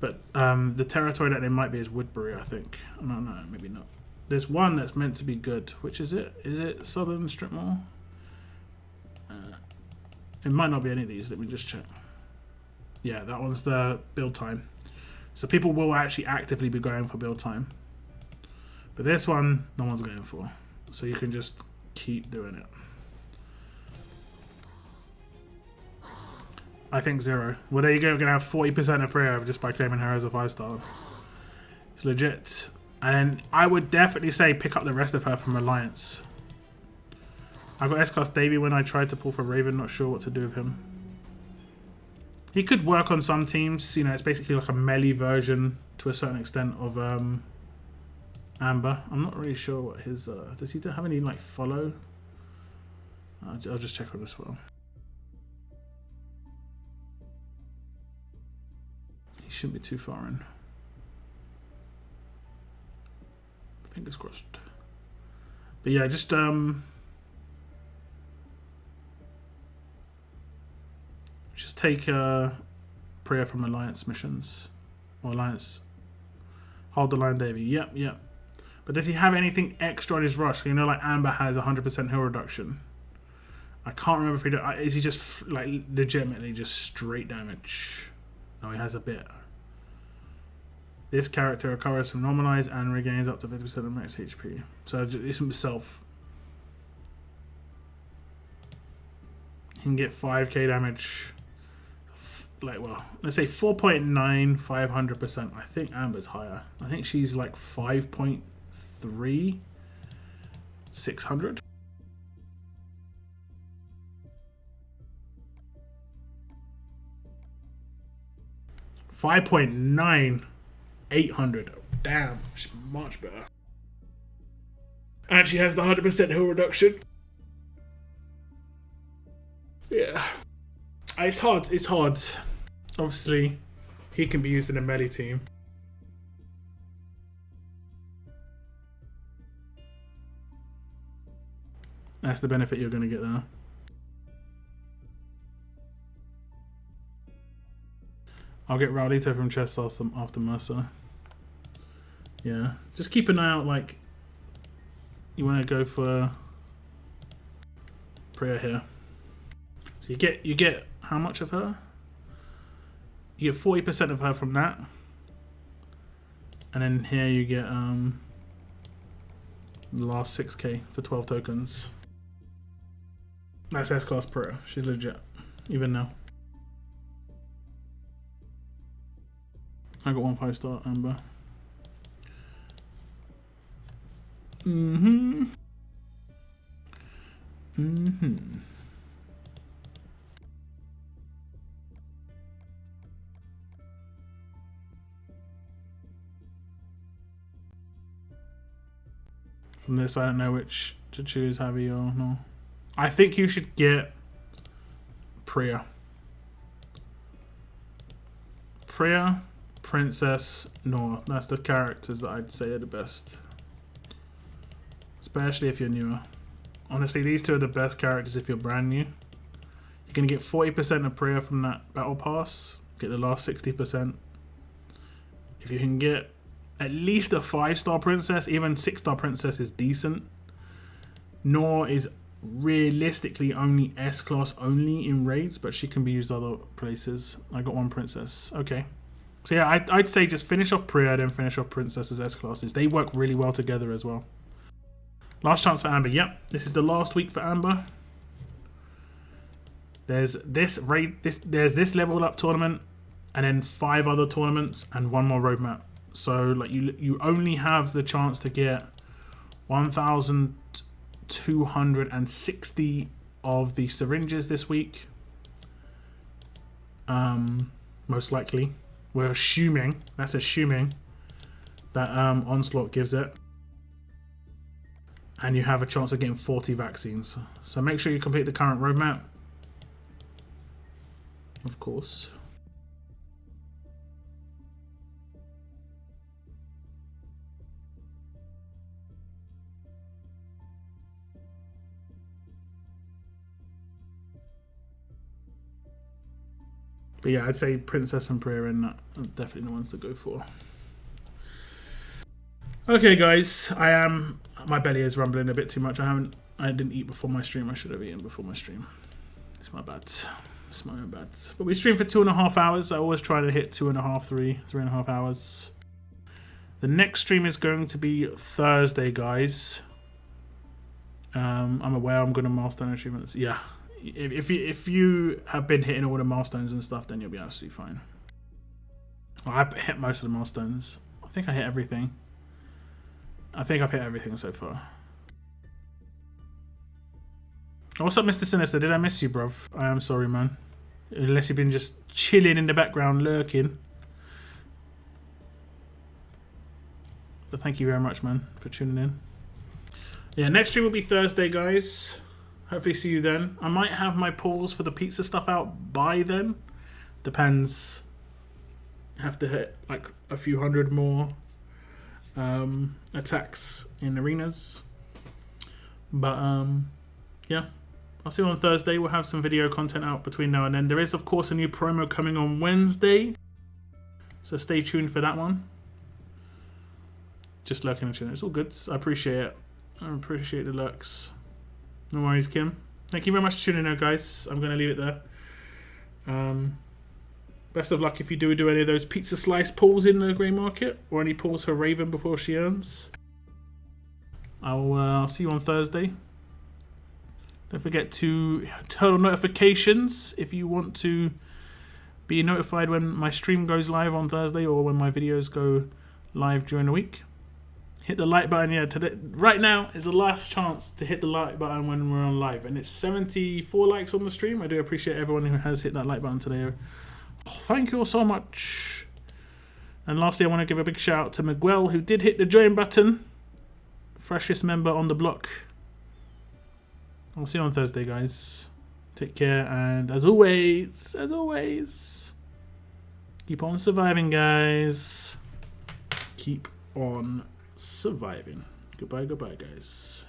But the territory that they might be is Woodbury, I think. No, maybe not. There's one that's meant to be good. Which is it? Is it Southern Strip Mall? It might not be any of these. Let me just check. Yeah, that one's the build time. So people will actually actively be going for build time. But this one, no one's going for. So you can just keep doing it. I think 0. Well, there you go. We're going to have 40% of Priya just by claiming her as a 5-star. It's legit. And then I would definitely say pick up the rest of her from Alliance. I got S-Class Davey when I tried to pull for Raven. Not sure what to do with him. He could work on some teams. You know, it's basically like a melee version to a certain extent of Amber. I'm not really sure what his... does he have any, like, follow? I'll just check on this well. He shouldn't be too far in. Fingers crossed. But yeah, just take Priya from Alliance missions. Or Alliance. Hold the line, Davey. Yep. But does he have anything extra on his rush? You know, like Amber has 100% heal reduction. I can't remember if he does. Is he just like legitimately just straight damage? No, he has a bit. This character recovers from normalize and regains up to 50% of max HP. So it's himself. He can get 5k damage. Like, well, let's say 4.9, 500%. I think Amber's higher. I think she's like 5.3, 600. $5.9, 800. Damn, she's much better. And she has the 100% heal reduction. Yeah. It's hard. It's hard. Obviously, he can be used in a melee team. That's the benefit you're going to get there. I'll get Raulito from chest after Mercer. Yeah. Just keep an eye out, like, you want to go for Priya here. So you get how much of her? You get 40% of her from that. And then here you get the last 6k for 12 tokens. That's S-Class Priya. She's legit. Even now. I got 1 5-star Amber. Mm-hmm. From this, I don't know which to choose, heavy or no. I think you should get Priya. Priya, Princess, Noor. That's the characters that I'd say are the best. Especially if you're newer. Honestly, these two are the best characters if you're brand new. You're going to get 40% of Priya from that battle pass. Get the last 60%. If you can get at least a 5-star princess, even 6-star princess is decent. Noor is realistically only S-class only in raids, but she can be used other places. I got one princess. Okay. So yeah, I'd say just finish off Priya, then finish off princesses S-classes. They work really well together as well. Last chance for Amber. Yep, this is the last week for Amber. There's this raid. There's this level up tournament, and then 5 other tournaments and 1 more roadmap. So like you only have the chance to get 1,260 of the syringes this week. Most likely, we're assuming. That's assuming that Onslaught gives it. And you have a chance of getting 40 vaccines. So make sure you complete the current roadmap. Of course. But yeah, I'd say Princess and Priya are definitely the ones to go for. Okay, guys, my belly is rumbling a bit too much. I didn't eat before my stream. I should have eaten before my stream. It's my bad. It's my own bad. But we streamed for 2.5 hours. I always try to hit 2.5, 3.5 hours. The next stream is going to be Thursday, guys. I'm aware I'm going to milestone achievements. Yeah. If you have been hitting all the milestones and stuff, then you'll be absolutely fine. Well, I hit most of the milestones. I think I hit everything. I think I've hit everything so far. Oh, what's up, Mr. Sinister? Did I miss you, bruv? I am sorry, man. Unless you've been just chilling in the background, lurking. But thank you very much, man, for tuning in. Yeah, next stream will be Thursday, guys. Hopefully see you then. I might have my polls for the pizza stuff out by then. Depends. Have to hit like a few hundred more attacks in arenas. But yeah. I'll see you on Thursday. We'll have some video content out between now and then. There is, of course, a new promo coming on Wednesday. So stay tuned for that one. Just lurking and chilling. It's all good. I appreciate it. I appreciate the lurks. No worries, Kim. Thank you very much for tuning in, guys. I'm going to leave it there. Best of luck if you do any of those pizza slice pulls in the grey market, or any pulls for Raven before she earns. I'll see you on Thursday. Don't forget to turn on notifications if you want to be notified when my stream goes live on Thursday or when my videos go live during the week. Hit the like button. Yeah, today, right now is the last chance to hit the like button when we're on live. And it's 74 likes on the stream. I do appreciate everyone who has hit that like button today. Oh, thank you all so much. And lastly, I want to give a big shout out to Miguel, who did hit the join button. Freshest member on the block. I'll see you on Thursday, guys. Take care, and as always, keep on surviving, guys. Keep on surviving. Goodbye, guys.